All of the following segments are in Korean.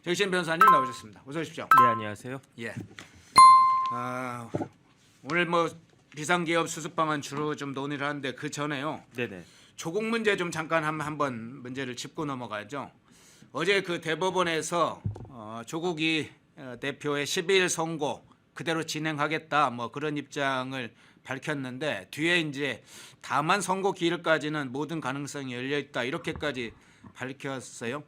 정신 변호사님 나오셨습니다. 어서 오십시오. 네, 안녕하세요. 예. 오늘 뭐 비상기업 수습 방안 주로 좀 논의를 하는데 그 전에요. 네네. 조국 문제 좀 잠깐 한번 문제를 짚고 넘어가죠. 어제 그 대법원에서 조국이 대표의 12일 선고 그대로 진행하겠다 뭐 그런 입장을 밝혔는데 뒤에 이제 다만 선고 기일까지는 모든 가능성이 열려 있다 이렇게까지 밝혔어요.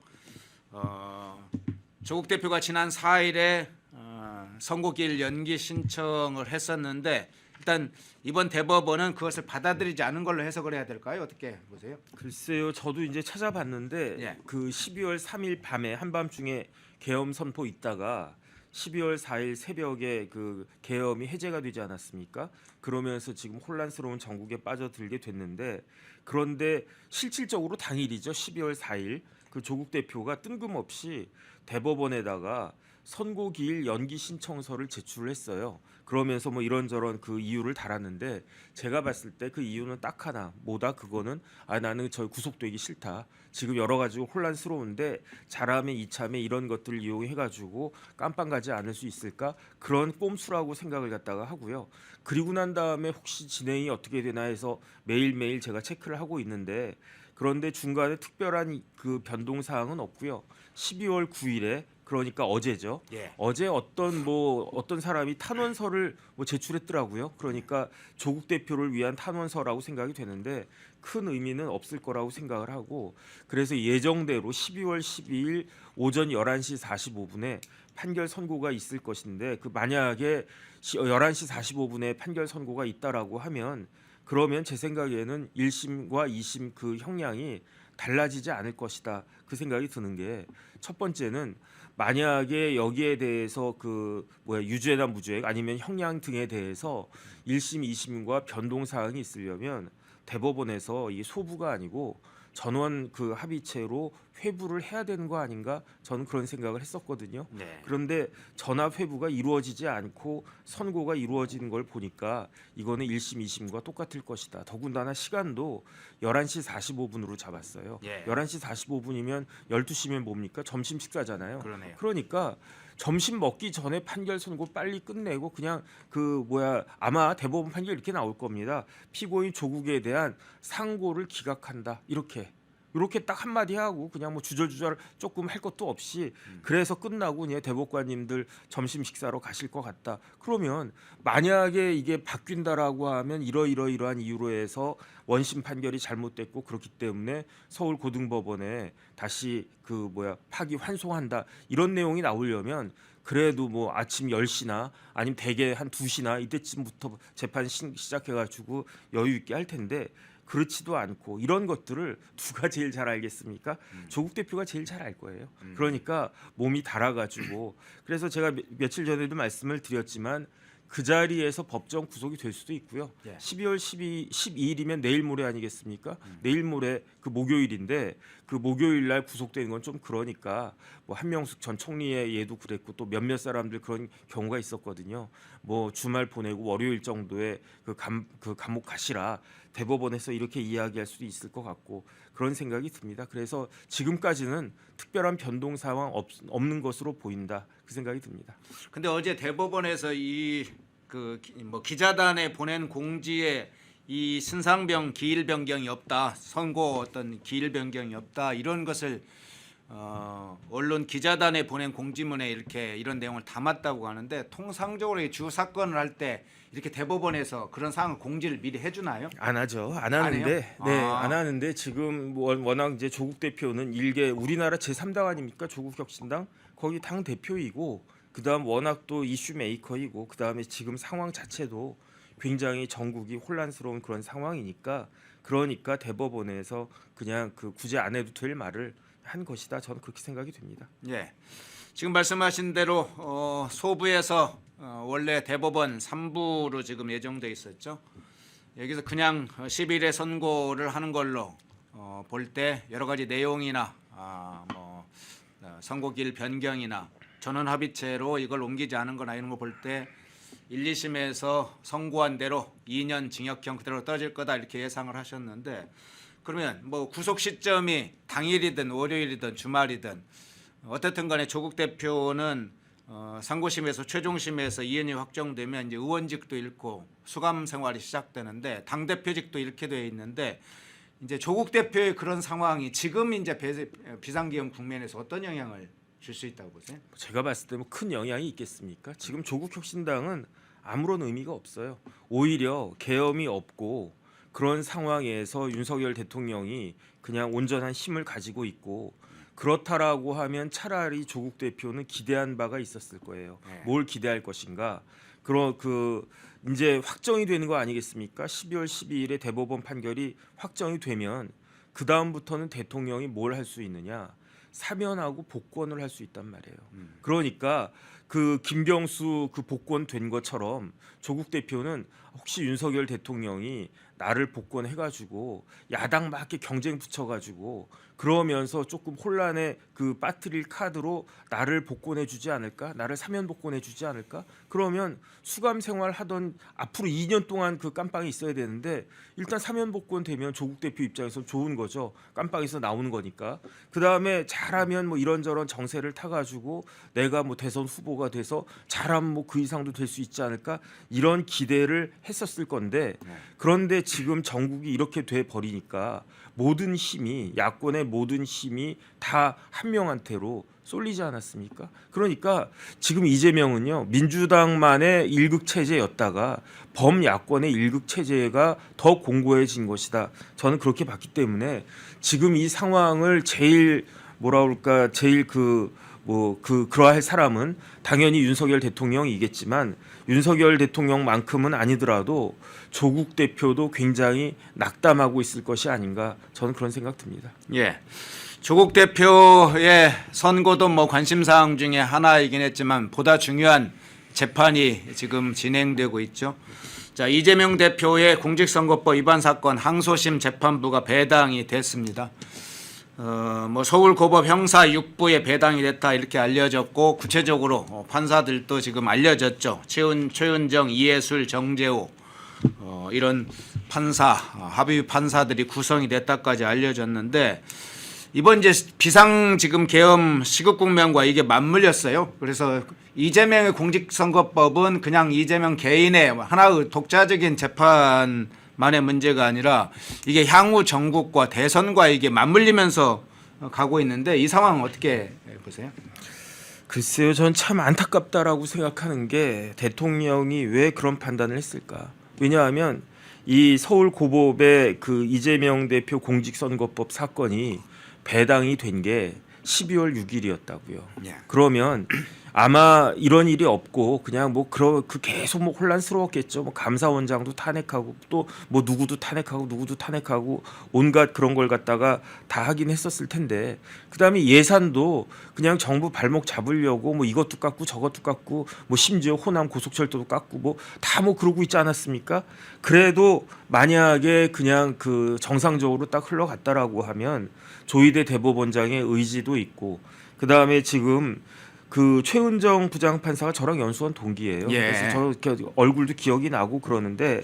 조국 대표가 지난 4일에 선고 기일 연기 신청을 했었는데 일단 이번 대법원은 그것을 받아들이지 않은 걸로 해석을 해야 될까요? 어떻게 보세요? 글쎄요, 저도 이제 찾아봤는데 예. 그 12월 3일 밤에 한밤중에 계엄 선포 있다가 12월 4일 새벽에 그 계엄이 해제가 되지 않았습니까? 그러면서 지금 혼란스러운 전국에 빠져들게 됐는데 그런데 실질적으로 당일이죠. 12월 4일 그 조국 대표가 뜬금없이 대법원에다가 선고 기일 연기 신청서를 제출을 했어요. 그러면서 뭐 이런저런 그 이유를 달았는데 제가 봤을 때 그 이유는 딱 하나. 뭐다 그거는 나는 저 구속되기 싫다. 지금 여러 가지 혼란스러운데 잘하면 이참에 이런 것들을 이용해 가지고 깜빵 가지 않을 수 있을까? 그런 꼼수라고 생각을 갖다가 하고요. 그리고 난 다음에 혹시 진행이 어떻게 되나 해서 매일매일 제가 체크를 하고 있는데 그런데 중간에 특별한 그 변동 사항은 없고요. 12월 9일에 그러니까 어제죠. 예. 어제 어떤 사람이 탄원서를 뭐 제출했더라고요. 그러니까 조국 대표를 위한 탄원서라고 생각이 되는데 큰 의미는 없을 거라고 생각을 하고 그래서 예정대로 12월 12일 오전 11시 45분에 판결 선고가 있을 것인데 그 만약에 11시 45분에 판결 선고가 있다라고 하면 그러면 제 생각에는 1심과 2심 그 형량이 달라지지 않을 것이다. 그 생각이 드는 게 첫 번째는 만약에 여기에 대해서 그 유죄나 무죄 아니면 형량 등에 대해서 1심, 2심과 변동 사항이 있으려면 대법원에서 이 소부가 아니고 전원 그 합의체로 회부를 해야 되는 거 아닌가? 저는 그런 생각을 했었거든요. 네. 그런데 전압 회부가 이루어지지 않고 선고가 이루어지는 걸 보니까 이거는 1심, 2심과 똑같을 것이다. 더군다나 시간도 11시 45분으로 잡았어요. 예. 11시 45분이면 12시면 뭡니까? 점심 식사잖아요. 그러네요. 그러니까 점심 먹기 전에 판결 선고 빨리 끝내고 그냥 아마 대법원 판결 이렇게 나올 겁니다. 피고인 조국에 대한 상고를 기각한다. 이렇게 딱 한마디 하고 그냥 뭐 주절주절 조금 할 것도 없이 그래서 끝나고 그냥 대법관님들 점심 식사로 가실 것 같다. 그러면 만약에 이게 바뀐다라고 하면 이러이러한 이유로 해서 원심 판결이 잘못됐고 그렇기 때문에 서울고등법원에 다시 파기 환송한다. 이런 내용이 나오려면 그래도 뭐 아침 10시나 아니면 대개 한 2시나 이때쯤부터 재판 시작해가지고 여유 있게 할 텐데 그렇지도 않고 이런 것들을 누가 제일 잘 알겠습니까? 조국 대표가 제일 잘 알 거예요. 그러니까 몸이 달아가지고 그래서 제가 며칠 전에도 말씀을 드렸지만 그 자리에서 법정 구속이 될 수도 있고요. 예. 12월 12일이면 내일 모레 아니겠습니까? 내일 모레 그 목요일인데 그 목요일 날 구속되는 건 좀 그러니까 뭐 한명숙 전 총리의 예도 그랬고 또 몇몇 사람들 그런 경우가 있었거든요. 뭐 주말 보내고 월요일 정도에 그 감옥 가시라 대법원에서 이렇게 이야기할 수도 있을 것 같고 그런 생각이 듭니다. 그래서 지금까지는 특별한 변동 상황 없는 것으로 보인다. 그 생각이 듭니다. 근데 어제 대법원에서 기자단에 보낸 공지에 이 신상병 기일 변경이 없다, 선고 어떤 기일 변경이 없다 이런 것을 언론 기자단에 보낸 공지문에 이런 내용을 담았다고 하는데 통상적으로 이 주 사건을 할 때 이렇게 대법원에서 그런 사항을 공지를 미리 해주나요? 안 하죠. 안 안 하는데, 해요? 네, 아. 안 하는데 지금 워낙 이제 조국 대표는 일개 우리나라 제3당 아닙니까? 조국혁신당 거기 당 대표이고 그다음 워낙 또 이슈 메이커이고 그다음에 지금 상황 자체도 굉장히 전국이 혼란스러운 그런 상황이니까 그러니까 대법원에서 그냥 굳이 안 해도 될 말을 한 것이다. 저는 그렇게 생각이 됩니다. 예. 지금 말씀하신 대로 소부에서 원래 대법원 3부로 지금 예정돼 있었죠. 여기서 그냥 10일에 선고를 하는 걸로 볼 때 여러 가지 내용이나 선고기일 변경이나 전원 합의체로 이걸 옮기지 않은 거나 이런 거 볼 때 1, 2심에서 선고한 대로 2년 징역형 그대로 떨어질 거다 이렇게 예상을 하셨는데 그러면 뭐 구속 시점이 당일이든 월요일이든 주말이든 어떻든 간에 조국 대표는 상고심에서 최종심에서 이연이 확정되면 이제 의원직도 잃고 수감 생활이 시작되는데 당 대표직도 잃게 돼 있는데 이제 조국 대표의 그런 상황이 지금 이제 비상기업 국면에서 어떤 영향을 줄 수 있다고 보세요? 제가 봤을 때 뭐 큰 영향이 있겠습니까? 지금 조국 혁신당은 아무런 의미가 없어요. 오히려 계엄이 없고 그런 상황에서 윤석열 대통령이 그냥 온전한 힘을 가지고 있고 그렇다라고 하면 차라리 조국 대표는 기대한 바가 있었을 거예요. 네. 뭘 기대할 것인가? 그런 이제 확정이 되는 거 아니겠습니까? 12월 12일에 대법원 판결이 확정이 되면 그 다음부터는 대통령이 뭘 할 수 있느냐? 사면하고 복권을 할 수 있단 말이에요. 그러니까 그 김경수 그 복권 된 것처럼 조국 대표는 혹시 윤석열 대통령이 나를 복권해가지고 야당 맞게 경쟁 붙여가지고 그러면서 조금 혼란에 그 빠뜨릴 카드로 나를 복권해주지 않을까? 나를 사면 복권해주지 않을까? 그러면 수감 생활 하던 앞으로 2년 동안 그 깜빵에 있어야 되는데 일단 사면 복권 되면 조국 대표 입장에서 좋은 거죠. 깜빵에서 나오는 거니까. 그 다음에 잘하면 뭐 이런저런 정세를 타가지고 내가 뭐 대선 후보가 돼서 잘하면 뭐 그 이상도 될 수 있지 않을까? 이런 기대를 했었을 건데 그런데 지금 전국이 이렇게 돼 버리니까 모든 힘이 야권의 모든 힘이 다 한 명한테로 쏠리지 않았습니까? 그러니까 지금 이재명은요 민주당만의 일극 체제였다가 범야권의 일극 체제가 더 공고해진 것이다. 저는 그렇게 봤기 때문에 지금 이 상황을 제일 제일 그러할 사람은 당연히 윤석열 대통령이겠지만 윤석열 대통령만큼은 아니더라도 조국 대표도 굉장히 낙담하고 있을 것이 아닌가 저는 그런 생각 듭니다. 예. 조국 대표의 선거도 뭐 관심 사항 중에 하나이긴 했지만 보다 중요한 재판이 지금 진행되고 있죠. 자, 이재명 대표의 공직선거법 위반 사건 항소심 재판부가 배당이 됐습니다. 뭐 서울고법 형사 6부에 배당이 됐다 이렇게 알려졌고 구체적으로 판사들도 지금 알려졌죠. 최은정, 이해술, 정재호 이런 판사 합의 판사들이 구성이 됐다까지 알려졌는데 이번 이제 비상 지금 계엄 시국 국면과 이게 맞물렸어요. 그래서 이재명의 공직선거법은 그냥 이재명 개인의 하나의 독자적인 재판만의 문제가 아니라 이게 향후 정국과 대선과 이게 맞물리면서 가고 있는데 이 상황은 어떻게 보세요? 글쎄요, 전 참 안타깝다라고 생각하는 게 대통령이 왜 그런 판단을 했을까? 왜냐하면 이 서울고법의 그 이재명 대표 공직선거법 사건이 배당이 된 게 12월 6일이었다고요. 예. 그러면 아마 이런 일이 없고 그냥 뭐 계속 뭐 혼란스러웠겠죠. 뭐 감사원장도 탄핵하고 또 뭐 누구도 탄핵하고 온갖 그런 걸 갖다가 다 하긴 했었을 텐데 그다음에 예산도 그냥 정부 발목 잡으려고 뭐 이것도 깎고 저것도 깎고 뭐 심지어 호남 고속철도도 깎고 뭐 다 뭐 그러고 있지 않았습니까? 그래도 만약에 그냥 그 정상적으로 딱 흘러갔다라고 하면 조희대 대법원장의 의지도 있고 그다음에 지금 그 최은정 부장판사가 저랑 연수원 동기예요. 예. 그래서 저 얼굴도 기억이 나고 그러는데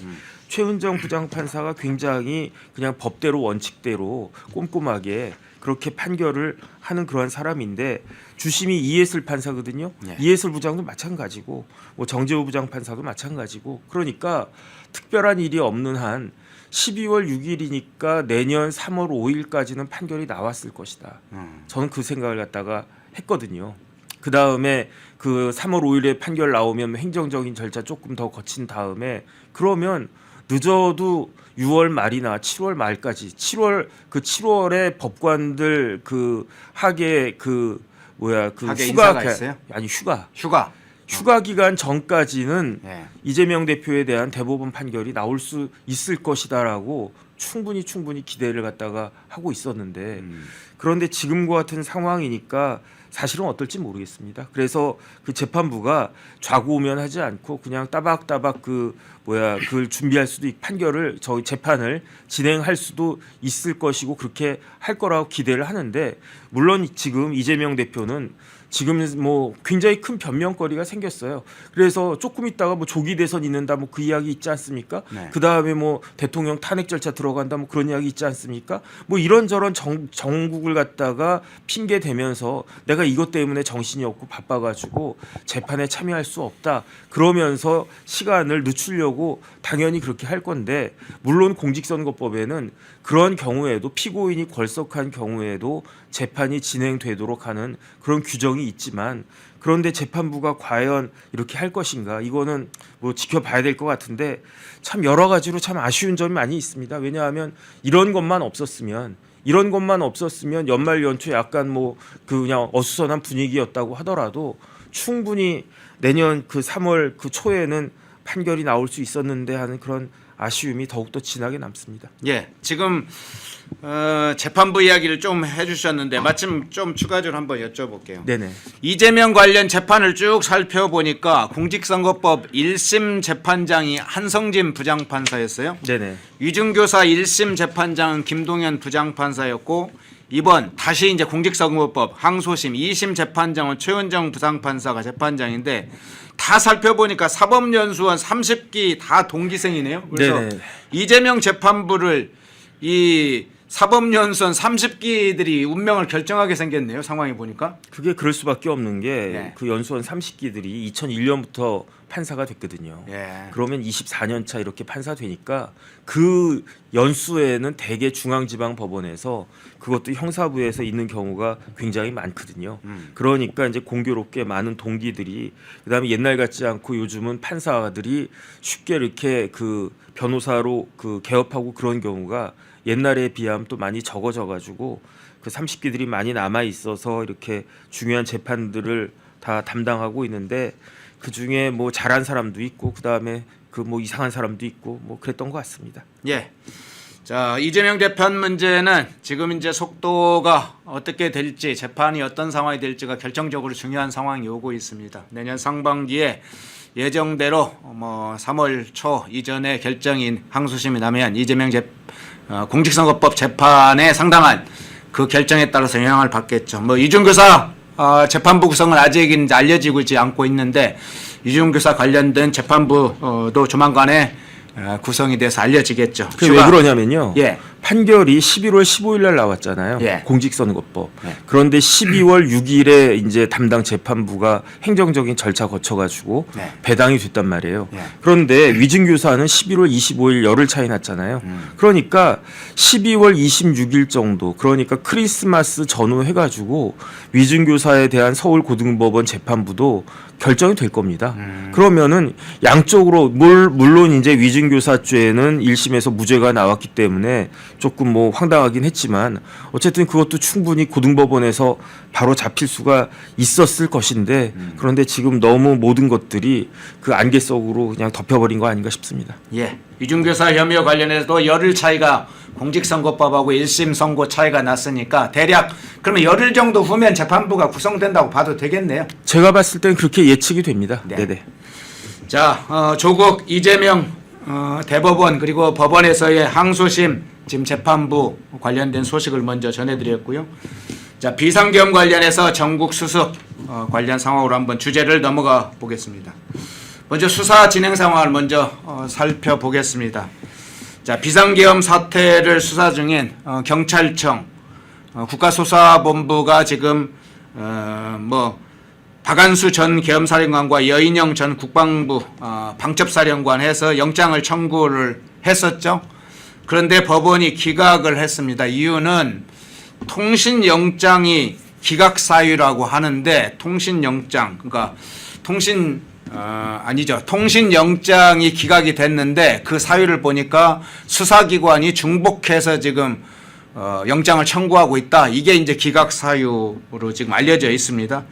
최은정 부장판사가 굉장히 그냥 법대로 원칙대로 꼼꼼하게 그렇게 판결을 하는 그런 사람인데 주심이 이해슬 판사거든요. 예. 이해슬 부장도 마찬가지고 뭐 정재호 부장판사도 마찬가지고 그러니까 특별한 일이 없는 한 12월 6일이니까 내년 3월 5일까지는 판결이 나왔을 것이다. 저는 그 생각을 갖다가 했거든요. 그 다음에 그 3월 5일에 판결 나오면 행정적인 절차 조금 더 거친 다음에 그러면 늦어도 6월 말이나 7월 말까지 7월에 법관들 그 하계 하계 휴가 인사가 있어요? 아니 휴가 기간 전까지는 예. 이재명 대표에 대한 대법원 판결이 나올 수 있을 것이다라고 충분히 기대를 갖다가 하고 있었는데 그런데 지금과 같은 상황이니까 사실은 어떨지 모르겠습니다. 그래서 그 재판부가 좌고우면하지 않고 그냥 따박따박 그걸 준비할 수도 판결을 저희 재판을 진행할 수도 있을 것이고 그렇게 할 거라고 기대를 하는데 물론 지금 이재명 대표는 지금 뭐 굉장히 큰 변명거리가 생겼어요. 그래서 조금 있다가 뭐 조기 대선 있는다 뭐 그 이야기 있지 않습니까? 네. 그 다음에 뭐 대통령 탄핵 절차 들어간다 뭐 그런 이야기 있지 않습니까? 뭐 이런저런 정국을 갖다가 핑계 대면서 내가 이것 때문에 정신이 없고 바빠가지고 재판에 참여할 수 없다 그러면서 시간을 늦추려고 당연히 그렇게 할 건데, 물론 공직선거법에는 그런 경우에도 피고인이 궐석한 경우에도 재판이 진행되도록 하는 그런 규정이 있지만, 그런데 재판부가 과연 이렇게 할 것인가, 이거는 뭐 지켜봐야 될 것 같은데 참 여러 가지로 참 아쉬운 점이 많이 있습니다. 왜냐하면 이런 것만 없었으면 연말 연초에 약간 뭐 그냥 어수선한 분위기였다고 하더라도 충분히 내년 그 3월 그 초에는 판결이 나올 수 있었는데 하는 그런 아쉬움이 더욱더 진하게 남습니다. 예, 지금 재판부 이야기를 좀 해주셨는데 마침 좀 추가적으로 한번 여쭤볼게요. 네네. 이재명 관련 재판을 쭉 살펴보니까 공직선거법 1심 재판장이 한성진 부장판사였어요. 네네. 위중교사 1심 재판장은 김동연 부장판사였고, 이번 다시 이제 공직선거법 항소심 2심 재판장은 최은정 부장판사가 재판장인데, 다 살펴보니까 사법연수원 30기 다 동기생이네요. 그래서 네네. 이재명 재판부를 이 사법연수원 30기들이 운명을 결정하게 생겼네요. 상황이 보니까. 그게 그럴 수밖에 없는 게 네. 그 연수원 30기들이 2001년부터 판사가 됐거든요. 예. 그러면 24년 차 이렇게 판사 되니까 그 연수에는 대개 중앙지방법원에서, 그것도 형사부에서 있는 경우가 굉장히 많거든요. 그러니까 이제 공교롭게 많은 동기들이, 그다음에 옛날 같지 않고 요즘은 판사들이 쉽게 이렇게 그 변호사로 그 개업하고 그런 경우가 옛날에 비하면 또 많이 적어져가지고 그 30기들이 많이 남아 있어서 이렇게 중요한 재판들을 다 담당하고 있는데, 그 중에 뭐 잘한 사람도 있고 그 다음에 그 뭐 이상한 사람도 있고 뭐 그랬던 것 같습니다. 예. 자, 이재명 재판 문제는 지금 이제 속도가 어떻게 될지, 재판이 어떤 상황이 될지가 결정적으로 중요한 상황이 오고 있습니다. 내년 상반기에 예정대로 뭐 3월 초 이전에 결정인 항소심이 나면 이재명 공직선거법 재판에 상당한 그 결정에 따라서 영향을 받겠죠. 뭐 이준교사 재판부 구성은 아직은 알려지고 있지 않고 있는데, 이준교사 관련된 재판부도 조만간에 구성이 돼서 알려지겠죠. 그게 왜 그러냐면요. 예. 판결이 11월 15일 날 나왔잖아요. 예. 공직선거법. 예. 그런데 12월 6일에 이제 담당 재판부가 행정적인 절차 거쳐가지고 네. 배당이 됐단 말이에요. 예. 그런데 위증교사는 11월 25일 열흘 차이 났잖아요. 그러니까 12월 26일 정도, 그러니까 크리스마스 전후 해가지고 위증교사에 대한 서울고등법원 재판부도 결정이 될 겁니다. 그러면은 양쪽으로 물론 이제 위증교사죄는 1심에서 무죄가 나왔기 때문에 조금 뭐 황당하긴 했지만, 어쨌든 그것도 충분히 고등법원에서 바로 잡힐 수가 있었을 것인데, 그런데 지금 너무 모든 것들이 그 안개 속으로 그냥 덮여버린 거 아닌가 싶습니다. 예. 이준교사 혐의와 관련해서도 열흘 차이가 공직선거법하고 1심 선고 차이가 났으니까 대략 그러면 열흘 정도 후면 재판부가 구성된다고 봐도 되겠네요. 제가 봤을 땐 그렇게 예측이 됩니다. 네. 네네. 자, 조국 이재명 대법원 그리고 법원에서의 항소심 지금 재판부 관련된 소식을 먼저 전해드렸고요. 자, 비상계엄 관련해서 전국 수습 관련 상황으로 한번 주제를 넘어가 보겠습니다. 먼저 수사 진행 상황을 먼저 살펴보겠습니다. 자, 비상계엄 사태를 수사 중인 경찰청, 국가수사본부가 지금 뭐 박안수 전 계엄사령관과 여인영 전 국방부 방첩사령관 해서 영장을 청구를 했었죠. 그런데 법원이 기각을 했습니다. 이유는 통신영장이 기각 사유라고 하는데, 통신영장, 그러니까 통신영장이 기각이 됐는데 그 사유를 보니까 수사기관이 중복해서 지금 영장을 청구하고 있다. 이게 이제 기각 사유로 지금 알려져 있습니다.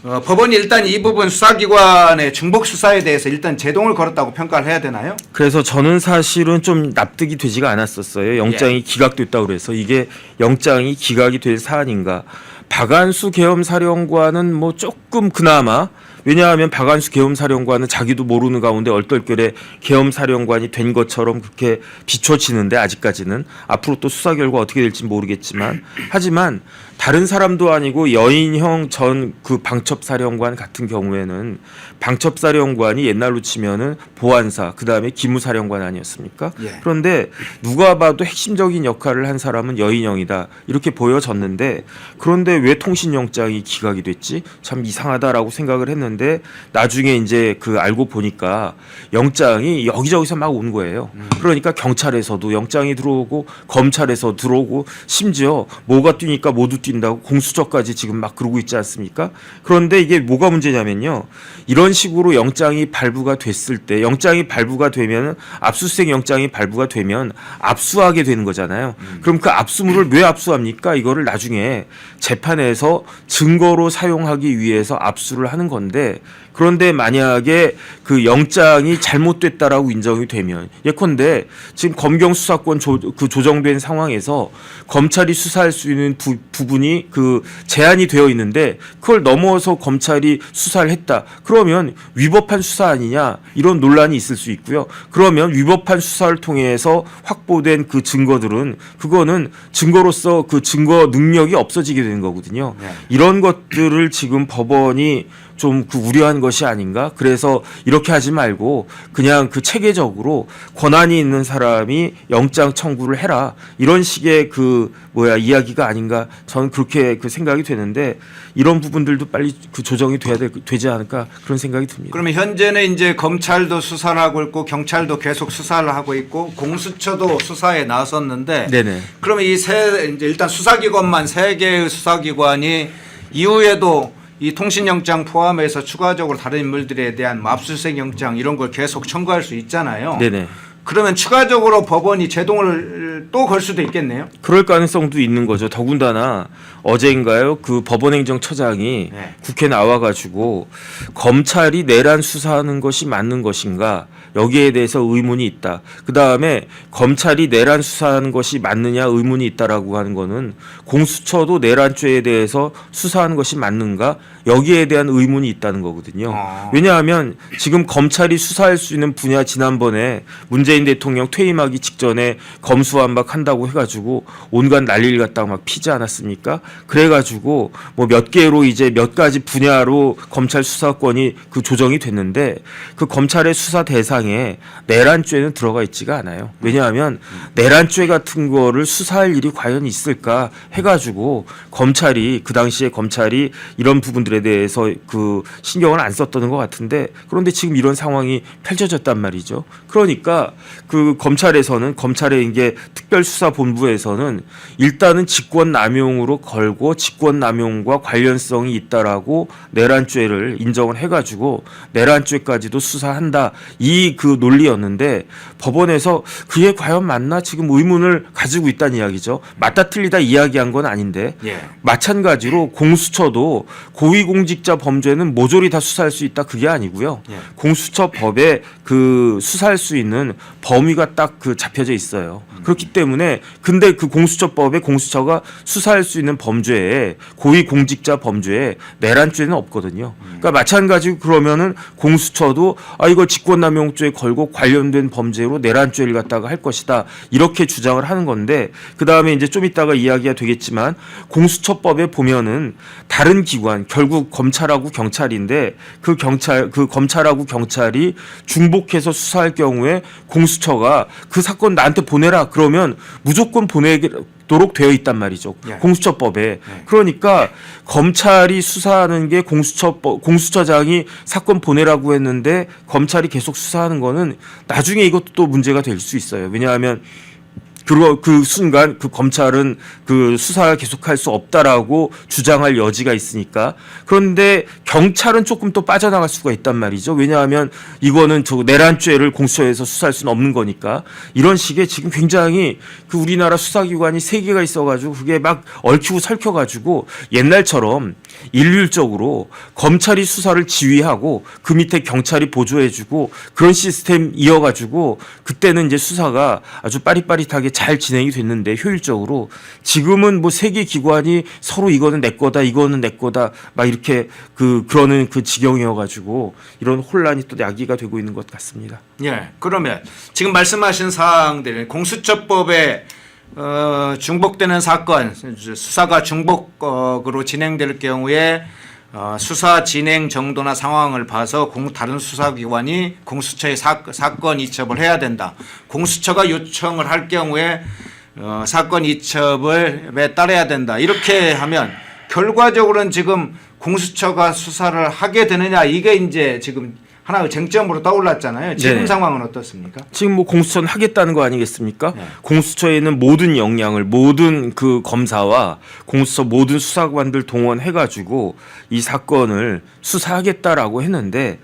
법원이 일단 이 부분 수사기관의 중복 수사에 대해서 일단 제동을 걸었다고 평가를 해야 되나요? 그래서 저는 사실은 좀 납득이 되지가 않았었어요. 영장이 기각됐다고 그래서 이게 영장이 기각이 될 사안인가. 박안수 계엄사령관은 뭐 조금 그나마, 왜냐하면 박안수 계엄사령관은 자기도 모르는 가운데 얼떨결에 계엄사령관이 된 것처럼 그렇게 비춰지는데 아직까지는 앞으로 또 수사 결과 어떻게 될지 모르겠지만 하지만 다른 사람도 아니고 여인형 전 그 방첩사령관 같은 경우에는 방첩사령관이 옛날로 치면은 보안사 그다음에 기무사령관 아니었습니까? 예. 그런데 누가 봐도 핵심적인 역할을 한 사람은 여인형이다 이렇게 보여졌는데 그런데 왜 통신영장이 기각이 됐지? 참 이상하다라고 생각을 했는데 나중에 이제 그 알고 보니까 영장이 여기저기서 막 온 거예요. 그러니까 경찰에서도 영장이 들어오고 검찰에서 들어오고 심지어 뭐가 뛰니까 모두 뛴다고 공수처까지 지금 막 그러고 있지 않습니까? 그런데 이게 뭐가 문제냐면요. 이런 식으로 영장이 발부가 됐을 때 영장이 발부가 되면 압수수색 영장이 발부가 되면 압수하게 되는 거잖아요. 그럼 그 압수물을 왜 압수합니까? 이거를 나중에 재판에서 증거로 사용하기 위해서 압수를 하는 건데 그런데 만약에 그 영장이 잘못됐다라고 인정이 되면 예컨대 지금 검경 수사권 조정된 상황에서 검찰이 수사할 수 있는 부분이 그 제한이 되어 있는데 그걸 넘어서 검찰이 수사를 했다. 그러면 위법한 수사 아니냐 이런 논란이 있을 수 있고요. 그러면 위법한 수사를 통해서 확보된 그 증거들은 그거는 증거로서 그 증거 능력이 없어지게 되는 거거든요. 네. 이런 것들을 지금 법원이 좀 그 우려한 것이 아닌가? 그래서 이렇게 하지 말고 그냥 그 체계적으로 권한이 있는 사람이 영장 청구를 해라. 이런 식의 그 이야기가 아닌가? 저는 그렇게 그 생각이 되는데 이런 부분들도 빨리 그 조정이 되지 않을까 그런 생각이 듭니다. 그러면 현재는 이제 검찰도 수사를 하고 있고 경찰도 계속 수사를 하고 있고 공수처도 수사에 나섰는데 네네. 그러면 이제 일단 수사기관만 3개의 수사기관이 이후에도 이 통신영장 포함해서 추가적으로 다른 인물들에 대한 압수수색 영장 이런 걸 계속 청구할 수 있잖아요. 네네. 그러면 추가적으로 법원이 제동을 또 걸 수도 있겠네요. 그럴 가능성도 있는 거죠. 더군다나 어제인가요? 그 법원행정처장이 네. 국회 나와가지고 검찰이 내란 수사하는 것이 맞는 것인가 여기에 대해서 의문이 있다. 그 다음에 검찰이 내란 수사하는 것이 맞느냐 의문이 있다라고 하는 거는 공수처도 내란죄에 대해서 수사하는 것이 맞는가 여기에 대한 의문이 있다는 거거든요. 왜냐하면 지금 검찰이 수사할 수 있는 분야 지난번에 문재인 대통령 퇴임하기 직전에 검수완박 한다고 해가지고 온갖 난리를 갖다가 막 피지 않았습니까? 그래가지고 뭐 몇 개로 이제 몇 가지 분야로 검찰 수사권이 그 조정이 됐는데 그 검찰의 수사 대상에 내란죄는 들어가 있지가 않아요. 왜냐하면 내란죄 같은 거를 수사할 일이 과연 있을까 해가지고 검찰이 그 당시에 검찰이 이런 부분들에 대해서 그 신경을 안 썼던 것 같은데 그런데 지금 이런 상황이 펼쳐졌단 말이죠. 그러니까 그 검찰에서는 검찰의 이게 특별수사본부에서는 일단은 직권남용으로 걸고 직권남용과 관련성이 있다라고 내란죄를 인정을 해가지고 내란죄까지도 수사한다 이 그 논리였는데 법원에서 그게 과연 맞나 지금 의문을 가지고 있다는 이야기죠. 맞다 틀리다 이야기한 건 아닌데 예. 마찬가지로 공수처도 고위공직자 범죄는 모조리 다 수사할 수 있다 그게 아니고요. 예. 공수처법에 그 수사할 수 있는 범위가 딱 그 잡혀져 있어요. 그렇기 때문에 근데 그 공수처법에 공수처가 수사할 수 있는 범죄에 고위공직자 범죄에 내란죄는 없거든요. 그러니까 마찬가지로 그러면은 공수처도 이거 직권남용죄 걸고 관련된 범죄로 내란죄를 갖다가 할 것이다 이렇게 주장을 하는 건데 그 다음에 이제 좀 이따가 이야기가 되겠지만 공수처법에 보면은 다른 기관 결국 검찰하고 경찰인데 그 검찰하고 경찰이 중복해서 수사할 경우에 공수처가 그 사건 나한테 보내라 그러면 무조건 보내도록 되어 있단 말이죠. 예. 공수처법에. 그러니까 검찰이 수사하는 게 공수처장이 사건 보내라고 했는데 검찰이 계속 수사하는 거는 나중에 이것도 또 문제가 될 수 있어요. 왜냐하면 그 순간 그 검찰은 그 수사를 계속할 수 없다라고 주장할 여지가 있으니까. 그런데 경찰은 조금 또 빠져나갈 수가 있단 말이죠. 왜냐하면 이거는 저 내란죄를 공수처에서 수사할 수는 없는 거니까. 이런 식의 지금 굉장히 그 우리나라 수사기관이 3개가 있어가지고 그게 막 얽히고 설켜가지고 옛날처럼 일률적으로 검찰이 수사를 지휘하고 그 밑에 경찰이 보조해주고 그런 시스템 이어가지고 그때는 이제 수사가 아주 빠릿빠릿하게 잘 진행이 됐는데 효율적으로 지금은 뭐 세계 기관이 서로 이거는 내 거다 이거는 내 거다 막 이렇게 그러는 그 지경이어 가지고 이런 혼란이 또 야기가 되고 있는 것 같습니다. 예. 그러면 지금 말씀하신 사항들 공수처법에 중복되는 사건 수사가 중복으로 진행될 경우에 수사 진행 정도나 상황을 봐서 다른 수사기관이 공수처에 사건 이첩을 해야 된다. 공수처가 요청을 할 경우에 사건 이첩을 따라야 된다. 이렇게 하면 결과적으로는 지금 공수처가 수사를 하게 되느냐 이게 이제 지금 하나의 쟁점으로 떠올랐잖아요. 지금 네. 상황은 어떻습니까? 지금 뭐 공수처는 하겠다는 거 아니겠습니까? 네. 공수처에 있는 모든 역량을 모든 그 검사와 공수처 모든 수사관들 동원해 가지고 이 사건을 수사하겠다라고 했는데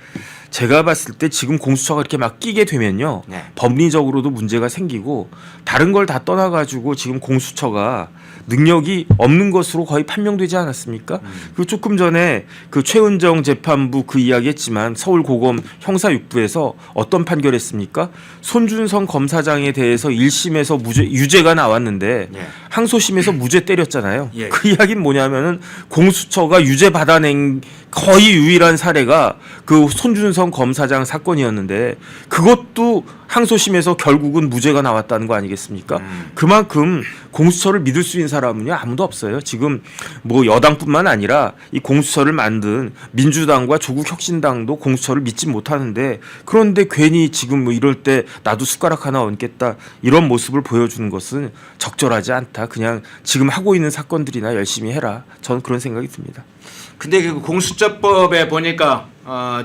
제가 봤을 때 지금 공수처가 이렇게 막 끼게 되면요. 네. 법리적으로도 문제가 생기고 다른 걸 다 떠나 가지고 지금 공수처가 능력이 없는 것으로 거의 판명되지 않았습니까? 그 조금 전에 그 최은정 재판부 그 이야기했지만 서울고검 형사6부에서 어떤 판결했습니까? 손준성 검사장에 대해서 1심에서 유죄가 나왔는데 예. 항소심에서 무죄 때렸잖아요. 예. 그 이야기는 뭐냐면은 공수처가 유죄 받아낸 거의 유일한 사례가 그 손준성 검사장 사건이었는데 그것도 항소심에서 결국은 무죄가 나왔다는 거 아니겠습니까? 그만큼 공수처를 믿을 수 있는 사람은요 아무도 없어요. 지금 뭐 여당뿐만 아니라 이 공수처를 만든 민주당과 조국혁신당도 공수처를 믿지 못하는데 그런데 괜히 지금 뭐 이럴 때 나도 숟가락 하나 얹겠다 이런 모습을 보여주는 것은 적절하지 않다. 그냥 지금 하고 있는 사건들이나 열심히 해라. 저는 그런 생각이 듭니다. 근데 그 공수처법에 보니까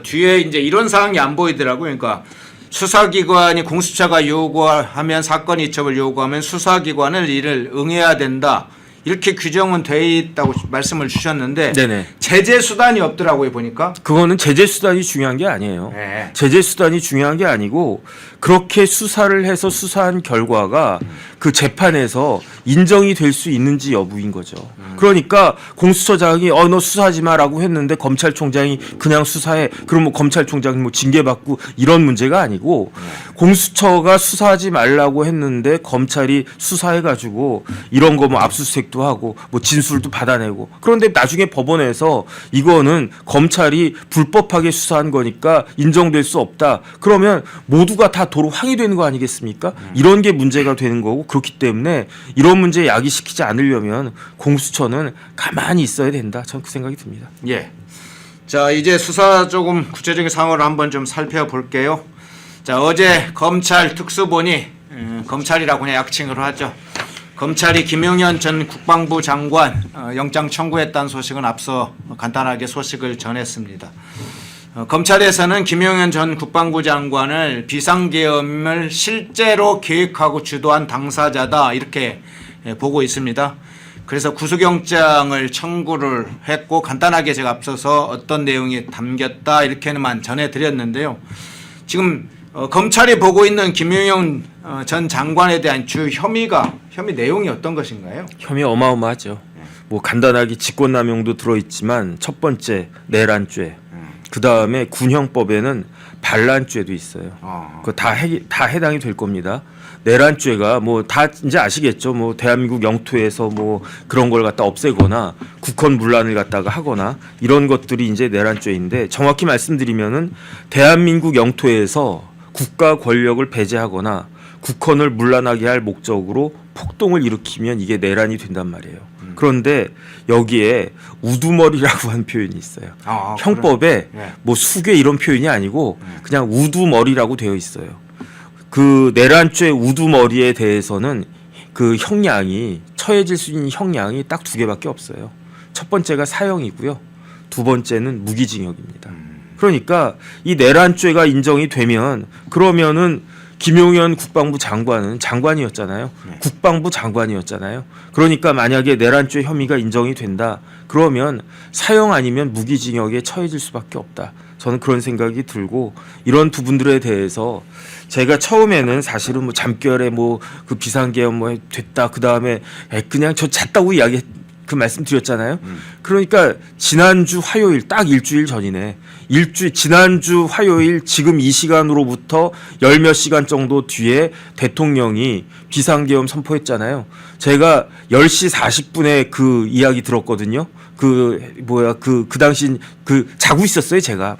뒤에 이제 이런 사항이 안 보이더라고요. 그러니까 수사기관이 공수처가 요구하면 사건 이첩을 요구하면 수사기관을 이를 응해야 된다. 이렇게 규정은 돼 있다고 말씀을 주셨는데 네네. 제재 수단이 없더라고요 보니까. 그거는 제재 수단이 중요한 게 아니에요. 네. 제재 수단이 중요한 게 아니고 그렇게 수사를 해서 수사한 결과가 그 재판에서 인정이 될 수 있는지 여부인 거죠. 그러니까 공수처장이 너 수사하지 마라고 했는데 검찰총장이 그냥 수사해. 그럼 뭐 검찰총장이 뭐 징계받고 이런 문제가 아니고 공수처가 수사하지 말라고 했는데 검찰이 수사해 가지고 이런 거 뭐 압수수색도 하고 뭐 진술도 받아내고 그런데 나중에 법원에서 이거는 검찰이 불법하게 수사한 거니까 인정될 수 없다. 그러면 모두가 다 도로 항의되는 거 아니겠습니까? 이런 게 문제가 되는 거고 그렇기 때문에 이런 문제 야기시키지 않으려면 공수처는 가만히 있어야 된다. 저는 그 생각이 듭니다. 예. 자 이제 수사 조금 구체적인 상황을 한번 좀 살펴볼게요. 자 어제 검찰 특수본이 검찰이라고 그냥 약칭을 하죠. 검찰이 김용현 전 국방부 장관 영장 청구했다는 소식은 앞서 간단하게 소식을 전했습니다. 검찰에서는 김용현 전 국방부 장관을 비상계엄을 실제로 계획하고 주도한 당사자다 이렇게 보고 있습니다. 그래서 구속영장을 청구를 했고 간단하게 제가 앞서서 어떤 내용이 담겼다 이렇게만 전해드렸는데요. 지금 검찰이 보고 있는 김용현 전 장관에 대한 주 혐의 내용이 어떤 것인가요? 혐의 어마어마하죠. 뭐 간단하게 직권남용도 들어있지만 첫 번째 내란죄, 그 다음에 군형법에는 반란죄도 있어요. 그 다 해당이 될 겁니다. 내란죄가 뭐 다 이제 아시겠죠. 뭐 대한민국 영토에서 뭐 그런 걸 갖다 없애거나 국헌 문란을 갖다가 하거나 이런 것들이 이제 내란죄인데 정확히 말씀드리면은 대한민국 영토에서 국가 권력을 배제하거나 국헌을 문란하게 할 목적으로 폭동을 일으키면 이게 내란이 된단 말이에요. 그런데 여기에 우두머리라고 하는 표현이 있어요. 형법에 네. 뭐 수괴 이런 표현이 아니고 그냥 우두머리라고 되어 있어요. 그 내란죄 우두머리에 대해서는 그 형량이 처해질 수 있는 형량이 딱 두 개밖에 없어요. 첫 번째가 사형이고요. 두 번째는 무기징역입니다. 그러니까 이 내란죄가 인정이 되면 그러면은 김용현 국방부 장관은 장관이었잖아요. 국방부 장관이었잖아요. 그러니까 만약에 내란죄 혐의가 인정이 된다. 그러면 사형 아니면 무기징역에 처해질 수밖에 없다. 저는 그런 생각이 들고 이런 부분들에 대해서 제가 처음에는 사실은 뭐 잠결에 뭐 그 비상계엄 뭐 됐다. 그 다음에 그냥 저 잤다고 그 말씀드렸잖아요. 그러니까 지난주 화요일 딱 일주일 전이네. 지난주 화요일 지금 이 시간으로부터 열 몇 시간 정도 뒤에 대통령이 비상계엄 선포했잖아요. 제가 10시 40분에 그 이야기 들었거든요. 그 당시 자고 있었어요, 제가.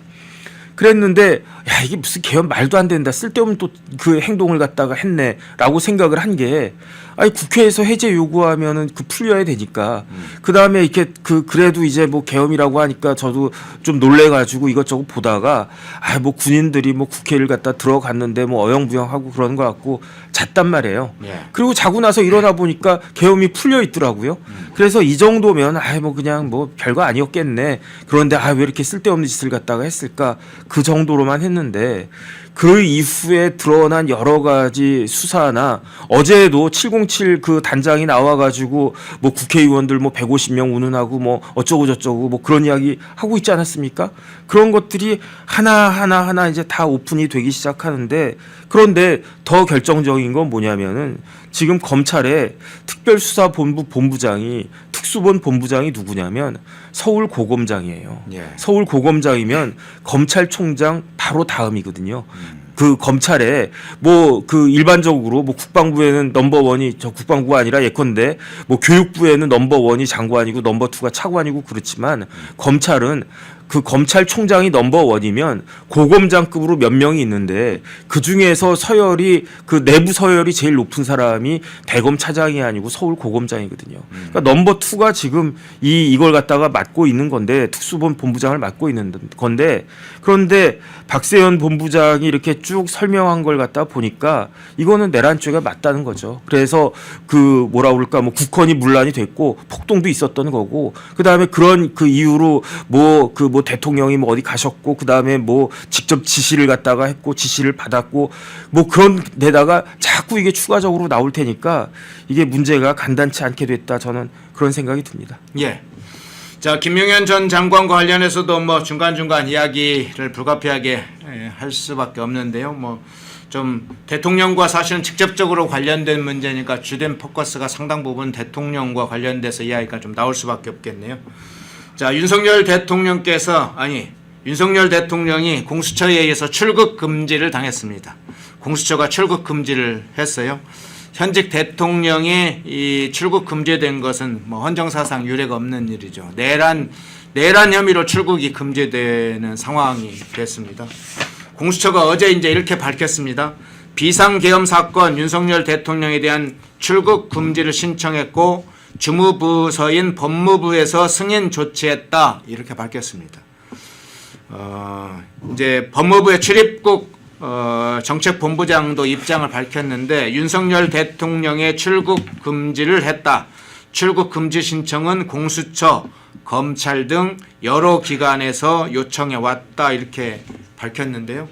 그랬는데 야 이게 무슨 계엄 말도 안 된다. 쓸데없는 또 그 행동을 갖다가 했네라고 생각을 한 게 아니 국회에서 해제 요구하면은 그 풀려야 되니까 그다음에 이렇게 그래도 이제 뭐 계엄이라고 하니까 저도 좀 놀래 가지고 이것저것 보다가 아 뭐 군인들이 뭐 국회를 갖다 들어갔는데 뭐 어영부영하고 그러는 것 같고 잤단 말이에요. 예. 그리고 자고 나서 일어나 보니까 계엄이 풀려 있더라고요. 그래서 이 정도면 아 뭐 그냥 뭐 별거 아니었겠네. 그런데 아 왜 이렇게 쓸데없는 짓을 갖다가 했을까? 그 정도로만 했는데 그 이후에 드러난 여러 가지 수사나 어제도 707 그 단장이 나와가지고 뭐 국회의원들 뭐 150명 운운하고 뭐 어쩌고 저쩌고 뭐 그런 이야기 하고 있지 않았습니까? 그런 것들이 하나 이제 다 오픈이 되기 시작하는데 그런데 더 결정적인 건 뭐냐면은 지금 검찰의 특별수사본부 본부장이 특수본 본부장이 누구냐면 서울고검장이에요. 예. 서울고검장이면 검찰총장 바로 다음이거든요. 그 검찰에 뭐 그 일반적으로 뭐 국방부에는 넘버원이 저 국방부가 아니라 예컨대 뭐 교육부에는 넘버원이 장관이고 넘버2가 차관이고 그렇지만 검찰은 그 검찰총장이 넘버원이면 고검장급으로 몇 명이 있는데 그 중에서 서열이 그 내부 서열이 제일 높은 사람이 대검 차장이 아니고 서울 고검장이거든요. 그러니까 넘버2가 지금 이걸 갖다가 맡고 있는 건데 특수본 본부장을 맡고 있는 건데 그런데 박세현 본부장이 이렇게 쭉 설명한 걸 갖다 보니까 이거는 내란죄가 맞다는 거죠. 그래서 그 뭐라 그럴까 뭐 국헌이 문란이 됐고 폭동도 있었던 거고 그다음에 그런 그 이유로 뭐 대통령이 뭐 어디 가셨고 그다음에 뭐 직접 지시를 갖다가 했고 지시를 받았고 뭐 그런 데다가 자꾸 이게 추가적으로 나올 테니까 이게 문제가 간단치 않게 됐다 저는 그런 생각이 듭니다. 예. 자, 김용현 전 장관과 관련해서도 뭐 중간중간 이야기를 불가피하게 할 수밖에 없는데요. 뭐 좀 대통령과 사실은 직접적으로 관련된 문제니까 주된 포커스가 상당 부분 대통령과 관련돼서 이야기가 좀 나올 수밖에 없겠네요. 자, 윤석열 대통령이 공수처에 의해서 출국 금지를 당했습니다. 공수처가 출국 금지를 했어요. 현직 대통령이 이 출국 금지된 것은 뭐 헌정사상 유례가 없는 일이죠. 내란 혐의로 출국이 금지되는 상황이 됐습니다. 공수처가 어제 이제 이렇게 밝혔습니다. 비상계엄 사건 윤석열 대통령에 대한 출국 금지를 신청했고 주무부서인 법무부에서 승인 조치했다 이렇게 밝혔습니다. 이제 법무부의 출입국 정책본부장도 입장을 밝혔는데 윤석열 대통령의 출국 금지를 했다. 출국 금지 신청은 공수처, 검찰 등 여러 기관에서 요청해 왔다 이렇게 밝혔는데요.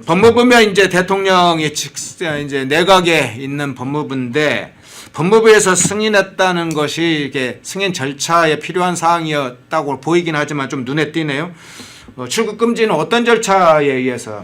법무부면 이제 대통령이 이제 내각에 있는 법무부인데 법무부에서 승인했다는 것이 이게 승인 절차에 필요한 사항이었다고 보이긴 하지만 좀 눈에 띄네요. 출국 금지는 어떤 절차에 의해서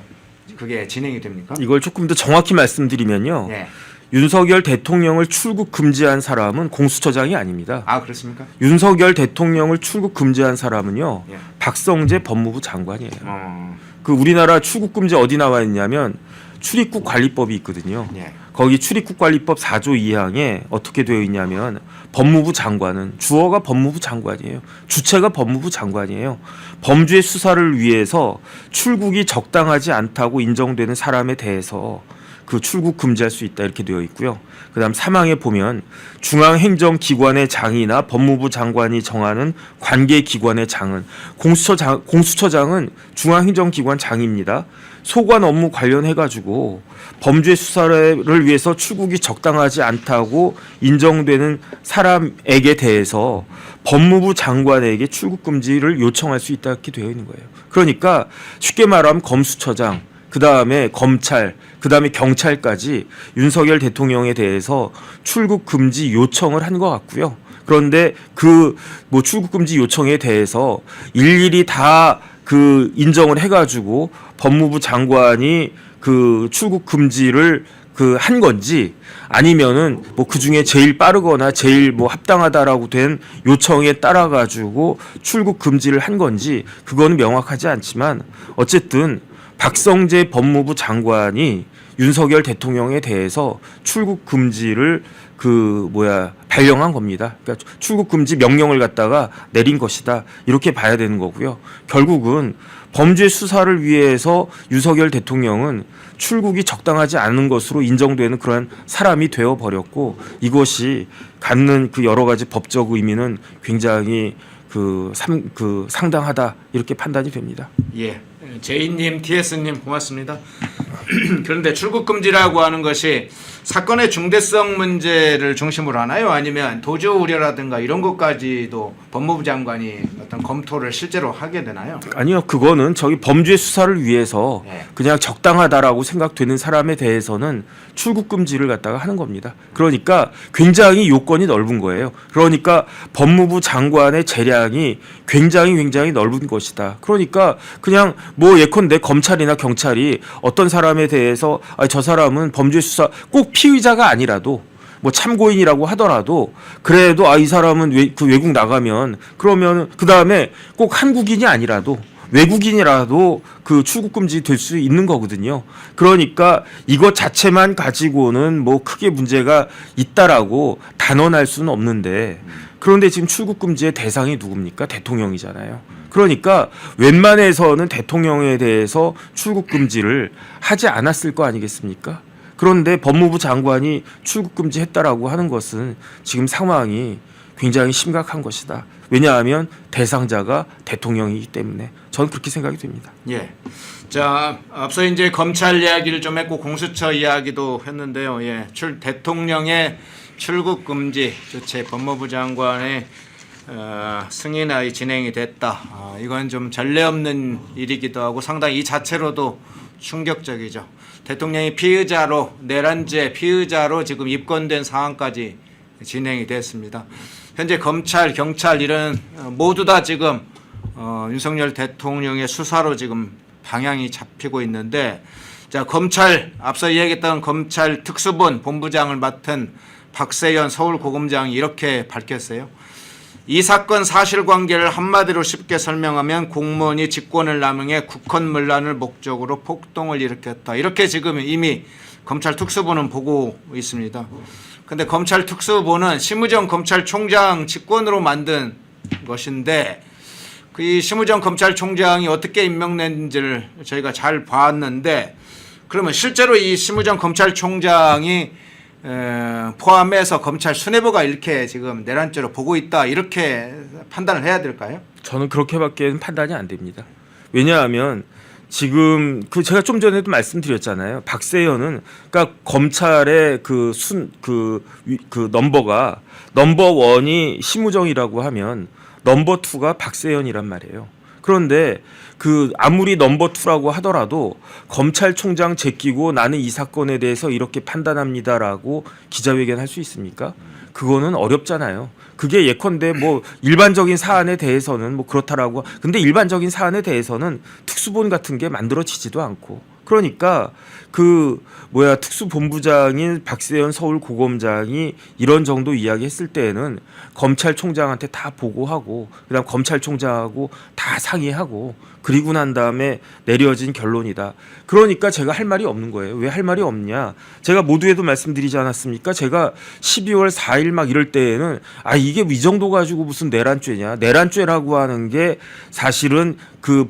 그게 진행이 됩니까? 이걸 조금 더 정확히 말씀드리면요. 네. 윤석열 대통령을 출국 금지한 사람은 공수처장이 아닙니다. 아, 그렇습니까? 윤석열 대통령을 출국 금지한 사람은요. 예. 박성재 법무부 장관이에요. 그 우리나라 출국 금지 어디 나와 있냐면 출입국 관리법이 있거든요. 예. 거기 출입국 관리법 4조 2항에 어떻게 되어 있냐면 법무부 장관은 주어가 법무부 장관이에요. 주체가 법무부 장관이에요. 범죄 수사를 위해서 출국이 적당하지 않다고 인정되는 사람에 대해서 그 출국 금지할 수 있다 이렇게 되어 있고요. 그다음 3항에 보면 중앙행정기관의 장이나 법무부 장관이 정하는 관계기관의 장은 공수처장은 중앙행정기관 장입니다. 소관 업무 관련해 가지고 범죄 수사를 위해서 출국이 적당하지 않다고 인정되는 사람에게 대해서 법무부 장관에게 출국 금지를 요청할 수 있다 이렇게 되어 있는 거예요. 그러니까 쉽게 말하면 검수처장, 그다음에 검찰, 그다음에 경찰까지 윤석열 대통령에 대해서 출국 금지 요청을 한 것 같고요. 그런데 그 뭐 출국 금지 요청에 대해서 일일이 다 그 인정을 해가지고 법무부 장관이 그 출국 금지를 그 한 건지 아니면은 뭐 그 중에 제일 빠르거나 제일 뭐 합당하다라고 된 요청에 따라 가지고 출국 금지를 한 건지 그거는 명확하지 않지만 어쨌든 박성재 법무부 장관이 윤석열 대통령에 대해서 출국 금지를 발령한 겁니다. 그러니까 출국 금지 명령을 갖다가 내린 것이다. 이렇게 봐야 되는 거고요. 결국은 범죄 수사를 위해서 윤석열 대통령은 출국이 적당하지 않은 것으로 인정되는 그러한 사람이 되어 버렸고 이것이 갖는 그 여러 가지 법적 의미는 굉장히 상당하다 이렇게 판단이 됩니다. 예, 제이님, TS님 고맙습니다. 그런데 출국 금지라고 하는 것이 사건의 중대성 문제를 중심으로 하나요? 아니면 도주 우려라든가 이런 것까지도 법무부 장관이 어떤 검토를 실제로 하게 되나요? 아니요, 그거는 저기 범죄 수사를 위해서 네. 그냥 적당하다라고 생각되는 사람에 대해서는 출국 금지를 갖다가 하는 겁니다. 그러니까 굉장히 요건이 넓은 거예요. 그러니까 법무부 장관의 재량이 굉장히 넓은 것이다. 그러니까 그냥 뭐 예컨대 검찰이나 경찰이 어떤 사람에 대해서 저 사람은 범죄 수사 꼭 피의자가 아니라도 뭐 참고인이라고 하더라도 그래도 이 사람은 외국 나가면 그러면 그 다음에 꼭 한국인이 아니라도 외국인이라도 그 출국 금지 될 수 있는 거거든요. 그러니까 이것 자체만 가지고는 뭐 크게 문제가 있다라고 단언할 수는 없는데 그런데 지금 출국 금지의 대상이 누굽니까? 대통령이잖아요. 그러니까 웬만해서는 대통령에 대해서 출국 금지를 하지 않았을 거 아니겠습니까? 그런데 법무부 장관이 출국 금지했다라고 하는 것은 지금 상황이 굉장히 심각한 것이다. 왜냐하면 대상자가 대통령이기 때문에 저는 그렇게 생각이 됩니다. 예. 자, 앞서 이제 검찰 이야기를 좀 했고 공수처 이야기도 했는데요. 예. 대통령의 출국 금지 조치 법무부 장관의 승인하에 진행이 됐다. 이건 좀 전례 없는 일이기도 하고 상당히 이 자체로도 충격적이죠. 대통령이 내란죄 피의자로 지금 입건된 상황까지 진행이 됐습니다. 현재 검찰, 경찰 이런 모두 다 지금 윤석열 대통령의 수사로 지금 방향이 잡히고 있는데 자, 검찰 앞서 이야기했던 검찰 특수본 본부장을 맡은 박세현 서울고검장이 이렇게 밝혔어요. 이 사건 사실관계를 한마디로 쉽게 설명하면 공무원이 직권을 남용해 국헌문란을 목적으로 폭동을 일으켰다. 이렇게 지금 이미 검찰 특수본은 보고 있습니다. 그런데 검찰 특수본은 심우정 검찰총장 직권으로 만든 것인데 이 심우정 검찰총장이 어떻게 임명된지를 저희가 잘 봤는데 그러면 실제로 이 심우정 검찰총장이 포함해서 검찰 수뇌부가 이렇게 지금 내란죄로 보고 있다 이렇게 판단을 해야 될까요? 저는 그렇게밖에 판단이 안 됩니다. 왜냐하면 지금 제가 좀 전에도 말씀드렸잖아요. 박세현은 그러니까 검찰의 넘버가 넘버 1이 심우정이라고 하면 넘버 2가 박세현이란 말이에요. 그런데 아무리 넘버 2라고 하더라도 검찰총장 제끼고 나는 이 사건에 대해서 이렇게 판단합니다라고 기자회견할 수 있습니까? 그거는 어렵잖아요. 그게 예컨대 뭐 일반적인 사안에 대해서는 뭐 그렇다라고. 근데 일반적인 사안에 대해서는 특수본 같은 게 만들어지지도 않고. 그러니까 특수본부장인 박세현 서울고검장이 이런 정도 이야기했을 때에는 검찰총장한테 다 보고하고 그다음 검찰총장하고 다 상의하고 그리고 난 다음에 내려진 결론이다. 그러니까 제가 할 말이 없는 거예요. 왜 할 말이 없냐? 제가 모두에도 말씀드리지 않았습니까? 제가 12월 4일 막 이럴 때에는 이게 이 정도 가지고 무슨 내란죄냐? 내란죄라고 하는 게 사실은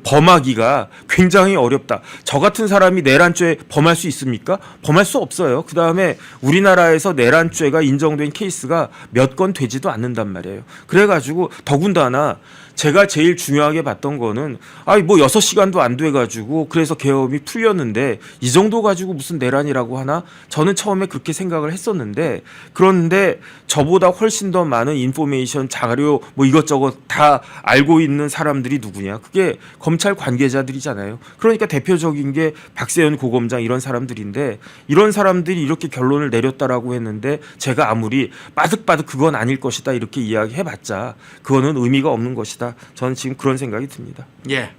범하기가 굉장히 어렵다. 저 같은 사람이 내란죄 범할 수 있습니까? 범할 수 없어요. 그다음에 우리나라에서 내란죄가 인정된 케이스가 몇 건 되지도 않는단 말이에요. 그래가지고 더군다나 제가 제일 중요하게 봤던 거는 뭐 6시간도 안 돼가지고 그래서 계엄이 풀렸는데 이 정도 가지고 무슨 내란이라고 하나? 저는 처음에 그렇게 생각을 했었는데 그런데 저보다 훨씬 더 많은 인포메이션 자료 뭐 이것저것 다 알고 있는 사람들이 누구냐? 그게 검찰 관계자들이잖아요. 그러니까 대표적인 게 박세현 고검장 이런 사람들인데 이런 사람들이 이렇게 결론을 내렸다라고 했는데 제가 아무리 빠득빠득 그건 아닐 것이다 이렇게 이야기해봤자 그거는 의미가 없는 것이다. 저는 지금 그런 생각이 듭니다. 예,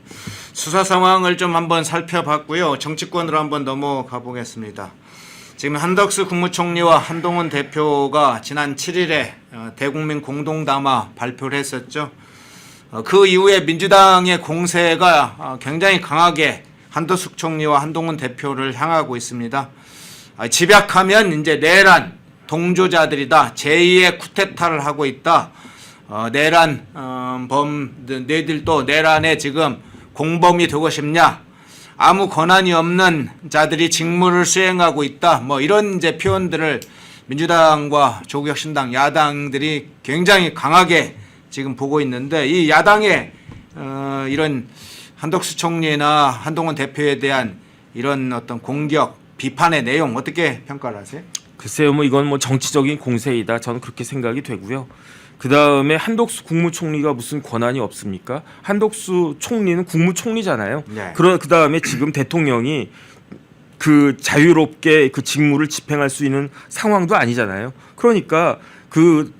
수사 상황을 좀 한번 살펴봤고요. 정치권으로 한번 넘어가 보겠습니다. 지금 한덕수 국무총리와 한동훈 대표가 지난 7일에 대국민 공동담화 발표를 했었죠. 그 이후에 민주당의 공세가 굉장히 강하게 한덕수 총리와 한동훈 대표를 향하고 있습니다. 집약하면 이제 내란 동조자들이다. 제2의 쿠데타를 하고 있다. 내란 너희들도 내란에 지금 공범이 되고 싶냐? 아무 권한이 없는 자들이 직무를 수행하고 있다. 뭐 이런 이제 표현들을 민주당과 조국혁신당 야당들이 굉장히 강하게 지금 보고 있는데, 이 야당의 이런 한덕수 총리나 한동훈 대표에 대한 이런 어떤 공격, 비판의 내용 어떻게 평가를 하세요? 글쎄요, 뭐 이건 뭐 정치적인 공세이다. 저는 그렇게 생각이 되고요. 그 다음에 한덕수 국무총리가 무슨 권한이 없습니까? 한덕수 총리는 국무총리잖아요. 네. 그 다음에 지금 대통령이 그 자유롭게 그 직무를 집행할 수 있는 상황도 아니잖아요. 그러니까 그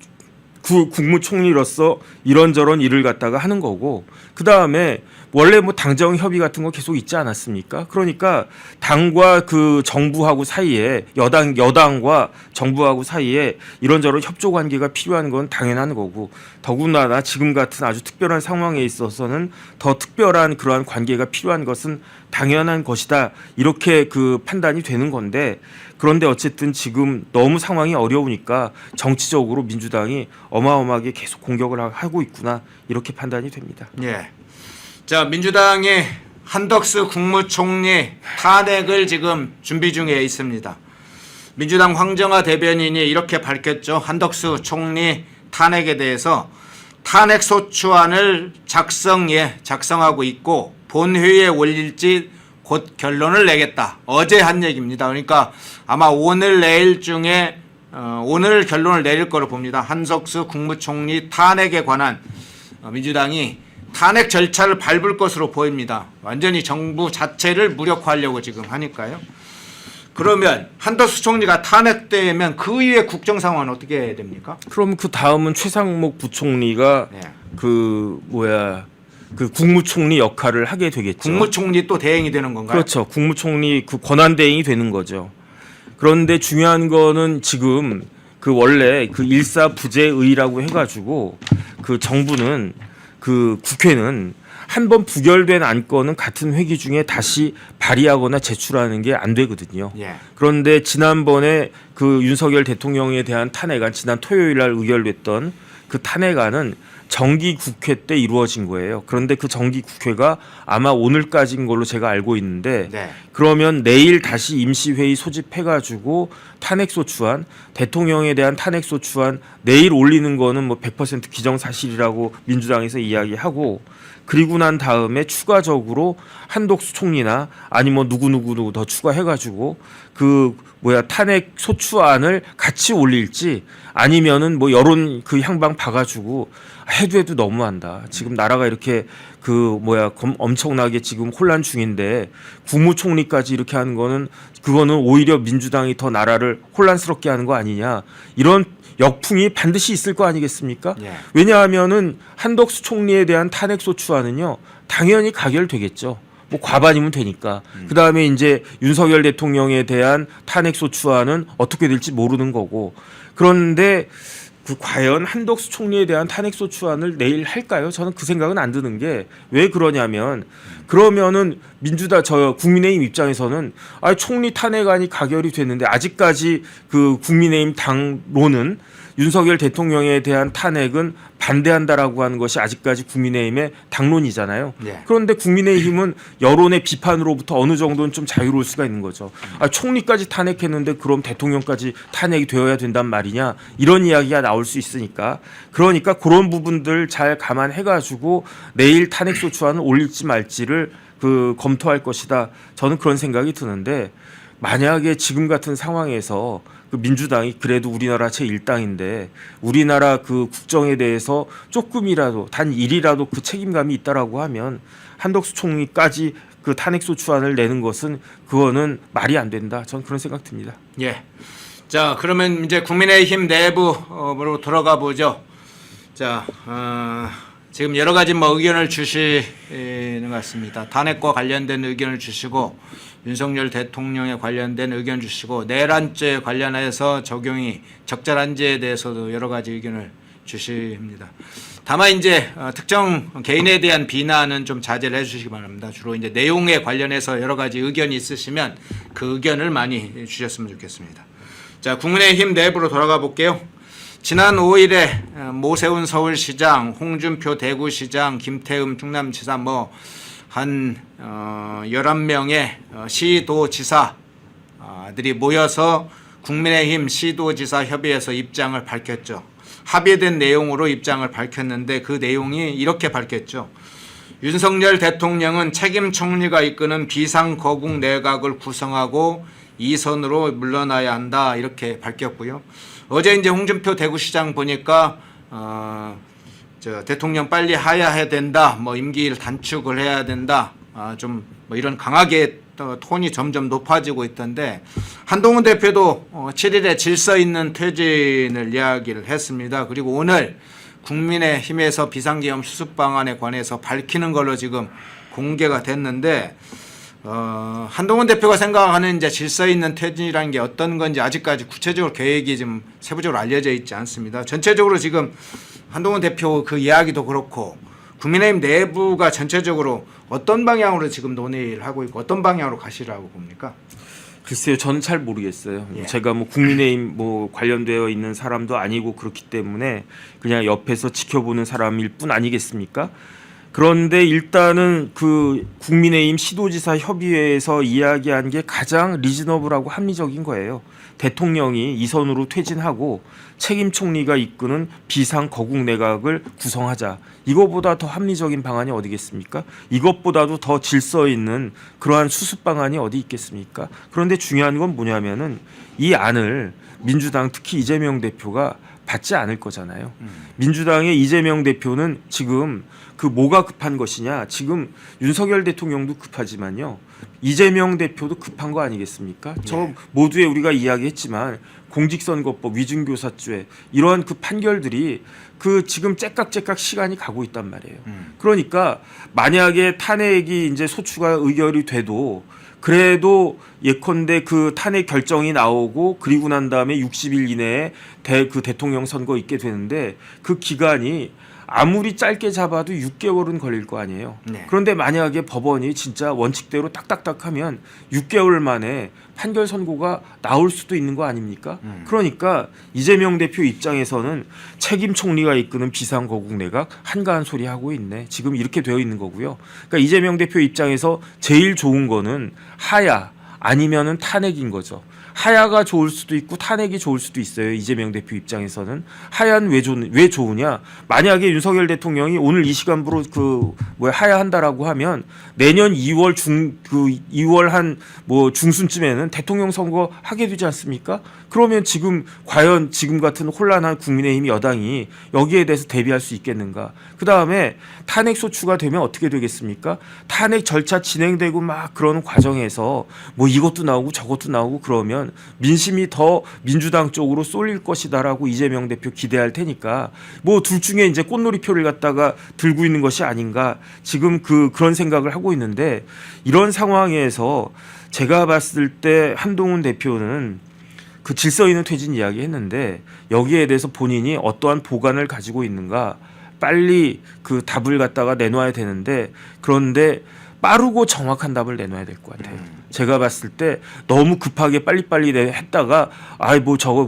국무총리로서 이런저런 일을 갖다가 하는 거고, 그 다음에 원래 뭐 당정 협의 같은 거 계속 있지 않았습니까? 그러니까 당과 그 정부하고 사이에 여당과 정부하고 사이에 이런저런 협조 관계가 필요한 건 당연한 거고, 더군다나 지금 같은 아주 특별한 상황에 있어서는 더 특별한 그러한 관계가 필요한 것은 당연한 것이다. 이렇게 그 판단이 되는 건데, 그런데 어쨌든 지금 너무 상황이 어려우니까 정치적으로 민주당이 어마어마하게 계속 공격을 하고 있구나, 이렇게 판단이 됩니다. 예. 자, 민주당이 한덕수 국무총리 탄핵을 지금 준비 중에 있습니다. 민주당 황정화 대변인이 이렇게 밝혔죠. 한덕수 총리 탄핵에 대해서 탄핵소추안을 작성하고 있고 본회의에 올릴지 곧 결론을 내겠다. 어제 한 얘기입니다. 그러니까 아마 오늘 내일 중에 오늘 결론을 내릴 거로 봅니다. 한덕수 국무총리 탄핵에 관한 민주당이 탄핵 절차를 밟을 것으로 보입니다. 완전히 정부 자체를 무력화하려고 지금 하니까요. 그러면 한덕수 총리가 탄핵되면 그 이후에 국정 상황은 어떻게 됩니까? 그럼 그 다음은 최상목 부총리가 네. 그 국무총리 역할을 하게 되겠죠. 국무총리 또 대행이 되는 건가요? 그렇죠. 국무총리 그 권한 대행이 되는 거죠. 그런데 중요한 거는 지금 그 원래 그 일사부재의라고 해가지고 그 정부는 그 국회는 한 번 부결된 안건은 같은 회기 중에 다시 발의하거나 제출하는 게 안 되거든요. 예. 그런데 지난번에 그 윤석열 대통령에 대한 탄핵안, 지난 토요일 날 의결됐던 그 탄핵안은 정기 국회 때 이루어진 거예요. 그런데 그 정기 국회가 아마 오늘까지인 걸로 제가 알고 있는데, 네. 그러면 내일 다시 임시회의 소집해가지고 탄핵소추안, 대통령에 대한 탄핵소추안 내일 올리는 거는 뭐 100% 기정사실이라고 민주당에서 이야기하고, 그리고 난 다음에 추가적으로 한덕수 총리나 아니 뭐 누구 더 추가해가지고 탄핵 소추안을 같이 올릴지, 아니면은 뭐 여론 그 향방 봐가지고 해도 너무한다. 지금 나라가 이렇게 엄청나게 지금 혼란 중인데 국무총리까지 이렇게 하는 거는, 그거는 오히려 민주당이 더 나라를 혼란스럽게 하는 거 아니냐, 이런 역풍이 반드시 있을 거 아니겠습니까? 예. 왜냐하면은 한덕수 총리에 대한 탄핵 소추안은요 당연히 가결되겠죠. 뭐 과반이면 되니까. 그 다음에 이제 윤석열 대통령에 대한 탄핵 소추안은 어떻게 될지 모르는 거고. 그런데 과연 한덕수 총리에 대한 탄핵 소추안을 내일 할까요? 저는 그 생각은 안 드는 게, 왜 그러냐면, 그러면은 국민의힘 입장에서는 총리 탄핵안이 가결이 됐는데 아직까지 그 국민의힘 당론은 윤석열 대통령에 대한 탄핵은 반대한다라고 하는 것이 아직까지 국민의힘의 당론이잖아요. 네. 그런데 국민의힘은 여론의 비판으로부터 어느 정도는 좀 자유로울 수가 있는 거죠. 총리까지 탄핵했는데 그럼 대통령까지 탄핵이 되어야 된단 말이냐, 이런 이야기가 나올 수 있으니까, 그러니까 그런 부분들 잘 감안해가지고 내일 탄핵소추안을 올릴지 말지를 검토할 것이다. 저는 그런 생각이 드는데, 만약에 지금 같은 상황에서 그 민주당이 그래도 우리나라 제1당인데 우리나라 그 국정에 대해서 조금이라도 단 1이라도 그 책임감이 있다라고 하면 한덕수 총리까지 그 탄핵소추안을 내는 것은 그거는 말이 안 된다. 저는 그런 생각 듭니다. 예. 자, 그러면 이제 국민의힘 내부로 돌아가 보죠. 자, 지금 여러 가지 뭐 의견을 주시는 것 같습니다. 탄핵과 관련된 의견을 주시고 윤석열 대통령에 관련된 의견 주시고 내란죄 관련해서 적용이 적절한지에 대해서도 여러 가지 의견을 주십니다. 다만 이제 특정 개인에 대한 비난은 좀 자제를 해주시기 바랍니다. 주로 이제 내용에 관련해서 여러 가지 의견이 있으시면 그 의견을 많이 주셨으면 좋겠습니다. 자, 국민의힘 내부로 돌아가 볼게요. 지난 5일에 모세훈 서울시장, 홍준표 대구시장, 김태흠 충남지사 한 11명의 시도지사들이 모여서 국민의힘 시도지사 협의회에서 입장을 밝혔죠. 합의된 내용으로 입장을 밝혔는데 그 내용이 이렇게 밝혔죠. 윤석열 대통령은 책임 총리가 이끄는 비상거국 내각을 구성하고 이선으로 물러나야 한다 이렇게 밝혔고요. 어제 이제 홍준표 대구시장 보니까 대통령 빨리 하야해야 된다, 임기를 단축을 해야 된다, 좀 이런 강하게 톤이 점점 높아지고 있던데 한동훈 대표도 7일에 질서 있는 퇴진을 이야기를 했습니다. 그리고 오늘 국민의힘에서 비상계엄 수습 방안에 관해서 밝히는 걸로 지금 공개가 됐는데 한동훈 대표가 생각하는 이제 질서 있는 퇴진이라는 게 어떤 건지 아직까지 구체적으로 계획이 좀 세부적으로 알려져 있지 않습니다. 전체적으로 지금 한동훈 대표 그 이야기도 그렇고 국민의힘 내부가 전체적으로 어떤 방향으로 지금 논의를 하고 있고 어떤 방향으로 가시라고 봅니까? 글쎄요, 저는 잘 모르겠어요. 예. 제가 국민의힘 관련되어 있는 사람도 아니고 그렇기 때문에 그냥 옆에서 지켜보는 사람일 뿐 아니겠습니까? 그런데 일단은 그 국민의힘 시도지사 협의회에서 이야기한 게 가장 리즈너블하고 합리적인 거예요. 대통령이 이선으로 퇴진하고 책임 총리가 이끄는 비상 거국 내각을 구성하자. 이거보다 더 합리적인 방안이 어디겠습니까? 이것보다도 더 질서 있는 그러한 수습 방안이 어디 있겠습니까? 그런데 중요한 건 뭐냐면은 이 안을 민주당 특히 이재명 대표가 받지 않을 거잖아요. 민주당의 이재명 대표는 지금 그 뭐가 급한 것이냐? 지금 윤석열 대통령도 급하지만요. 이재명 대표도 급한 거 아니겠습니까? 저 모두에 우리가 이야기했지만 공직선거법, 위증교사죄 이러한 그 판결들이 그 지금 째깍째깍 시간이 가고 있단 말이에요. 그러니까 만약에 탄핵이 이제 소추가 의결이 돼도 그래도 예컨대 그 탄핵 결정이 나오고 그리고 난 다음에 60일 이내에 그 대통령 선거 있게 되는데 그 기간이 아무리 짧게 잡아도 6개월은 걸릴 거 아니에요. 네. 그런데 만약에 법원이 진짜 원칙대로 딱딱딱하면 6개월 만에 판결 선고가 나올 수도 있는 거 아닙니까? 그러니까 이재명 대표 입장에서는 책임 총리가 이끄는 비상거국 내각 한가한 소리 하고 있네. 지금 이렇게 되어 있는 거고요. 그러니까 이재명 대표 입장에서 제일 좋은 거는 하야 아니면은 탄핵인 거죠. 하야가 좋을 수도 있고 탄핵이 좋을 수도 있어요. 이재명 대표 입장에서는 하야는 왜 좋으냐? 만약에 윤석열 대통령이 오늘 이 시간부로 하야한다라고 하면 내년 2월 한 중순쯤에는 대통령 선거 하게 되지 않습니까? 그러면 지금 과연 지금 같은 혼란한 국민의힘 여당이 여기에 대해서 대비할 수 있겠는가? 그 다음에 탄핵 소추가 되면 어떻게 되겠습니까? 탄핵 절차 진행되고 막 그러는 과정에서 이것도 나오고 저것도 나오고 그러면 민심이 더 민주당 쪽으로 쏠릴 것이다라고 이재명 대표 기대할 테니까 둘 중에 이제 꽃놀이표를 갖다가 들고 있는 것이 아닌가 지금 그런 생각을 하고 있는데 이런 상황에서 제가 봤을 때 한동훈 대표는 그 질서 있는 퇴진 이야기 했는데 여기에 대해서 본인이 어떠한 보관을 가지고 있는가 빨리 그 답을 갖다가 내놔야 되는데 그런데 빠르고 정확한 답을 내놔야 될 것 같아요. 제가 봤을 때 너무 급하게 빨리빨리 했다가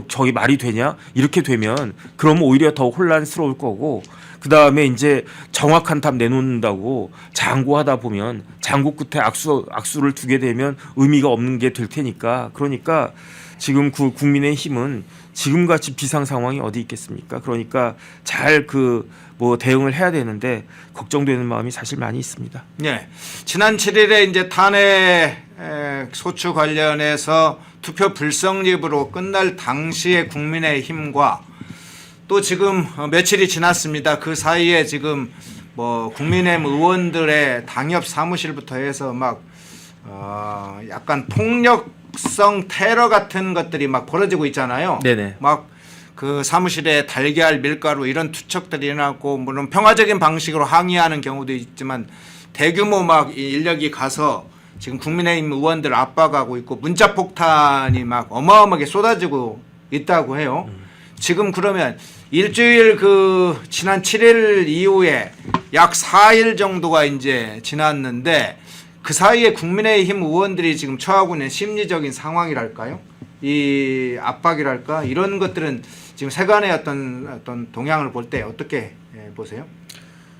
저기 말이 되냐 이렇게 되면 그러면 오히려 더 혼란스러울 거고 그 다음에 이제 정확한 답 내놓는다고 장고하다 보면 장고 끝에 악수를 두게 되면 의미가 없는 게 될 테니까 그러니까 지금 그 국민의힘은 지금같이 비상 상황이 어디 있겠습니까? 그러니까 잘 대응을 해야 되는데 걱정되는 마음이 사실 많이 있습니다. 네, 지난 7일에 이제 탄핵 소추 관련해서 투표 불성립으로 끝날 당시에 국민의힘과 또 지금 며칠이 지났습니다. 그 사이에 지금 국민의힘 의원들의 당협 사무실부터 해서 약간 폭력성 테러 같은 것들이 막 벌어지고 있잖아요. 네네. 막 그 사무실에 달걀, 밀가루 이런 투척들이 일어나고 물론 평화적인 방식으로 항의하는 경우도 있지만 대규모 막 인력이 가서 지금 국민의힘 의원들 압박하고 있고 문자 폭탄이 막 어마어마하게 쏟아지고 있다고 해요. 지금 그러면 일주일 그 지난 7일 이후에 약 4일 정도가 이제 지났는데 그 사이에 국민의힘 의원들이 지금 처하고 있는 심리적인 상황이랄까요? 이 압박이랄까 이런 것들은 지금 세간의 어떤 동향을 볼 때 어떻게 보세요?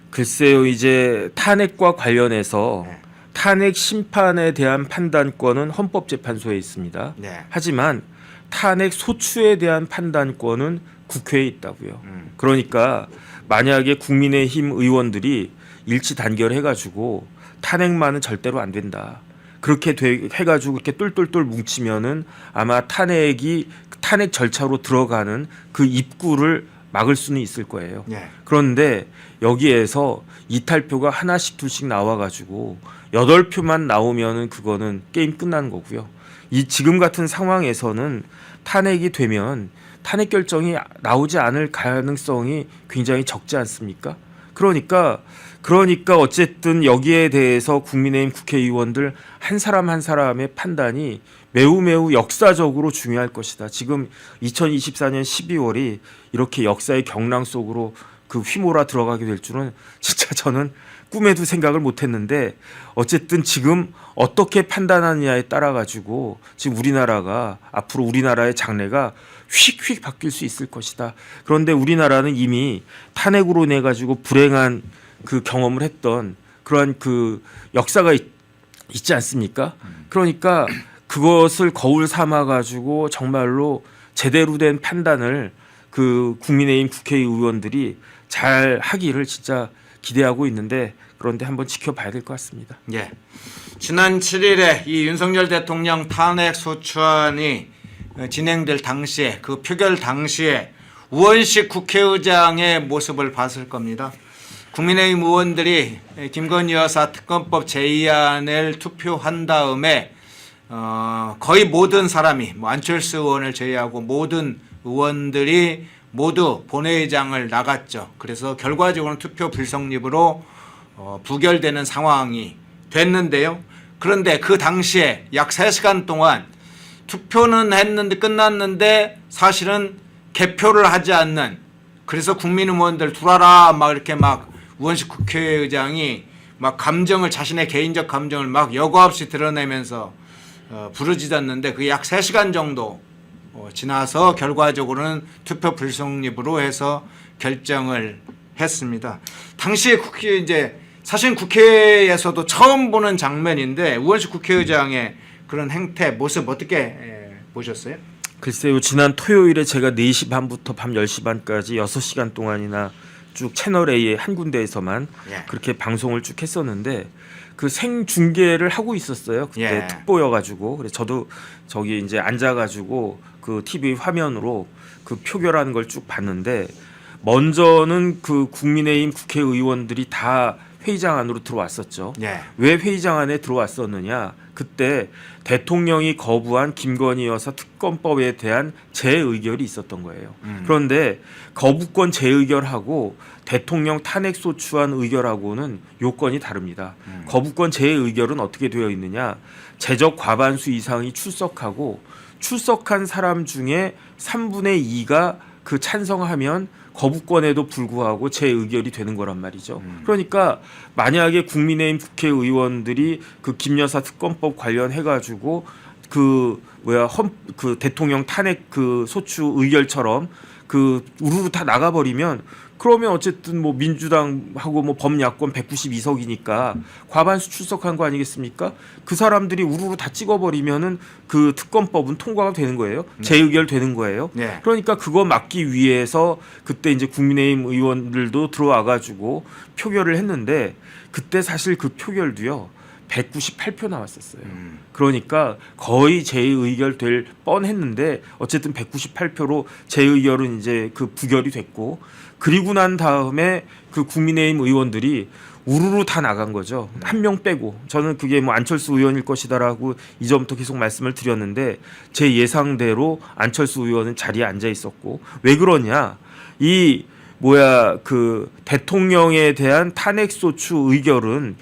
글쎄요, 이제 탄핵과 관련해서 네. 탄핵 심판에 대한 판단권은 헌법재판소에 있습니다. 네. 하지만 탄핵 소추에 대한 판단권은 국회에 있다고요. 그러니까 만약에 국민의힘 의원들이 일치 단결해가지고 탄핵만은 절대로 안 된다. 그렇게 해가지고 이렇게 똘똘똘 뭉치면은 아마 탄핵 절차로 들어가는 그 입구를 막을 수는 있을 거예요. 네. 그런데 여기에서 이탈표가 하나씩 둘씩 나와가지고 8표만 나오면은 그거는 게임 끝나는 거고요. 이 지금 같은 상황에서는 탄핵이 되면 탄핵 결정이 나오지 않을 가능성이 굉장히 적지 않습니까? 그러니까 어쨌든 여기에 대해서 국민의힘 국회의원들 한 사람 한 사람의 판단이 매우 역사적으로 중요할 것이다. 지금 2024년 12월이 이렇게 역사의 경랑 속으로 그 휘몰아 들어가게 될 줄은 진짜 저는 꿈에도 생각을 못했는데 어쨌든 지금 어떻게 판단하느냐에 따라 가지고 지금 우리나라가 앞으로 우리나라의 장래가 휙휙 바뀔 수 있을 것이다. 그런데 우리나라는 이미 탄핵으로 인해 가지고 불행한 그 경험을 했던 그러한 그 역사가 있지 않습니까? 그러니까 그것을 거울 삼아 가지고 정말로 제대로 된 판단을 그 국민의힘 국회의원들이 잘 하기를 진짜 기대하고 있는데 그런데 한번 지켜봐야 될 것 같습니다. 예. 지난 7일에 이 윤석열 대통령 탄핵 소추안이 진행될 당시에 그 표결 당시에 우원식 국회의장의 모습을 봤을 겁니다. 국민의힘 의원들이 김건희 여사 특검법 제2안을 투표한 다음에 거의 모든 사람이 뭐 안철수 의원을 제외하고 모든 의원들이 모두 본회의장을 나갔죠. 그래서 결과적으로는 투표 불성립으로 부결되는 상황이 됐는데요. 그런데 그 당시에 약 3시간 동안 투표는 했는데 끝났는데 사실은 개표를 하지 않는 그래서 국민의원들 들어와라 막 이렇게 막 우원식 국회의장이 막 감정을 자신의 개인적 감정을 막 여과 없이 드러내면서 부르짖었는데 그 약 3시간 정도 지나서 결과적으로는 투표 불성립으로 해서 결정을 했습니다. 당시에 사실 국회에서도 처음 보는 장면인데 우원식 국회의장의 그런 행태 모습 어떻게 보셨어요? 글쎄요, 지난 토요일에 제가 4시 반부터 밤 10시 반까지 6시간 동안이나 쭉 채널 A의 한 군데에서만 그렇게 방송을 쭉 했었는데 그 생중계를 하고 있었어요. 그때 특보여가지고 그래서 저도 저기 이제 앉아가지고 그 TV 화면으로 그 표결하는 걸 쭉 봤는데 먼저는 그 국민의힘 국회의원들이 다 회의장 안으로 들어왔었죠. 왜 회의장 안에 들어왔었느냐? 그때 대통령이 거부한 김건희 여사 특검법에 대한 재의결이 있었던 거예요. 그런데 거부권 재의결하고 대통령 탄핵소추안 의결하고는 요건이 다릅니다. 거부권 재의결은 어떻게 되어 있느냐? 재적 과반수 이상이 출석하고 출석한 사람 중에 3분의 2가 그 찬성하면 거부권에도 불구하고 재의결이 되는 거란 말이죠. 그러니까 만약에 국민의힘 국회의원들이 그 김여사 특검법 관련해 가지고 그 대통령 탄핵 그 소추 의결처럼 그 우르르 다 나가버리면 그러면 어쨌든 뭐 민주당하고 뭐 범야권 192석이니까 과반수 출석한 거 아니겠습니까? 그 사람들이 우르르 다 찍어버리면은 그 특검법은 통과가 되는 거예요. 재의결되는 거예요. 그러니까 그거 막기 위해서 그때 이제 국민의힘 의원들도 들어와가지고 표결을 했는데 그때 사실 그 표결도요 198표 나왔었어요. 그러니까 거의 재의결될 뻔했는데 어쨌든 198표로 재의결은 이제 그 부결이 됐고, 그리고 난 다음에 그 국민의힘 의원들이 우르르 다 나간 거죠. 한 명 빼고. 저는 그게 뭐 안철수 의원일 것이다라고 이전부터 계속 말씀을 드렸는데, 제 예상대로 안철수 의원은 자리에 앉아 있었고, 왜 그러냐? 이 그 대통령에 대한 탄핵소추 의결은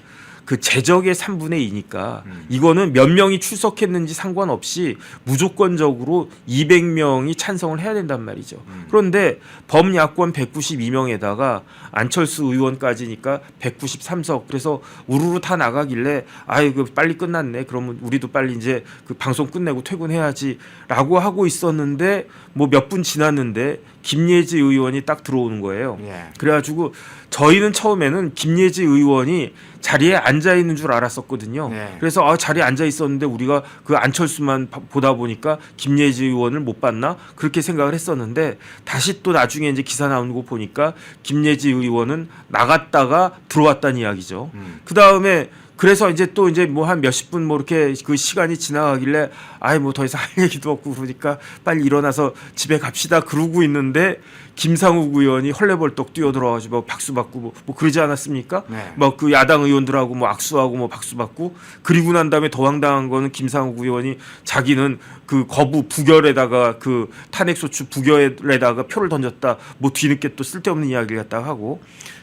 그 제적의 3분의 2니까 이거는 몇 명이 출석했는지 상관없이 무조건적으로 200명이 찬성을 해야 된단 말이죠. 그런데 범야권 192명에다가 안철수 의원까지니까 193석. 그래서 우르르 다 나가길래 아이고 빨리 끝났네. 그러면 우리도 빨리 이제 그 방송 끝내고 퇴근해야지라고 하고 있었는데 뭐 몇 분 지났는데 김예지 의원이 딱 들어오는 거예요. 그래가지고 저희는 처음에는 김예지 의원이 자리에 앉아 있는 줄 알았었거든요. 그래서 자리에 앉아 있었는데 우리가 그 안철수만 보다 보니까 김예지 의원을 못 봤나 그렇게 생각을 했었는데, 다시 또 나중에 이제 기사 나오는 거 보니까 김예지 의원은 나갔다가 들어왔다는 이야기죠. 그 다음에 그래서 이제 또 이제 뭐 한 몇십 분 뭐 이렇게 그 시간이 지나가길래 아이 뭐 더 이상 할 얘기도 없고 그러니까 빨리 일어나서 집에 갑시다 그러고 있는데, 김상욱 의원이 헐레벌떡 뛰어들어가지고 뭐 박수 받고 뭐 그러지 않았습니까? 뭐 그 야당 의원들하고 뭐 악수하고 뭐 박수 받고, 그리고 난 다음에 더 황당한 거는 김상욱 의원이 자기는 그 거부 부결에다가 그 탄핵소추 부결에다가 표를 던졌다 뭐 뒤늦게 또 쓸데없는 이야기를 갖다가 하고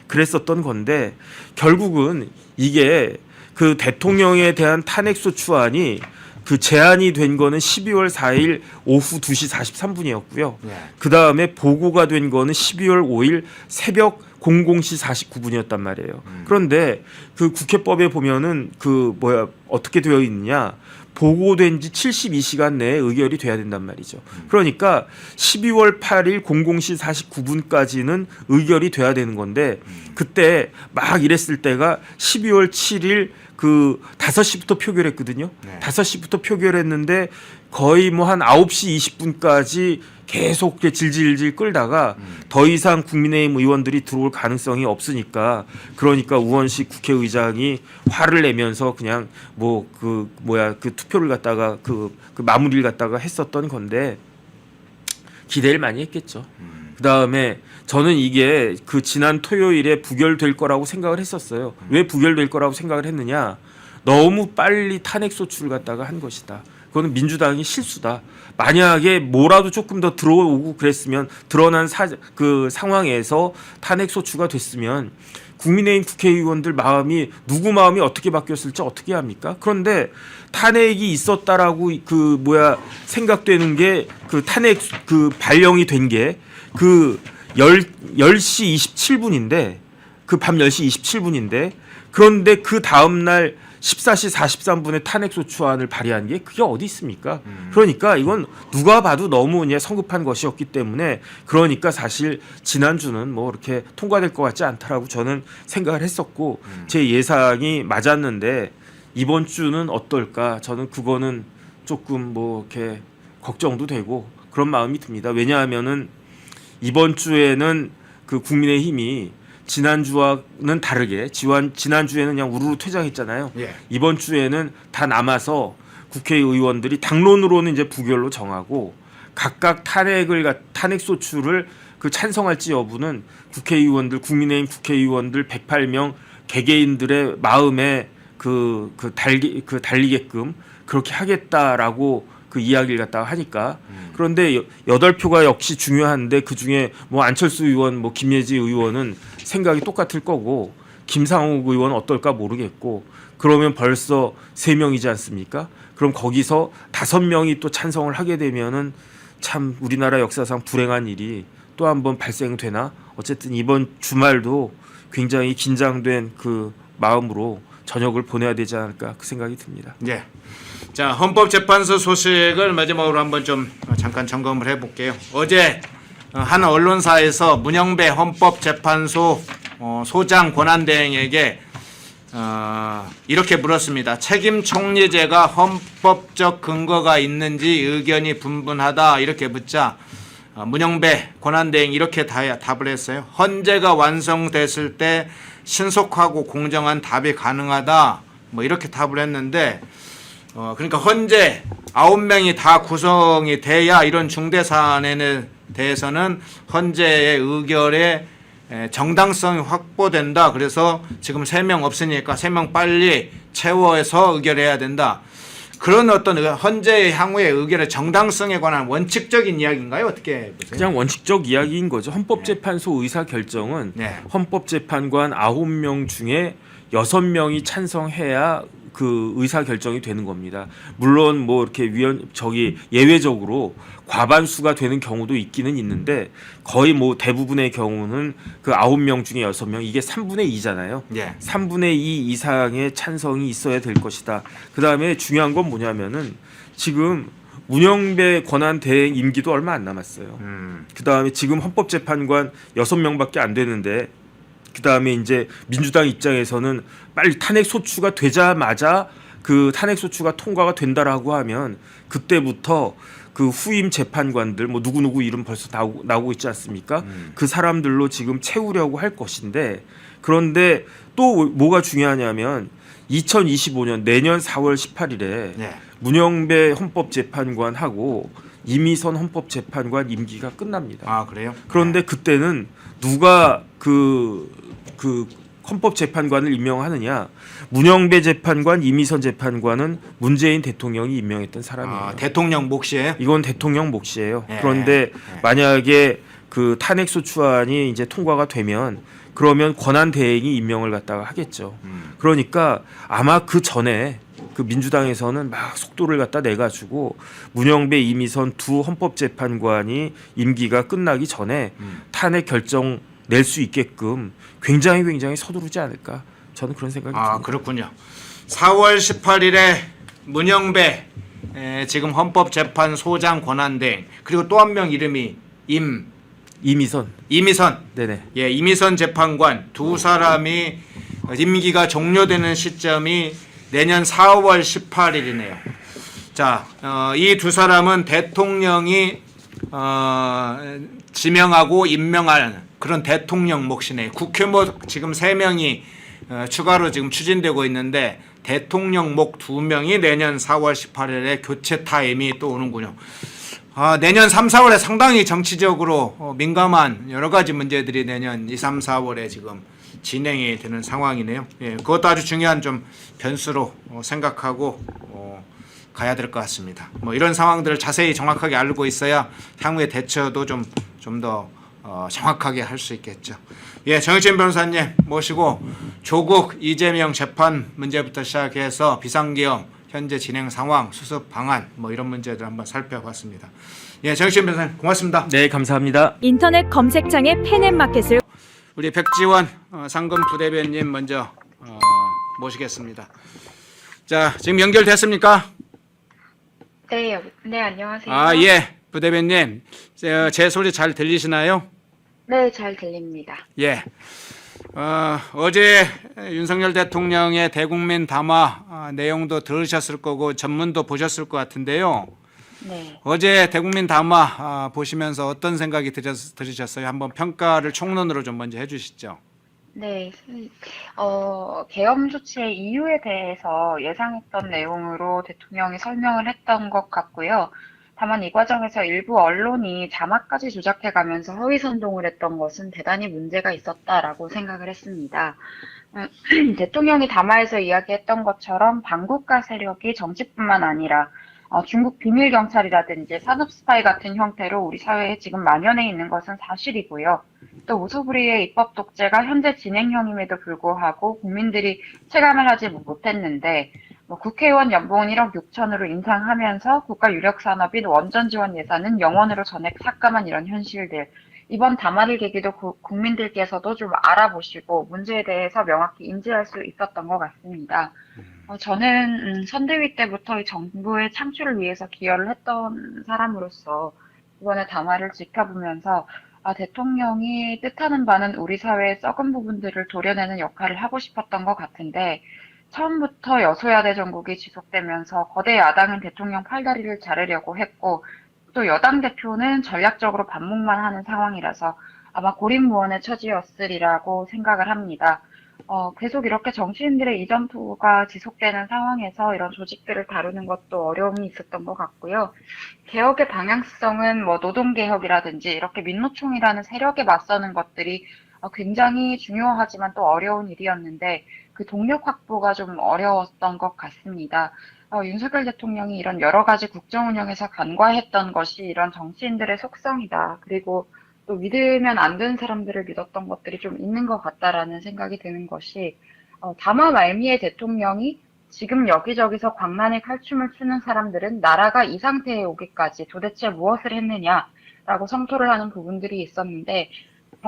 그랬었던 건데, 결국은 이게 그 대통령에 대한 탄핵소추안이 그 제안이 된 거는 12월 4일 오후 2시 43분이었고요. 그 다음에 보고가 된 거는 12월 5일 새벽 00시 49분이었단 말이에요. 그런데 그 국회법에 보면은 그 어떻게 되어 있느냐? 보고된 지 72시간 내에 의결이 돼야 된단 말이죠. 그러니까 12월 8일 00시 49분까지는 의결이 돼야 되는 건데, 그때 막 이랬을 때가 12월 7일 그 5시부터 표결했거든요. 5시부터 표결했는데 거의 뭐 한 9시 20분까지 계속 이렇게 질질질 끌다가 더 이상 국민의힘 의원들이 들어올 가능성이 없으니까, 그러니까 우원식 국회의장이 화를 내면서 그냥 뭐 그 투표를 갖다가 그 마무리를 갖다가 했었던 건데, 기대를 많이 했겠죠. 그 다음에 저는 이게 그 지난 토요일에 부결될 거라고 생각을 했었어요. 왜 부결될 거라고 생각을 했느냐? 너무 빨리 탄핵소추를 갖다가 한 것이다. 그거는 민주당이 실수다. 만약에 뭐라도 조금 더 들어오고 그랬으면, 드러난 그 상황에서 탄핵소추가 됐으면 국민의힘 국회의원들 마음이, 누구 마음이 어떻게 바뀌었을지 어떻게 합니까? 그런데 탄핵이 있었다라고 생각되는 게, 그 탄핵 그 발령이 된 게 그 10시 27분인데, 그 밤 10시 27분인데, 그런데 그 다음 날 14시 43분에 탄핵소추안을 발의한 게 그게 어디 있습니까? 그러니까 이건 누가 봐도 너무 그냥 성급한 것이었기 때문에, 그러니까 사실 지난주는 뭐 이렇게 통과될 것 같지 않다라고 저는 생각을 했었고, 제 예상이 맞았는데 이번 주는 어떨까? 저는 그거는 조금 뭐 이렇게 걱정도 되고 그런 마음이 듭니다. 왜냐하면은 이번 주에는 그 국민의힘이 지난주와는 다르게, 지난주에는 그냥 우르르 퇴장했잖아요. 이번 주에는 다 남아서 국회의원들이 당론으로는 이제 부결로 정하고, 각각 탄핵소추를 그 찬성할지 여부는 국회의원들, 국민의힘 국회의원들 108명 개개인들의 마음에 달리게끔 그렇게 하겠다라고 그 이야기를 갖다가 하니까. 그런데 8표가 역시 중요한데, 그 중에 뭐 안철수 의원, 뭐 김예지 의원은 생각이 똑같을 거고, 김상욱 의원은 어떨까 모르겠고, 그러면 벌써 3명이지 않습니까? 그럼 거기서 5명이 또 찬성을 하게 되면은 참 우리나라 역사상 불행한 일이 또 한 번 발생되나? 어쨌든 이번 주말도 굉장히 긴장된 그 마음으로 저녁을 보내야 되지 않을까 그 생각이 듭니다. 자, 헌법재판소 소식을 마지막으로 한번 좀 잠깐 점검을 해볼게요. 어제 한 언론사에서 문영배 헌법재판소 소장 권한대행에게 이렇게 물었습니다. 책임 총리제가 헌법적 근거가 있는지 의견이 분분하다, 이렇게 묻자 문영배 권한대행이 이렇게 답을 했어요. 헌재가 완성됐을 때 신속하고 공정한 답이 가능하다, 뭐 이렇게 답을 했는데 그러니까 현재 9명이 다 구성이 돼야 이런 중대 사안에 대해서는 현재의 의결에 정당성이 확보된다. 그래서 지금 3명 없으니까 3명 빨리 채워서 의결해야 된다. 그런 어떤 현재의 향후의 의결의 정당성에 관한 원칙적인 이야기인가요? 어떻게 보세요? 그냥 원칙적 이야기인 거죠. 헌법재판소 의사 결정은 네. 헌법재판관 9명 중에 6명이 찬성해야 그 의사 결정이 되는 겁니다. 물론 뭐 이렇게 예외적으로 과반수가 되는 경우도 있기는 있는데 거의 뭐 대부분의 경우는 그 9명 중에 6명 이게 3분의 2잖아요. 예. 3분의 2 이상의 찬성이 있어야 될 것이다. 그다음에 중요한 건 뭐냐면은 지금 문영배 권한 대행 임기도 얼마 안 남았어요. 그다음에 지금 헌법재판관 6명밖에 안 되는데 그다음에 이제 민주당 입장에서는 빨리 탄핵 소추가 되자마자 그 탄핵 소추가 통과가 된다라고 하면 그때부터 그 후임 재판관들 뭐 누구누구 이름 벌써 나오고 있지 않습니까? 그 사람들로 지금 채우려고 할 것인데 그런데 또 뭐가 중요하냐면 2025년 내년 4월 18일에 네. 문영배 헌법재판관하고 이미선 헌법재판관 임기가 끝납니다. 아 그래요? 그런데 그때는 누가 그 헌법재판관을 임명하느냐? 문영배 재판관, 이미선 재판관은 문재인 대통령이 임명했던 사람이에요. 대통령 몫이에요? 이건 대통령 몫이에요. 예. 그런데 만약에 그 탄핵소추안이 이제 통과가 되면 그러면 권한 대행이 임명을 갖다가 하겠죠. 그러니까 아마 그 전에 그 민주당에서는 막 속도를 갖다 내가지고 문영배, 이미선 두 헌법재판관이 임기가 끝나기 전에 탄핵 결정 낼 수 있게끔 굉장히 서두르지 않을까 저는 그런 생각이 듭니다. 그렇군요. 4월 18일에 문영배 지금 헌법재판소장 권한대행 그리고 또 한 명 이름이 이미선. 네네. 예, 이미선 재판관 두 사람이 임기가 종료되는 시점이 내년 4월 18일이네요. 자, 이 두 사람은 대통령이 지명하고 임명하는 그런 대통령 몫이네요. 국회목 지금 3명이 추가로 지금 추진되고 있는데 대통령 목 2명이 내년 4월 18일에 교체 타임이 또 오는군요. 내년 3, 4월에 상당히 정치적으로 민감한 여러 가지 문제들이 내년 2, 3, 4월에 지금 진행이 되는 상황이네요. 예, 그것도 아주 중요한 좀 변수로 생각하고 가야 될 것 같습니다. 뭐 이런 상황들을 자세히 정확하게 알고 있어야 향후의 대처도 좀 더 정확하게 할 수 있겠죠. 예, 정혁진 변호사님 모시고 조국 이재명 재판 문제부터 시작해서 비상계엄 현재 진행 상황, 수습 방안 뭐 이런 문제들 한번 살펴봤습니다. 예, 정혁진 변호사님 고맙습니다. 네, 감사합니다. 인터넷 검색창에 펜앤마켓을 우리 백지원 상금 부대변인 먼저 모시겠습니다. 자, 지금 연결됐습니까? 네, 네, 안녕하세요. 예, 부대변인 제 소리 잘 들리시나요? 네, 잘 들립니다. 예. 어제 윤석열 대통령의 대국민 담화 내용도 들으셨을 거고 전문도 보셨을 것 같은데요. 네. 어제 대국민 담화 보시면서 어떤 생각이 들으셨어요? 한번 평가를 총론으로 좀 먼저 해주시죠. 네, 계엄 조치의 이유에 대해서 예상했던 내용으로 대통령이 설명을 했던 것 같고요. 다만 이 과정에서 일부 언론이 자막까지 조작해가면서 허위 선동을 했던 것은 대단히 문제가 있었다라고 생각을 했습니다. 대통령이 담화에서 이야기했던 것처럼 반국가 세력이 정치뿐만 아니라 중국 비밀 경찰이라든지 산업 스파이 같은 형태로 우리 사회에 지금 만연해 있는 것은 사실이고요. 또 무소불위의 입법 독재가 현재 진행형임에도 불구하고 국민들이 체감을 하지 못했는데 국회의원 연봉은 1억 6천으로 인상하면서 국가 유력 산업인 원전 지원 예산은 0원으로 전액 삭감한 이런 현실들. 이번 담화를 계기도 국민들께서도 좀 알아보시고 문제에 대해서 명확히 인지할 수 있었던 것 같습니다. 저는 선대위 때부터 정부의 창출을 위해서 기여를 했던 사람으로서 이번에 담화를 지켜보면서 대통령이 뜻하는 바는 우리 사회의 썩은 부분들을 도려내는 역할을 하고 싶었던 것 같은데 처음부터 여소야대 정국이 지속되면서 거대 야당은 대통령 팔다리를 자르려고 했고 또 여당 대표는 전략적으로 반목만 하는 상황이라서 아마 고립무원의 처지였으리라고 생각을 합니다. 계속 이렇게 정치인들의 이전 투구가 지속되는 상황에서 이런 조직들을 다루는 것도 어려움이 있었던 것 같고요. 개혁의 방향성은 뭐 노동개혁이라든지 이렇게 민노총이라는 세력에 맞서는 것들이 굉장히 중요하지만 또 어려운 일이었는데 그 동력 확보가 좀 어려웠던 것 같습니다. 윤석열 대통령이 이런 여러 가지 국정 운영에서 간과했던 것이 이런 정치인들의 속성이다. 그리고 또 믿으면 안 되는 사람들을 믿었던 것들이 좀 있는 것 같다라는 생각이 드는 것이 다마 말미에 대통령이 지금 여기저기서 광란의 칼춤을 추는 사람들은 나라가 이 상태에 오기까지 도대체 무엇을 했느냐라고 성토를 하는 부분들이 있었는데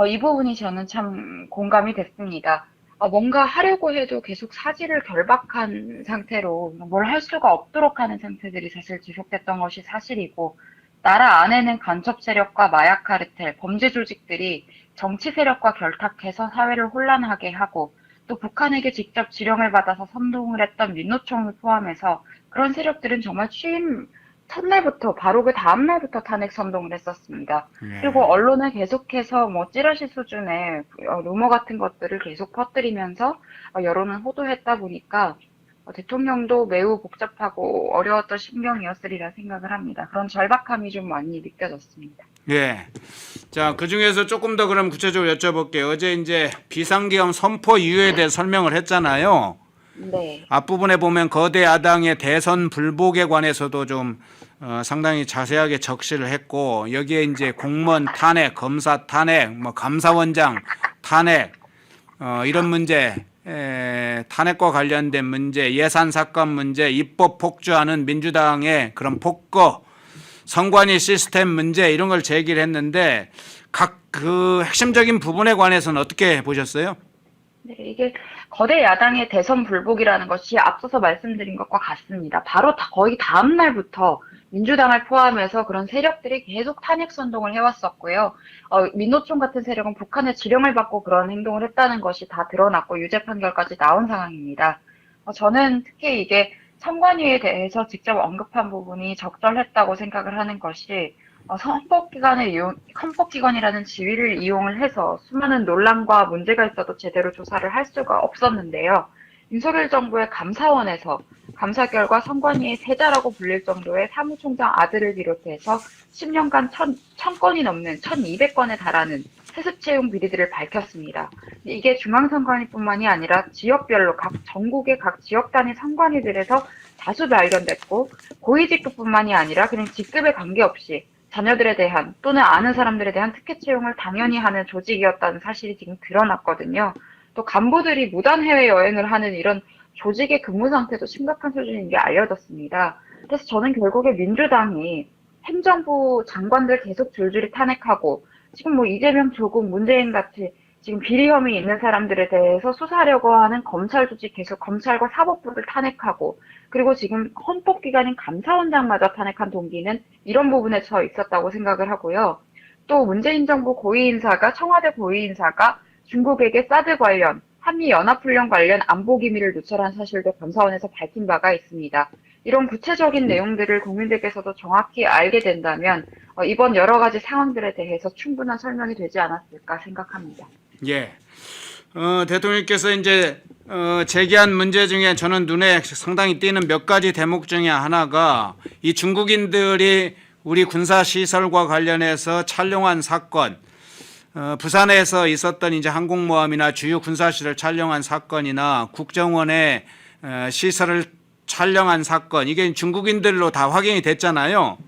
이 부분이 저는 참 공감이 됐습니다. 뭔가 하려고 해도 계속 사지를 결박한 상태로 뭘 할 수가 없도록 하는 상태들이 사실 지속됐던 것이 사실이고 나라 안에는 간첩 세력과 마약 카르텔, 범죄 조직들이 정치 세력과 결탁해서 사회를 혼란하게 하고 또 북한에게 직접 지령을 받아서 선동을 했던 민노총을 포함해서 그런 세력들은 정말 취임 첫날부터 바로 그 다음날부터 탄핵 선동을 했었습니다. 예. 그리고 언론은 계속해서 뭐 찌라시 수준의 루머 같은 것들을 계속 퍼뜨리면서 여론을 호도했다 보니까 대통령도 매우 복잡하고 어려웠던 심경이었으리라 생각을 합니다. 그런 절박함이 좀 많이 느껴졌습니다. 예. 자, 그 중에서 조금 더 그럼 구체적으로 여쭤볼게요. 어제 이제 비상계엄 선포 이유에 대해 설명을 했잖아요. 네. 앞부분에 보면 거대 야당의 대선 불복에 관해서도 좀 상당히 자세하게 적시를 했고 여기에 이제 공무원 탄핵, 검사 탄핵, 뭐 감사원장 탄핵 이런 문제, 탄핵과 관련된 문제, 예산 삭감 문제, 입법 폭주하는 민주당의 그런 폭거, 선관위 시스템 문제 이런 걸 제기를 했는데 각 그 핵심적인 부분에 관해서는 어떻게 보셨어요? 네, 이게 거대 야당의 대선 불복이라는 것이 앞서서 말씀드린 것과 같습니다. 바로 거의 다음 날부터 민주당을 포함해서 그런 세력들이 계속 탄핵 선동을 해왔었고요. 민노총 같은 세력은 북한의 지령을 받고 그런 행동을 했다는 것이 다 드러났고 유죄 판결까지 나온 상황입니다. 저는 특히 이게 선관위에 대해서 직접 언급한 부분이 적절했다고 생각을 하는 것이 헌법기관이라는 지위를 이용을 해서 수많은 논란과 문제가 있어도 제대로 조사를 할 수가 없었는데요. 윤석열 정부의 감사원에서 감사 결과 선관위의 세자라고 불릴 정도의 사무총장 아들을 비롯해서 10년간 1000건이 넘는 1200건에 달하는 세습 채용 비리들을 밝혔습니다. 이게 중앙선관위뿐만이 아니라 지역별로 전국의 각 지역 단위 선관위들에서 다수 발견됐고 고위직급뿐만이 아니라 그냥 직급에 관계없이 자녀들에 대한 또는 아는 사람들에 대한 특혜 채용을 당연히 하는 조직이었다는 사실이 지금 드러났거든요. 또 간부들이 무단 해외여행을 하는 이런 조직의 근무 상태도 심각한 수준인 게 알려졌습니다. 그래서 저는 결국에 민주당이 행정부 장관들 계속 줄줄이 탄핵하고 지금 뭐 이재명, 조국, 문재인 같이 지금 비리 혐의 있는 사람들에 대해서 수사하려고 하는 검찰 조직 계속 검찰과 사법부를 탄핵하고 그리고 지금 헌법기관인 감사원장마저 탄핵한 동기는 이런 부분에 서 있었다고 생각을 하고요. 또 문재인 정부 고위인사가 청와대 고위인사가 중국에게 사드 관련, 한미연합훈련 관련 안보기밀을 누설한 사실도 감사원에서 밝힌 바가 있습니다. 이런 구체적인 내용들을 국민들께서도 정확히 알게 된다면 이번 여러 가지 상황들에 대해서 충분한 설명이 되지 않았을까 생각합니다. 예. 대통령께서 이제 제기한 문제 중에 저는 눈에 상당히 띄는 몇 가지 대목 중에 하나가 이 중국인들이 우리 군사시설과 관련해서 촬영한 사건, 부산에서 있었던 이제 항공모함이나 주요 군사시설 촬영한 사건이나 국정원의 시설을 촬영한 사건, 이게 중국인들로 다 확인이 됐잖아요.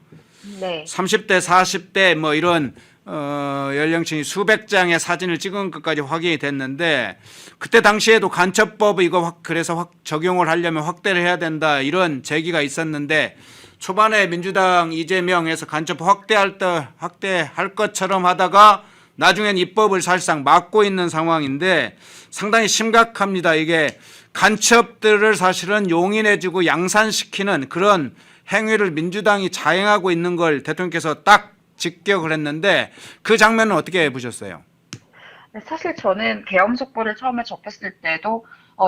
네. 30대, 40대 뭐 이런 연령층이 수백 장의 사진을 찍은 것까지 확인이 됐는데 그때 당시에도 간첩법 이거 그래서 적용을 하려면 확대를 해야 된다 이런 제기가 있었는데 초반에 민주당 이재명에서 간첩 확대할 것처럼 하다가 나중엔 입법을 사실상 막고 있는 상황인데 상당히 심각합니다. 이게 간첩들을 사실은 용인해주고 양산시키는 그런 행위를 민주당이 자행하고 있는 걸 대통령께서 딱 직격을 했는데 그 장면은 어떻게 보셨어요? 사실 저는 계엄 속보를 처음에 접했을 때도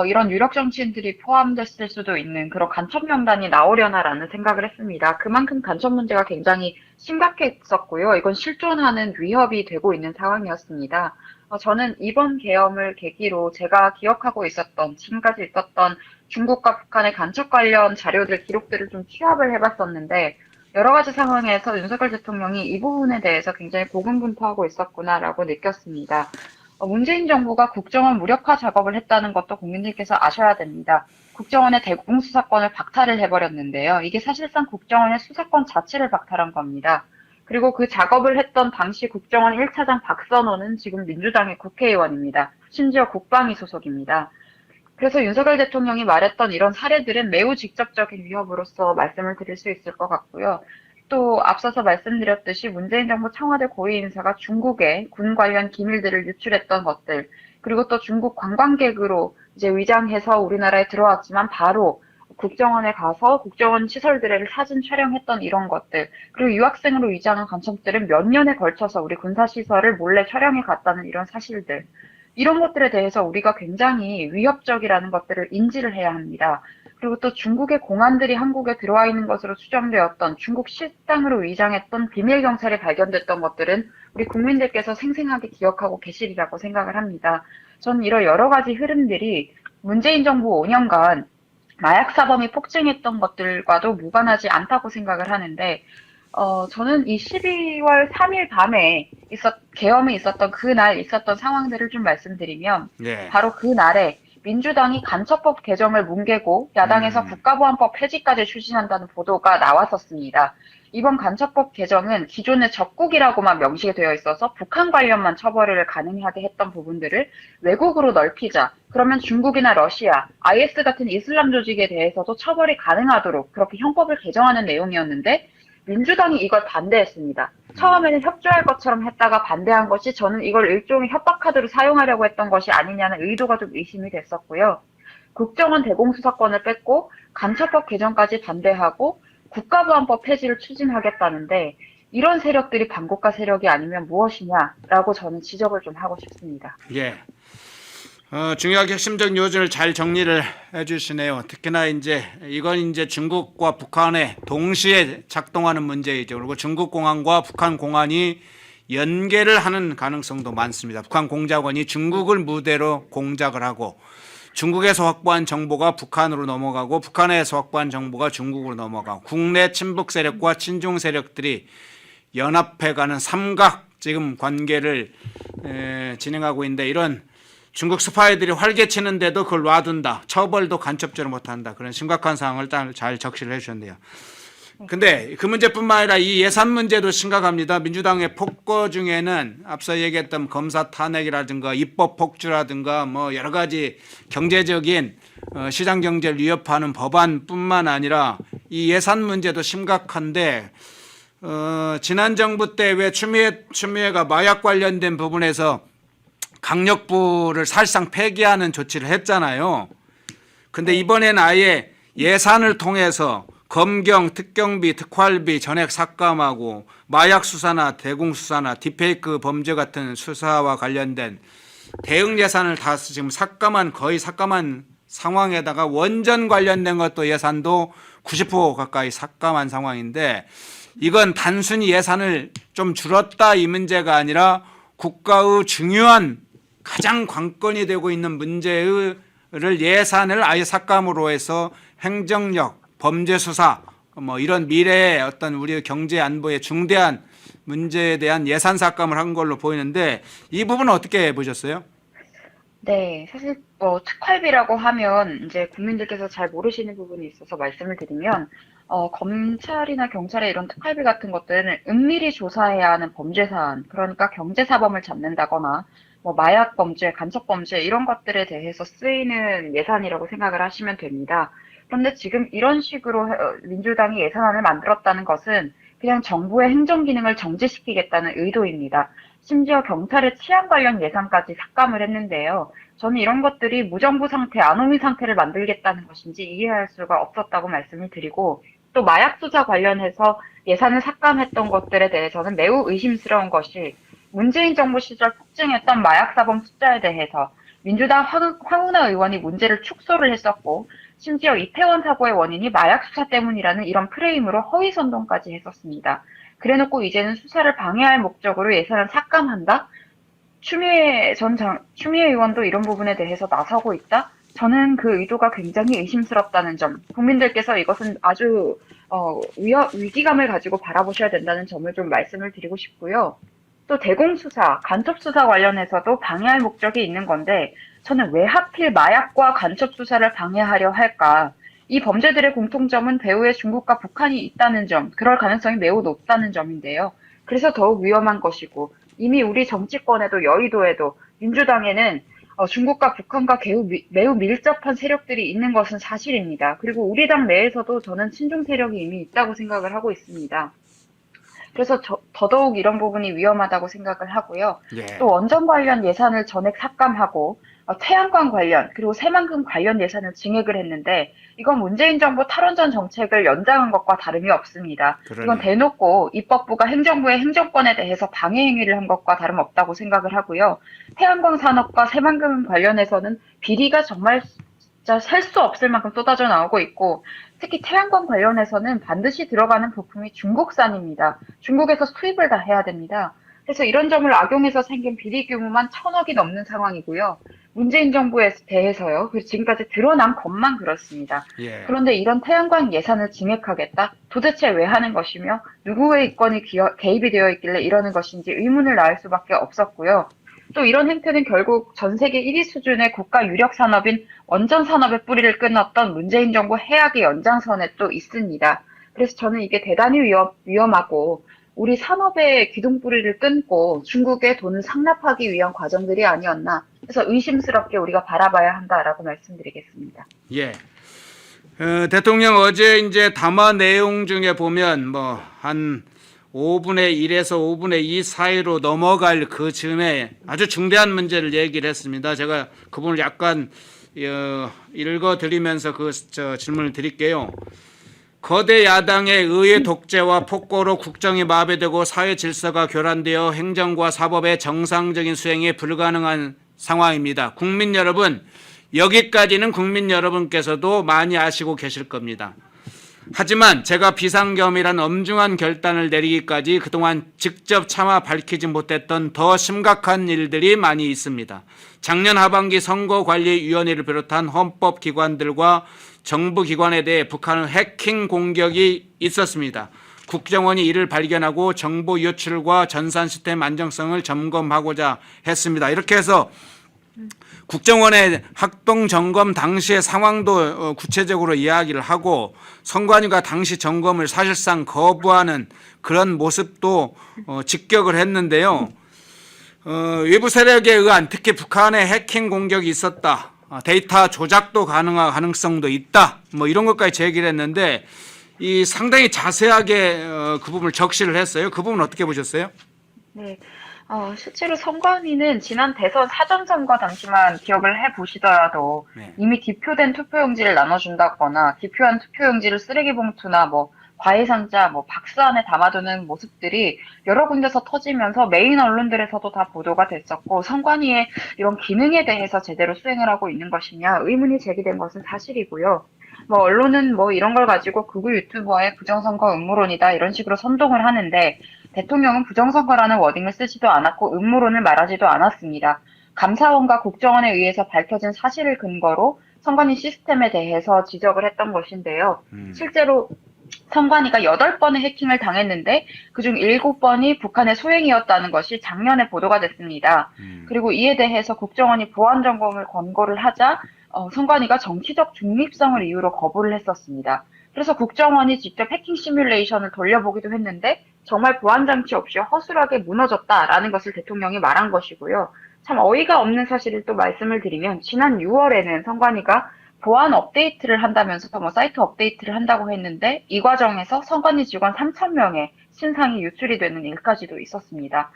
이런 유력 정치인들이 포함됐을 수도 있는 그런 간첩 명단이 나오려나라는 생각을 했습니다. 그만큼 간첩 문제가 굉장히 심각했었고요. 이건 실존하는 위협이 되고 있는 상황이었습니다. 저는 이번 계엄을 계기로 제가 기억하고 있었던, 지금까지 있었던 중국과 북한의 간첩 관련 자료들, 기록들을 좀 취합을 해봤었는데, 여러 가지 상황에서 윤석열 대통령이 이 부분에 대해서 굉장히 고군분투하고 있었구나라고 느꼈습니다. 문재인 정부가 국정원 무력화 작업을 했다는 것도 국민들께서 아셔야 됩니다. 국정원의 대공수사권을 박탈을 해버렸는데요. 이게 사실상 국정원의 수사권 자체를 박탈한 겁니다. 그리고 그 작업을 했던 당시 국정원 1차장 박선호는 지금 민주당의 국회의원입니다. 심지어 국방위 소속입니다. 그래서 윤석열 대통령이 말했던 이런 사례들은 매우 직접적인 위협으로서 말씀을 드릴 수 있을 것 같고요. 또 앞서서 말씀드렸듯이 문재인 정부 청와대 고위 인사가 중국에 군 관련 기밀들을 유출했던 것들, 그리고 또 중국 관광객으로 이제 위장해서 우리나라에 들어왔지만 바로 국정원에 가서 국정원 시설들을 사진 촬영했던 이런 것들, 그리고 유학생으로 위장한 간첩들은 몇 년에 걸쳐서 우리 군사시설을 몰래 촬영해 갔다는 이런 사실들, 이런 것들에 대해서 우리가 굉장히 위협적이라는 것들을 인지를 해야 합니다. 그리고 또 중국의 공안들이 한국에 들어와 있는 것으로 추정되었던 중국 식당으로 위장했던 비밀 경찰이 발견됐던 것들은 우리 국민들께서 생생하게 기억하고 계시리라고 생각을 합니다. 저는 이런 여러 가지 흐름들이 문재인 정부 5년간 마약 사범이 폭증했던 것들과도 무관하지 않다고 생각을 하는데, 저는 이 12월 3일 밤에 계엄이 있었던 그날 있었던 상황들을 좀 말씀드리면, 예. 바로 그날에 민주당이 간첩법 개정을 뭉개고 야당에서 국가보안법 폐지까지 추진한다는 보도가 나왔었습니다. 이번 간첩법 개정은 기존의 적국이라고만 명시되어 있어서 북한 관련만 처벌을 가능하게 했던 부분들을 외국으로 넓히자. 그러면 중국이나 러시아, IS 같은 이슬람 조직에 대해서도 처벌이 가능하도록 그렇게 형법을 개정하는 내용이었는데, 민주당이 이걸 반대했습니다. 처음에는 협조할 것처럼 했다가 반대한 것이, 저는 이걸 일종의 협박카드로 사용하려고 했던 것이 아니냐는 의도가 좀 의심이 됐었고요. 국정원 대공수사권을 뺐고 간첩법 개정까지 반대하고 국가보안법 폐지를 추진하겠다는데, 이런 세력들이 반국가 세력이 아니면 무엇이냐라고 저는 지적을 좀 하고 싶습니다. 예. 중요하게 핵심적 요지를 잘 정리를 해주시네요. 특히나 이건 중국과 북한의 동시에 작동하는 문제이죠. 그리고 중국 공안과 북한 공안이 연계를 하는 가능성도 많습니다. 북한 공작원이 중국을 무대로 공작을 하고, 중국에서 확보한 정보가 북한으로 넘어가고, 북한에서 확보한 정보가 중국으로 넘어가고, 국내 친북 세력과 친중 세력들이 연합해가는 삼각 지금 관계를 진행하고 있는데, 이런 중국 스파이들이 활개치는데도 그걸 놔둔다. 처벌도 간첩죄로 못한다. 그런 심각한 상황을 잘 적시를 해주셨네요. 근데 그 문제뿐만 아니라 이 예산 문제도 심각합니다. 민주당의 폭거 중에는 앞서 얘기했던 검사 탄핵이라든가 입법 폭주라든가 뭐 여러 가지 경제적인 시장 경제를 위협하는 법안뿐만 아니라 이 예산 문제도 심각한데, 지난 정부 때 왜 추미애가 마약 관련된 부분에서 강력부를 사실상 폐기하는 조치를 했잖아요. 근데 이번에는 아예 예산을 통해서 검경, 특경비, 특활비 전액 삭감하고, 마약 수사나 대공수사나 딥페이크 범죄 같은 수사와 관련된 대응 예산을 다 지금 거의 삭감한 상황에다가 원전 관련된 것도 예산도 90% 가까이 삭감한 상황인데, 이건 단순히 예산을 좀 줄었다 이 문제가 아니라 국가의 중요한 가장 관건이 되고 있는 문제를 예산을 아예 삭감으로 해서 행정력, 범죄 수사, 뭐 이런 미래의 어떤 우리 경제 안보의 중대한 문제에 대한 예산 삭감을 한 걸로 보이는데, 이 부분은 어떻게 보셨어요? 네, 사실 특활비라고 하면 이제 국민들께서 잘 모르시는 부분이 있어서 말씀을 드리면, 검찰이나 경찰의 이런 특활비 같은 것들은 은밀히 조사해야 하는 범죄 사안, 그러니까 경제사범을 잡는다거나 뭐 마약 범죄, 간첩 범죄 이런 것들에 대해서 쓰이는 예산이라고 생각을 하시면 됩니다. 그런데 지금 이런 식으로 민주당이 예산안을 만들었다는 것은 그냥 정부의 행정 기능을 정지시키겠다는 의도입니다. 심지어 경찰의 치안 관련 예산까지 삭감을 했는데요. 저는 이런 것들이 무정부 상태, 아노미 상태를 만들겠다는 것인지 이해할 수가 없었다고 말씀을 드리고, 또 마약 수사 관련해서 예산을 삭감했던 것들에 대해서는 매우 의심스러운 것이, 문재인 정부 시절 폭증했던 마약 사범 숫자에 대해서 민주당 황운하 의원이 문제를 축소를 했었고, 심지어 이태원 사고의 원인이 마약 수사 때문이라는 이런 프레임으로 허위 선동까지 했었습니다. 그래놓고 이제는 수사를 방해할 목적으로 예산을 삭감한다? 추미애 의원도 이런 부분에 대해서 나서고 있다? 저는 그 의도가 굉장히 의심스럽다는 점, 국민들께서 이것은 아주 위기감을 가지고 바라보셔야 된다는 점을 좀 말씀을 드리고 싶고요. 또 대공수사, 간첩수사 관련해서도 방해할 목적이 있는 건데 저는 왜 하필 마약과 간첩수사를 방해하려 할까? 이 범죄들의 공통점은 배후에 중국과 북한이 있다는 점, 그럴 가능성이 매우 높다는 점인데요. 그래서 더욱 위험한 것이고 이미 우리 정치권에도 여의도에도 민주당에는 중국과 북한과 매우 밀접한 세력들이 있는 것은 사실입니다. 그리고 우리 당 내에서도 저는 친중 세력이 이미 있다고 생각을 하고 있습니다. 그래서 더더욱 이런 부분이 위험하다고 생각을 하고요. 예. 또 원전 관련 예산을 전액 삭감하고 태양광 관련 그리고 새만금 관련 예산을 증액을 했는데 이건 문재인 정부 탈원전 정책을 연장한 것과 다름이 없습니다. 그러네. 이건 대놓고 입법부가 행정부의 행정권에 대해서 방해 행위를 한 것과 다름없다고 생각을 하고요. 태양광 산업과 새만금 관련해서는 비리가 정말 진짜 셀 수 없을 만큼 쏟아져 나오고 있고 특히 태양광 관련해서는 반드시 들어가는 부품이 중국산입니다. 중국에서 수입을 다 해야 됩니다. 그래서 이런 점을 악용해서 생긴 비리 규모만 1,000억이 넘는 상황이고요. 문재인 정부에 대해서요. 그리고 지금까지 드러난 것만 그렇습니다. 예. 그런데 이런 태양광 예산을 증액하겠다? 도대체 왜 하는 것이며 누구의 이권이 개입이 되어 있길래 이러는 것인지 의문을 낳을 수밖에 없었고요. 또 이런 행태는 결국 전 세계 1위 수준의 국가 유력 산업인 원전 산업의 뿌리를 끊었던 문재인 정부 해악의 연장선에 또 있습니다. 그래서 저는 이게 대단히 위험하고 우리 산업의 기둥뿌리를 끊고 중국의 돈을 상납하기 위한 과정들이 아니었나. 그래서 의심스럽게 우리가 바라봐야 한다라고 말씀드리겠습니다. 예. 대통령 어제 이제 담화 내용 중에 보면 뭐 한 5분의 1에서 5분의 2 사이로 넘어갈 그 즈음에 아주 중대한 문제를 얘기를 했습니다. 제가 그 부분을 약간 읽어드리면서 질문을 드릴게요. 거대 야당의 의회 독재와 폭거로 국정이 마비되고 사회 질서가 교란되어 행정과 사법의 정상적인 수행이 불가능한 상황입니다. 국민 여러분, 여기까지는 국민 여러분께서도 많이 아시고 계실 겁니다. 하지만 제가 비상경이란 엄중한 결단을 내리기까지 그동안 직접 차마 밝히지 못했던 더 심각한 일들이 많이 있습니다. 작년 하반기 선거관리위원회를 비롯한 헌법기관들과 정부기관에 대해 북한의 해킹 공격이 있었습니다. 국정원이 이를 발견하고 정보 유출과 전산 시스템 안정성을 점검하고자 했습니다. 이렇게 해서 국정원의 학동 점검 당시의 상황도 구체적으로 이야기를 하고 선관위가 당시 점검을 사실상 거부하는 그런 모습도 직격을 했는데요. 외부 세력에 의한 특히 북한의 해킹 공격이 있었다. 데이터 조작도 가능한 가능성도 있다. 뭐 이런 것까지 제기를 했는데 이 상당히 자세하게 그 부분을 적시를 했어요. 그 부분 어떻게 보셨어요? 네. 실제로 선관위는 지난 대선 사전선거 당시만 기억을 해보시더라도 네. 이미 기표된 투표용지를 나눠준다거나 기표한 투표용지를 쓰레기 봉투나 과외상자, 박스 안에 담아두는 모습들이 여러 군데서 터지면서 메인 언론들에서도 다 보도가 됐었고 선관위의 이런 기능에 대해서 제대로 수행을 하고 있는 것이냐 의문이 제기된 것은 사실이고요. 언론은 이런 걸 가지고 극우 유튜버의 부정선거 음모론이다 이런 식으로 선동을 하는데 대통령은 부정선거라는 워딩을 쓰지도 않았고 음모론을 말하지도 않았습니다. 감사원과 국정원에 의해서 밝혀진 사실을 근거로 선관위 시스템에 대해서 지적을 했던 것인데요. 실제로 선관위가 8번의 해킹을 당했는데 그중 7번이 북한의 소행이었다는 것이 작년에 보도가 됐습니다. 그리고 이에 대해서 국정원이 보안 점검을 권고를 하자 선관위가 정치적 중립성을 이유로 거부를 했었습니다. 그래서 국정원이 직접 해킹 시뮬레이션을 돌려보기도 했는데 정말 보안 장치 없이 허술하게 무너졌다라는 것을 대통령이 말한 것이고요. 참 어이가 없는 사실을 또 말씀을 드리면 지난 6월에는 선관위가 보안 업데이트를 한다면서 사이트 업데이트를 한다고 했는데 이 과정에서 선관위 직원 3,000명의 신상이 유출이 되는 일까지도 있었습니다.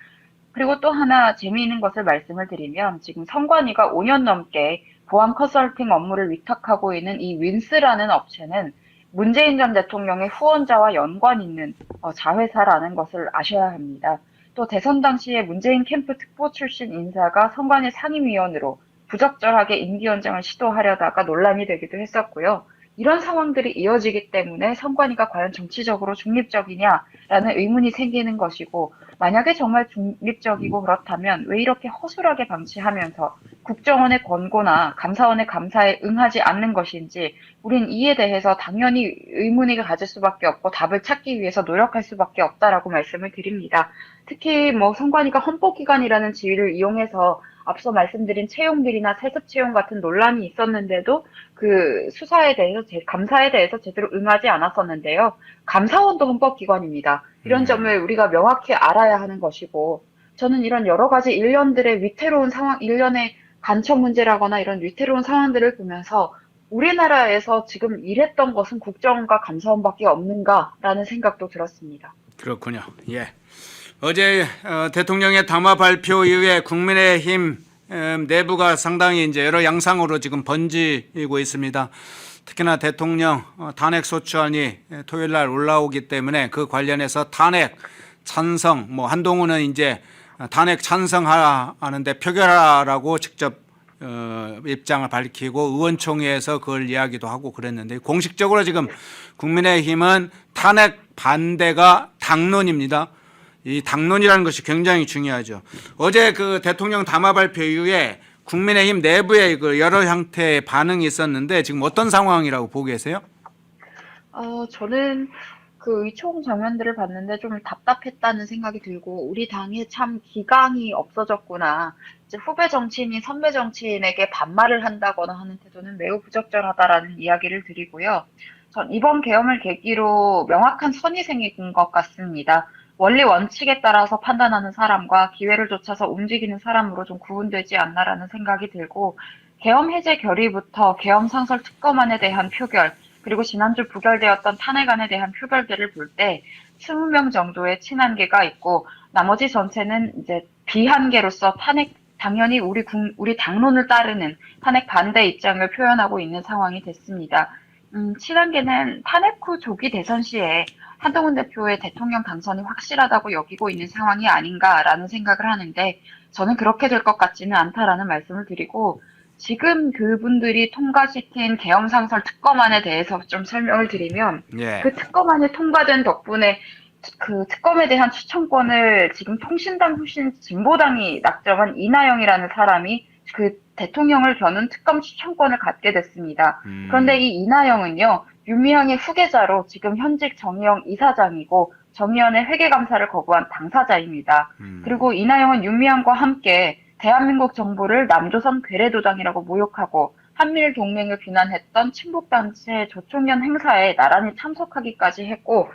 그리고 또 하나 재미있는 것을 말씀을 드리면 지금 선관위가 5년 넘게 보안 컨설팅 업무를 위탁하고 있는 이 윈스라는 업체는 문재인 전 대통령의 후원자와 연관 있는 자회사라는 것을 아셔야 합니다. 또 대선 당시에 문재인 캠프 특보 출신 인사가 선관위 상임위원으로 부적절하게 임기 연장을 시도하려다가 논란이 되기도 했었고요. 이런 상황들이 이어지기 때문에 선관위가 과연 정치적으로 중립적이냐라는 의문이 생기는 것이고, 만약에 정말 중립적이고 그렇다면 왜 이렇게 허술하게 방치하면서 국정원의 권고나 감사원의 감사에 응하지 않는 것인지, 우린 이에 대해서 당연히 의문이 가질 수밖에 없고 답을 찾기 위해서 노력할 수밖에 없다라고 말씀을 드립니다. 특히 뭐 선관위가 헌법기관이라는 지위를 이용해서 앞서 말씀드린 채용비리나 세습 채용 같은 논란이 있었는데도 그 수사에 대해서 감사에 대해서 제대로 응하지 않았었는데요. 감사원도 헌법기관입니다. 이런 점을 우리가 명확히 알아야 하는 것이고, 저는 이런 여러 가지 일련들의 위태로운 상황, 일련의 간첩 문제라거나 이런 위태로운 상황들을 보면서 우리나라에서 지금 이랬던 것은 국정원과 감사원밖에 없는가라는 생각도 들었습니다. 그렇군요. 예. 어제 대통령의 담화 발표 이후에 국민의힘 내부가 상당히 이제 여러 양상으로 지금 번지고 있습니다. 특히나 대통령 탄핵 소추안이 토요일 날 올라오기 때문에 그 관련해서 탄핵 찬성, 뭐 한동훈은 이제 탄핵 찬성하는데 표결하라고 직접 입장을 밝히고 의원총회에서 그걸 이야기도 하고 그랬는데, 공식적으로 지금 국민의힘은 탄핵 반대가 당론입니다. 이 당론이라는 것이 굉장히 중요하죠. 어제 그 대통령 담화 발표 이후에 국민의힘 내부에 그 여러 형태의 반응이 있었는데 지금 어떤 상황이라고 보고 계세요? 저는 그 의총 장면들을 봤는데 좀 답답했다는 생각이 들고, 우리 당에 참 기강이 없어졌구나. 이제 후배 정치인이 선배 정치인에게 반말을 한다거나 하는 태도는 매우 부적절하다라는 이야기를 드리고요. 전 이번 계엄을 계기로 명확한 선이 생긴 것 같습니다. 원리 원칙에 따라서 판단하는 사람과 기회를 쫓아서 움직이는 사람으로 좀 구분되지 않나라는 생각이 들고, 계엄 해제 결의부터 계엄 상설 특검안에 대한 표결, 그리고 지난주 부결되었던 탄핵안에 대한 표결들을 볼 때 20명 정도의 친한계가 있고, 나머지 전체는 이제 비한계로서 탄핵, 당연히 우리 당론을 따르는 탄핵 반대 입장을 표현하고 있는 상황이 됐습니다. 친한계는 탄핵 후 조기 대선 시에 한동훈 대표의 대통령 당선이 확실하다고 여기고 있는 상황이 아닌가라는 생각을 하는데, 저는 그렇게 될 것 같지는 않다라는 말씀을 드리고, 지금 그분들이 통과시킨 계엄상설 특검안에 대해서 좀 설명을 드리면, 예. 그 특검안이 통과된 덕분에 그 특검에 대한 추천권을 지금 통신당 후신 진보당이 낙점한 이나영이라는 사람이 그 대통령을 겨눈 특검 추천권을 갖게 됐습니다. 그런데 이 이나영은요, 윤미향의 후계자로 지금 현직 정의영 이사장이고 정의연의 회계감사를 거부한 당사자입니다. 그리고 이나영은 윤미향과 함께 대한민국 정부를 남조선 괴뢰도당이라고 모욕하고 한미일 동맹을 비난했던 친북단체 조총련 행사에 나란히 참석하기까지 했고,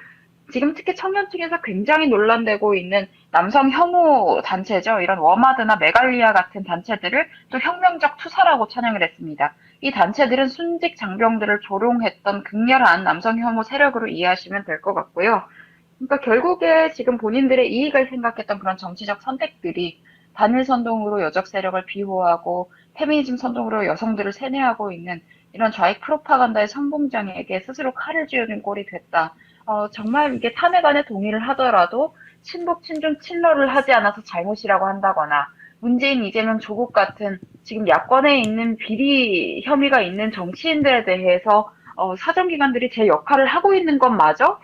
지금 특히 청년층에서 굉장히 논란되고 있는 남성 혐오 단체죠. 이런 워마드나 메갈리아 같은 단체들을 또 혁명적 투사라고 찬양을 했습니다. 이 단체들은 순직 장병들을 조롱했던 극렬한 남성 혐오 세력으로 이해하시면 될 것 같고요. 그러니까 결국에 지금 본인들의 이익을 생각했던 그런 정치적 선택들이 단일 선동으로 여적 세력을 비호하고 페미니즘 선동으로 여성들을 세뇌하고 있는 이런 좌익 프로파간다의 선봉장에게 스스로 칼을 쥐어준 꼴이 됐다. 정말 이게 탄핵안에 동의를 하더라도 친북, 친중, 친러를 하지 않아서 잘못이라고 한다거나, 문재인, 이재명, 조국 같은 지금 야권에 있는 비리 혐의가 있는 정치인들에 대해서 사정기관들이 제 역할을 하고 있는 것마저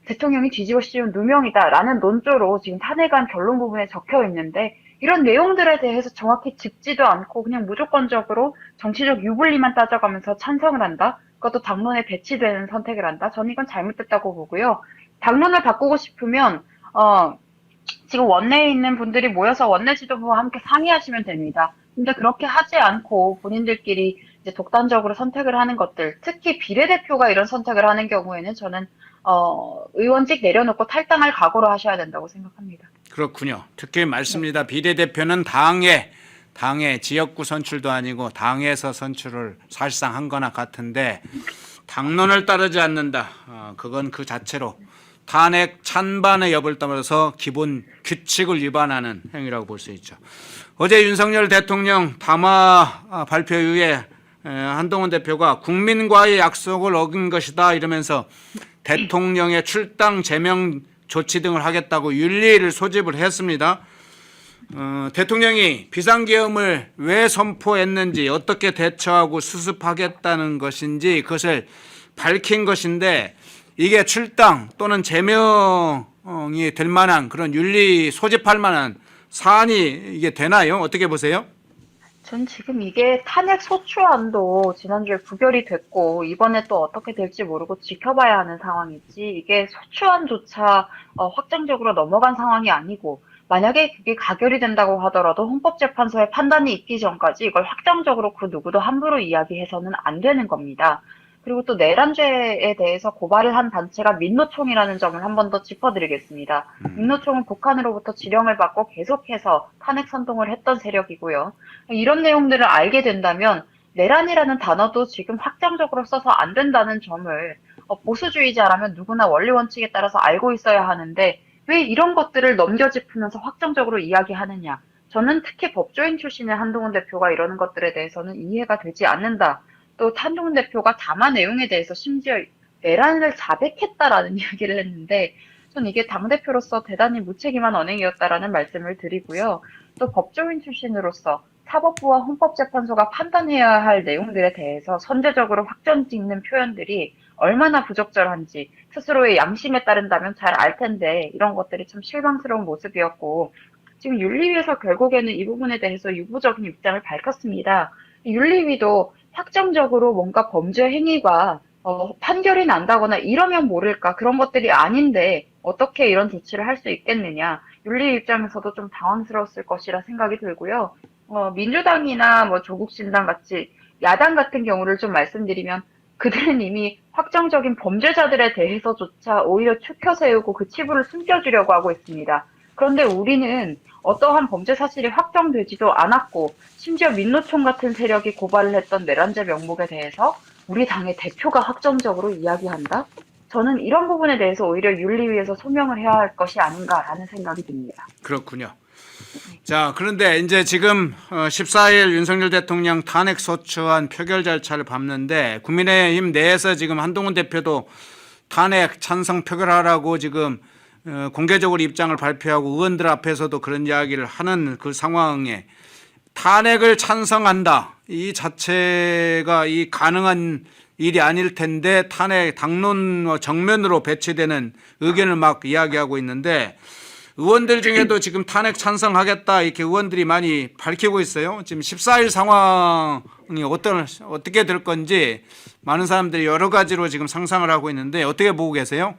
대통령이 뒤집어 씌운 누명이다라는 논조로 지금 탄핵안 결론 부분에 적혀 있는데, 이런 내용들에 대해서 정확히 짚지도 않고 그냥 무조건적으로 정치적 유불리만 따져가면서 찬성을 한다? 그것도 당론에 배치되는 선택을 한다? 저는 이건 잘못됐다고 보고요. 당론을 바꾸고 싶으면 지금 원내에 있는 분들이 모여서 원내 지도부와 함께 상의하시면 됩니다. 근데 그렇게 하지 않고 본인들끼리 이제 독단적으로 선택을 하는 것들, 특히 비례대표가 이런 선택을 하는 경우에는 저는 의원직 내려놓고 탈당할 각오로 하셔야 된다고 생각합니다. 그렇군요. 특히 맞습니다. 비례대표는 당의 지역구 선출도 아니고 당에서 선출을 사실상 한 거나 같은데, 당론을 따르지 않는다. 그건 그 자체로 탄핵 찬반의 여부를 떠나서 기본 규칙을 위반하는 행위라고 볼 수 있죠. 어제 윤석열 대통령 담화 발표 이후에 한동훈 대표가 국민과의 약속을 어긴 것이다 이러면서 대통령의 출당 제명 조치 등을 하겠다고 윤리를 소집을 했습니다. 대통령이 비상계엄을 왜 선포했는지 어떻게 대처하고 수습하겠다는 것인지 그것을 밝힌 것인데 이게 출당 또는 제명이 될 만한 그런 윤리 소집할 만한 사안이 이게 되나요? 어떻게 보세요? 전 지금 이게 탄핵 소추안도 지난주에 부결이 됐고 이번에 또 어떻게 될지 모르고 지켜봐야 하는 상황이지 이게 소추안조차 확정적으로 넘어간 상황이 아니고 만약에 그게 가결이 된다고 하더라도 헌법재판소의 판단이 있기 전까지 이걸 확정적으로 그 누구도 함부로 이야기해서는 안 되는 겁니다. 그리고 또 내란죄에 대해서 고발을 한 단체가 민노총이라는 점을 한 번 더 짚어드리겠습니다. 민노총은 북한으로부터 지령을 받고 계속해서 탄핵 선동을 했던 세력이고요. 이런 내용들을 알게 된다면 내란이라는 단어도 지금 확정적으로 써서 안 된다는 점을 보수주의자라면 누구나 원리 원칙에 따라서 알고 있어야 하는데 왜 이런 것들을 넘겨짚으면서 확정적으로 이야기하느냐. 저는 특히 법조인 출신의 한동훈 대표가 이러는 것들에 대해서는 이해가 되지 않는다. 또 한동훈 대표가 담화 내용에 대해서 심지어 내란을 자백했다라는 이야기를 했는데 전 이게 당대표로서 대단히 무책임한 언행이었다라는 말씀을 드리고요. 또 법조인 출신으로서 사법부와 헌법재판소가 판단해야 할 내용들에 대해서 선제적으로 확정 짓는 표현들이 얼마나 부적절한지 스스로의 양심에 따른다면 잘 알 텐데 이런 것들이 참 실망스러운 모습이었고 지금 윤리위에서 결국에는 이 부분에 대해서 유보적인 입장을 밝혔습니다. 윤리위도 확정적으로 뭔가 범죄 행위가 판결이 난다거나 이러면 모를까 그런 것들이 아닌데 어떻게 이런 조치를 할 수 있겠느냐. 윤리 입장에서도 좀 당황스러웠을 것이라 생각이 들고요. 민주당이나 뭐 조국신당 같이 야당 같은 경우를 좀 말씀드리면 그들은 이미 확정적인 범죄자들에 대해서조차 오히려 추켜 세우고 그 치부를 숨겨주려고 하고 있습니다. 그런데 우리는 어떠한 범죄 사실이 확정되지도 않았고 심지어 민노총 같은 세력이 고발을 했던 내란죄 명목에 대해서 우리 당의 대표가 확정적으로 이야기한다? 저는 이런 부분에 대해서 오히려 윤리위에서 소명을 해야 할 것이 아닌가라는 생각이 듭니다. 그렇군요. 자, 그런데 이제 지금 14일 윤석열 대통령 탄핵 소추안 표결 절차를 밟는데 국민의힘 내에서 지금 한동훈 대표도 탄핵 찬성 표결하라고 지금 공개적으로 입장을 발표하고 의원들 앞에서도 그런 이야기를 하는 그 상황에 탄핵을 찬성한다. 이 자체가 이 가능한 일이 아닐 텐데 탄핵 당론 정면으로 배치되는 의견을 막 이야기하고 있는데 의원들 중에도 지금 탄핵 찬성하겠다 이렇게 의원들이 많이 밝히고 있어요. 지금 14일 상황이 어떻게 될 건지 많은 사람들이 여러 가지로 지금 상상을 하고 있는데 어떻게 보고 계세요?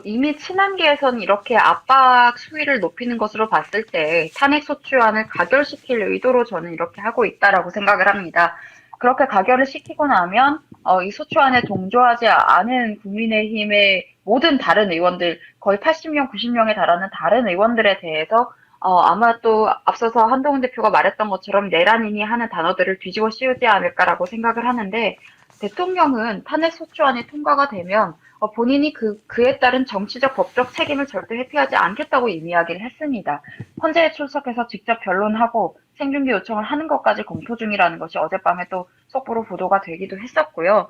이미 친한계에서는 이렇게 압박 수위를 높이는 것으로 봤을 때 탄핵 소추안을 가결시킬 의도로 저는 이렇게 하고 있다라고 생각을 합니다. 그렇게 가결을 시키고 나면 이 소추안에 동조하지 않은 국민의힘의 모든 다른 의원들 거의 80명, 90명에 달하는 다른 의원들에 대해서 아마 또 앞서서 한동훈 대표가 말했던 것처럼 내란인이 하는 단어들을 뒤집어 씌우지 않을까라고 생각을 하는데 대통령은 탄핵 소추안이 통과가 되면 본인이 그에 따른 정치적 법적 책임을 절대 회피하지 않겠다고 이미 이야기를 했습니다. 헌재에 출석해서 직접 변론하고 생중계 요청을 하는 것까지 검토 중이라는 것이 어젯밤에 또 속보로 보도가 되기도 했었고요.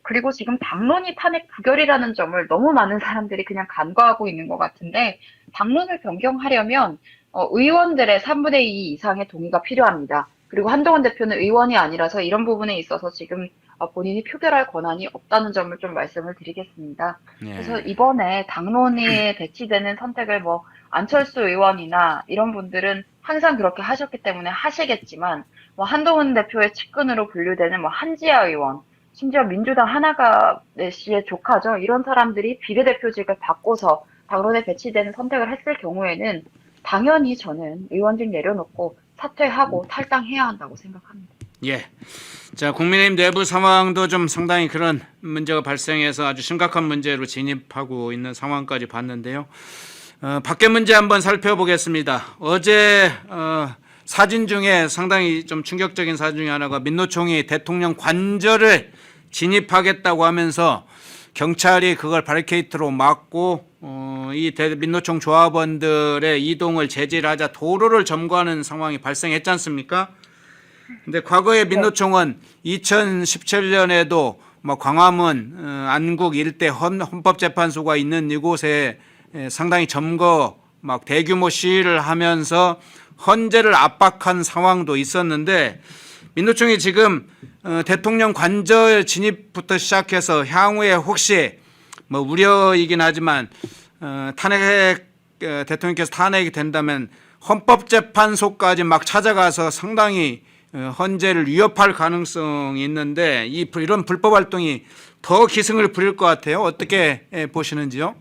그리고 지금 당론이 탄핵 부결이라는 점을 너무 많은 사람들이 그냥 간과하고 있는 것 같은데 당론을 변경하려면 의원들의 3분의 2 이상의 동의가 필요합니다. 그리고 한동훈 대표는 의원이 아니라서 이런 부분에 있어서 지금 본인이 표결할 권한이 없다는 점을 좀 말씀을 드리겠습니다. 네. 그래서 이번에 당론이 배치되는 선택을 뭐 안철수 의원이나 이런 분들은 항상 그렇게 하셨기 때문에 하시겠지만 뭐 한동훈 대표의 측근으로 분류되는 뭐 한지아 의원, 심지어 민주당 하나가 씨의 조카죠. 이런 사람들이 비례대표직을 바꿔서 당론에 배치되는 선택을 했을 경우에는 당연히 저는 의원직 내려놓고 사퇴하고 탈당해야 한다고 생각합니다. 예. 자, 국민의힘 내부 상황도 좀 상당히 그런 문제가 발생해서 아주 심각한 문제로 진입하고 있는 상황까지 봤는데요. 밖에 문제 한번 살펴보겠습니다. 어제 사진 중에 상당히 좀 충격적인 사진 중에 하나가 민노총이 대통령 관저를 진입하겠다고 하면서 경찰이 그걸 바리케이트로 막고 이 민노총 조합원들의 이동을 제지를 하자 도로를 점거하는 상황이 발생했지 않습니까? 근데 과거에 민노총은 2017년에도 뭐 광화문, 안국 일대 헌법재판소가 있는 이곳에 상당히 점거 막 대규모 시위를 하면서 헌재를 압박한 상황도 있었는데 민노총이 지금 대통령 관저 진입부터 시작해서 향후에 혹시 뭐 우려이긴 하지만 대통령께서 탄핵이 된다면 헌법재판소까지 막 찾아가서 상당히 헌재를 위협할 가능성이 있는데 이런 불법 활동이 더 기승을 부릴 것 같아요. 어떻게 보시는지요?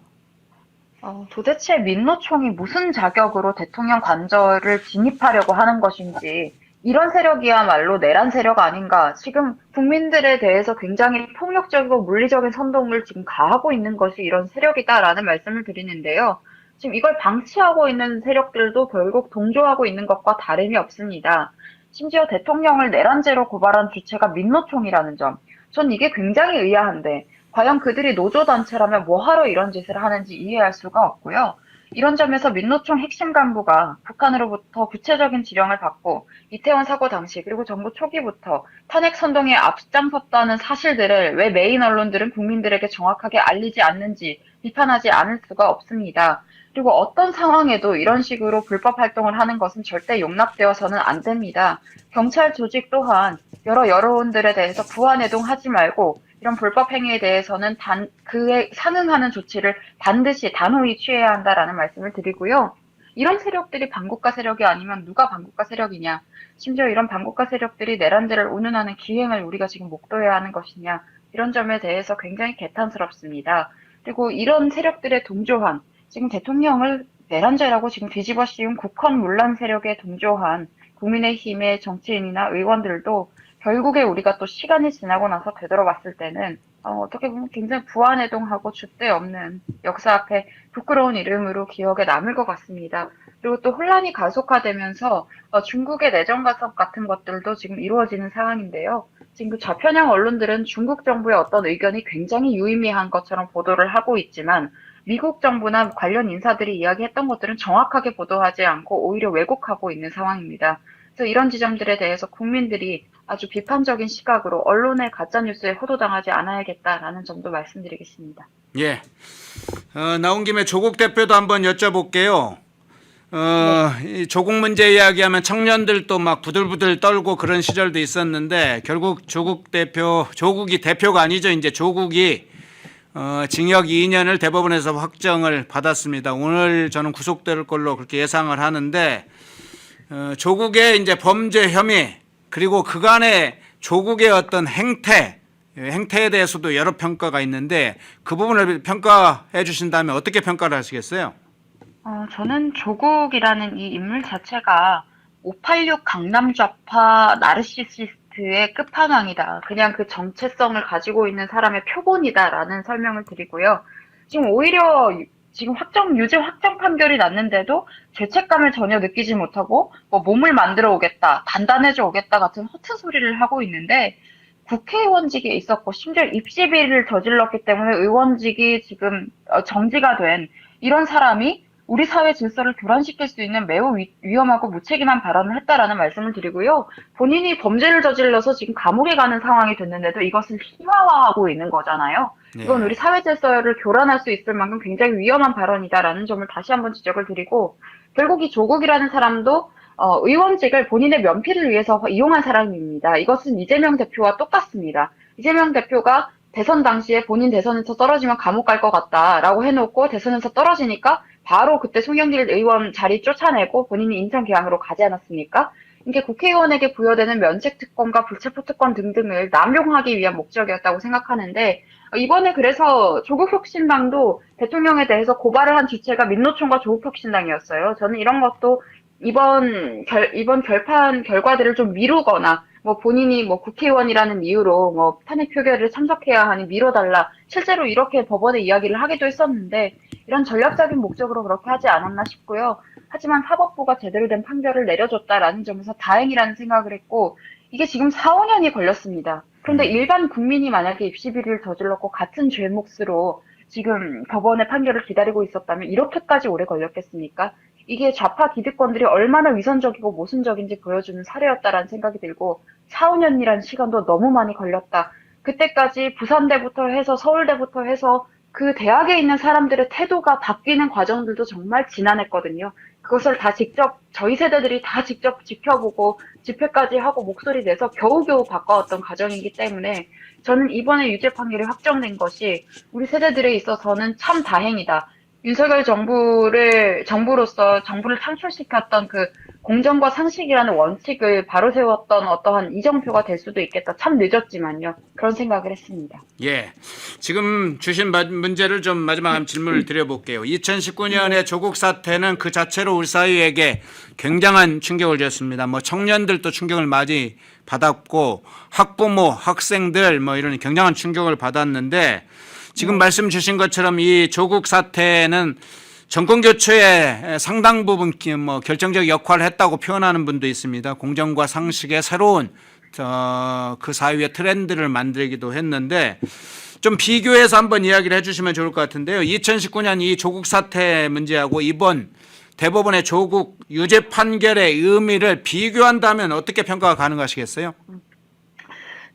도대체 민노총이 무슨 자격으로 대통령 관저를 진입하려고 하는 것인지, 이런 세력이야말로 내란 세력 아닌가. 지금 국민들에 대해서 굉장히 폭력적이고 물리적인 선동을 지금 가하고 있는 것이 이런 세력이다라는 말씀을 드리는데요. 지금 이걸 방치하고 있는 세력들도 결국 동조하고 있는 것과 다름이 없습니다. 심지어 대통령을 내란죄로 고발한 주체가 민노총이라는 점. 전 이게 굉장히 의아한데, 과연 그들이 노조단체라면 뭐하러 이런 짓을 하는지 이해할 수가 없고요. 이런 점에서 민노총 핵심 간부가 북한으로부터 구체적인 지령을 받고 이태원 사고 당시 그리고 정부 초기부터 탄핵 선동에 앞장섰다는 사실들을 왜 메인 언론들은 국민들에게 정확하게 알리지 않는지 비판하지 않을 수가 없습니다. 그리고 어떤 상황에도 이런 식으로 불법 활동을 하는 것은 절대 용납되어서는 안 됩니다. 경찰 조직 또한 여러 여론들에 대해서 부안해동하지 말고 이런 불법 행위에 대해서는 그에 상응하는 조치를 반드시 단호히 취해야 한다라는 말씀을 드리고요. 이런 세력들이 반국가 세력이 아니면 누가 반국가 세력이냐, 심지어 이런 반국가 세력들이 내란죄를 운운하는 기행을 우리가 지금 목도해야 하는 것이냐, 이런 점에 대해서 굉장히 개탄스럽습니다. 그리고 이런 세력들의 동조한, 지금 대통령을 내란죄라고 지금 뒤집어 씌운 국헌 문란 세력에 동조한 국민의힘의 정치인이나 의원들도 결국에 우리가 또 시간이 지나고 나서 되돌아봤을 때는 어떻게 보면 굉장히 부안해동하고 줏대 없는 역사 앞에 부끄러운 이름으로 기억에 남을 것 같습니다. 그리고 또 혼란이 가속화되면서 중국의 내정 가석 같은 것들도 지금 이루어지는 상황인데요. 지금 그 좌편향 언론들은 중국 정부의 어떤 의견이 굉장히 유의미한 것처럼 보도를 하고 있지만 미국 정부나 관련 인사들이 이야기했던 것들은 정확하게 보도하지 않고 오히려 왜곡하고 있는 상황입니다. 그래서 이런 지점들에 대해서 국민들이 아주 비판적인 시각으로 언론의 가짜뉴스에 호도당하지 않아야겠다라는 점도 말씀드리겠습니다. 예. 나온 김에 조국 대표도 한번 여쭤볼게요. 이 조국 문제 이야기하면 청년들도 막 부들부들 떨고 그런 시절도 있었는데 결국 조국이 대표가 아니죠. 이제 조국이 징역 2년을 대법원에서 확정을 받았습니다. 오늘 저는 구속될 걸로 그렇게 예상을 하는데 조국의 이제 범죄 혐의 그리고 그간의 조국의 어떤 행태에 대해서도 여러 평가가 있는데 그 부분을 평가해 주신다면 어떻게 평가를 하시겠어요? 저는 조국이라는 이 인물 자체가 586 강남 좌파 나르시시스트의 끝판왕이다. 그냥 그 정체성을 가지고 있는 사람의 표본이다라는 설명을 드리고요. 지금 오히려 지금 유죄 확정 판결이 났는데도 죄책감을 전혀 느끼지 못하고 뭐 몸을 만들어 오겠다, 단단해져 오겠다 같은 허튼 소리를 하고 있는데 국회의원직에 있었고 심지어 입시 비리를 저질렀기 때문에 의원직이 지금 정지가 된 이런 사람이 우리 사회 질서를 교란시킬 수 있는 매우 위험하고 무책임한 발언을 했다라는 말씀을 드리고요. 본인이 범죄를 저질러서 지금 감옥에 가는 상황이 됐는데도 이것을 희화화하고 있는 거잖아요. 이건 우리 사회 질서를 교란할 수 있을 만큼 굉장히 위험한 발언이다라는 점을 다시 한번 지적을 드리고 결국 이 조국이라는 사람도 의원직을 본인의 면피를 위해서 이용한 사람입니다. 이것은 이재명 대표와 똑같습니다. 이재명 대표가 대선 당시에 본인 대선에서 떨어지면 감옥 갈 것 같다라고 해놓고 대선에서 떨어지니까 바로 그때 송영길 의원 자리 쫓아내고 본인이 인천계양으로 가지 않았습니까? 이게 국회의원에게 부여되는 면책특권과 불체포특권 등등을 남용하기 위한 목적이었다고 생각하는데 이번에 그래서 조국혁신당도 대통령에 대해서 고발을 한 주체가 민노총과 조국혁신당이었어요. 저는 이런 것도 이번 결판 결과들을 좀 미루거나 뭐 본인이 뭐 국회의원이라는 이유로 뭐 탄핵 표결을 참석해야 하니 미뤄달라 실제로 이렇게 법원에 이야기를 하기도 했었는데 이런 전략적인 목적으로 그렇게 하지 않았나 싶고요. 하지만 사법부가 제대로 된 판결을 내려줬다라는 점에서 다행이라는 생각을 했고 이게 지금 4, 5년이 걸렸습니다. 그런데 일반 국민이 만약에 입시 비리를 저질렀고 같은 죄 몫으로 지금 법원의 판결을 기다리고 있었다면 이렇게까지 오래 걸렸겠습니까? 이게 좌파 기득권들이 얼마나 위선적이고 모순적인지 보여주는 사례였다라는 생각이 들고 4, 5년이라는 시간도 너무 많이 걸렸다. 그때까지 부산대부터 해서 서울대부터 해서 그 대학에 있는 사람들의 태도가 바뀌는 과정들도 정말 지난했거든요. 그것을 다 직접 저희 세대들이 다 직접 지켜보고 집회까지 하고 목소리 내서 겨우겨우 바꿔왔던 과정이기 때문에 저는 이번에 유죄 판결이 확정된 것이 우리 세대들에 있어서는 참 다행이다. 윤석열 정부로서 정부를 창출시켰던 그 공정과 상식이라는 원칙을 바로 세웠던 어떠한 이정표가 될 수도 있겠다. 참 늦었지만요. 그런 생각을 했습니다. 예, 지금 주신 문제를 좀 마지막 한 질문을 드려볼게요. 2019년의 조국 사태는 그 자체로 우리 사회에게 굉장한 충격을 줬습니다. 뭐 청년들도 충격을 많이 받았고 학부모, 학생들 뭐 이런 굉장한 충격을 받았는데 지금 말씀 주신 것처럼 이 조국 사태는 정권 교체에 상당 부분 뭐 결정적 역할을 했다고 표현하는 분도 있습니다. 공정과 상식의 새로운 그 사회의 트렌드를 만들기도 했는데 좀 비교해서 한번 이야기를 해주시면 좋을 것 같은데요. 2019년 이 조국 사태 문제하고 이번 대법원의 조국 유죄 판결의 의미를 비교한다면 어떻게 평가가 가능하시겠어요?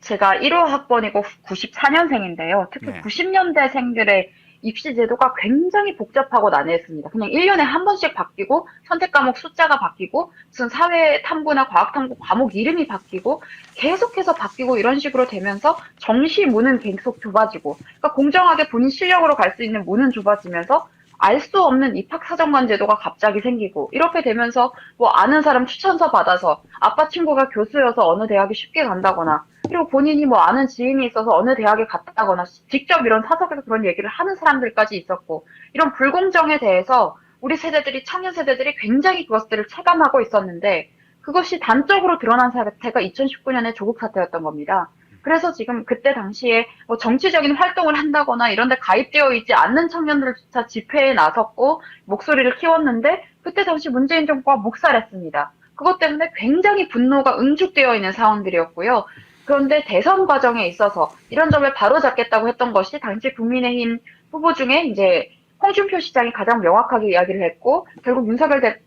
제가 1호 학번이고 94년생인데요. 특히 네. 90년대생들의 입시 제도가 굉장히 복잡하고 난해했습니다. 그냥 1년에 한 번씩 바뀌고 선택 과목 숫자가 바뀌고 무슨 사회 탐구나 과학 탐구 과목 이름이 바뀌고 계속해서 바뀌고 이런 식으로 되면서 정시 문은 계속 좁아지고 그러니까 공정하게 본인 실력으로 갈 수 있는 문은 좁아지면서 알 수 없는 입학사정관 제도가 갑자기 생기고 이렇게 되면서 뭐 아는 사람 추천서 받아서 아빠 친구가 교수여서 어느 대학에 쉽게 간다거나 그리고 본인이 뭐 아는 지인이 있어서 어느 대학에 갔다거나 직접 이런 사석에서 그런 얘기를 하는 사람들까지 있었고 이런 불공정에 대해서 우리 세대들이 청년 세대들이 굉장히 그것들을 체감하고 있었는데 그것이 단적으로 드러난 사태가 2019년의 조국 사태였던 겁니다. 그래서 지금 그때 당시에 뭐 정치적인 활동을 한다거나 이런 데 가입되어 있지 않는 청년들조차 집회에 나섰고 목소리를 키웠는데 그때 당시 문재인 정부가 묵살했습니다. 그것 때문에 굉장히 분노가 응축되어 있는 상황들이었고요. 그런데 대선 과정에 있어서 이런 점을 바로잡겠다고 했던 것이 당시 국민의힘 후보 중에 이제 홍준표 시장이 가장 명확하게 이야기를 했고 결국 윤석열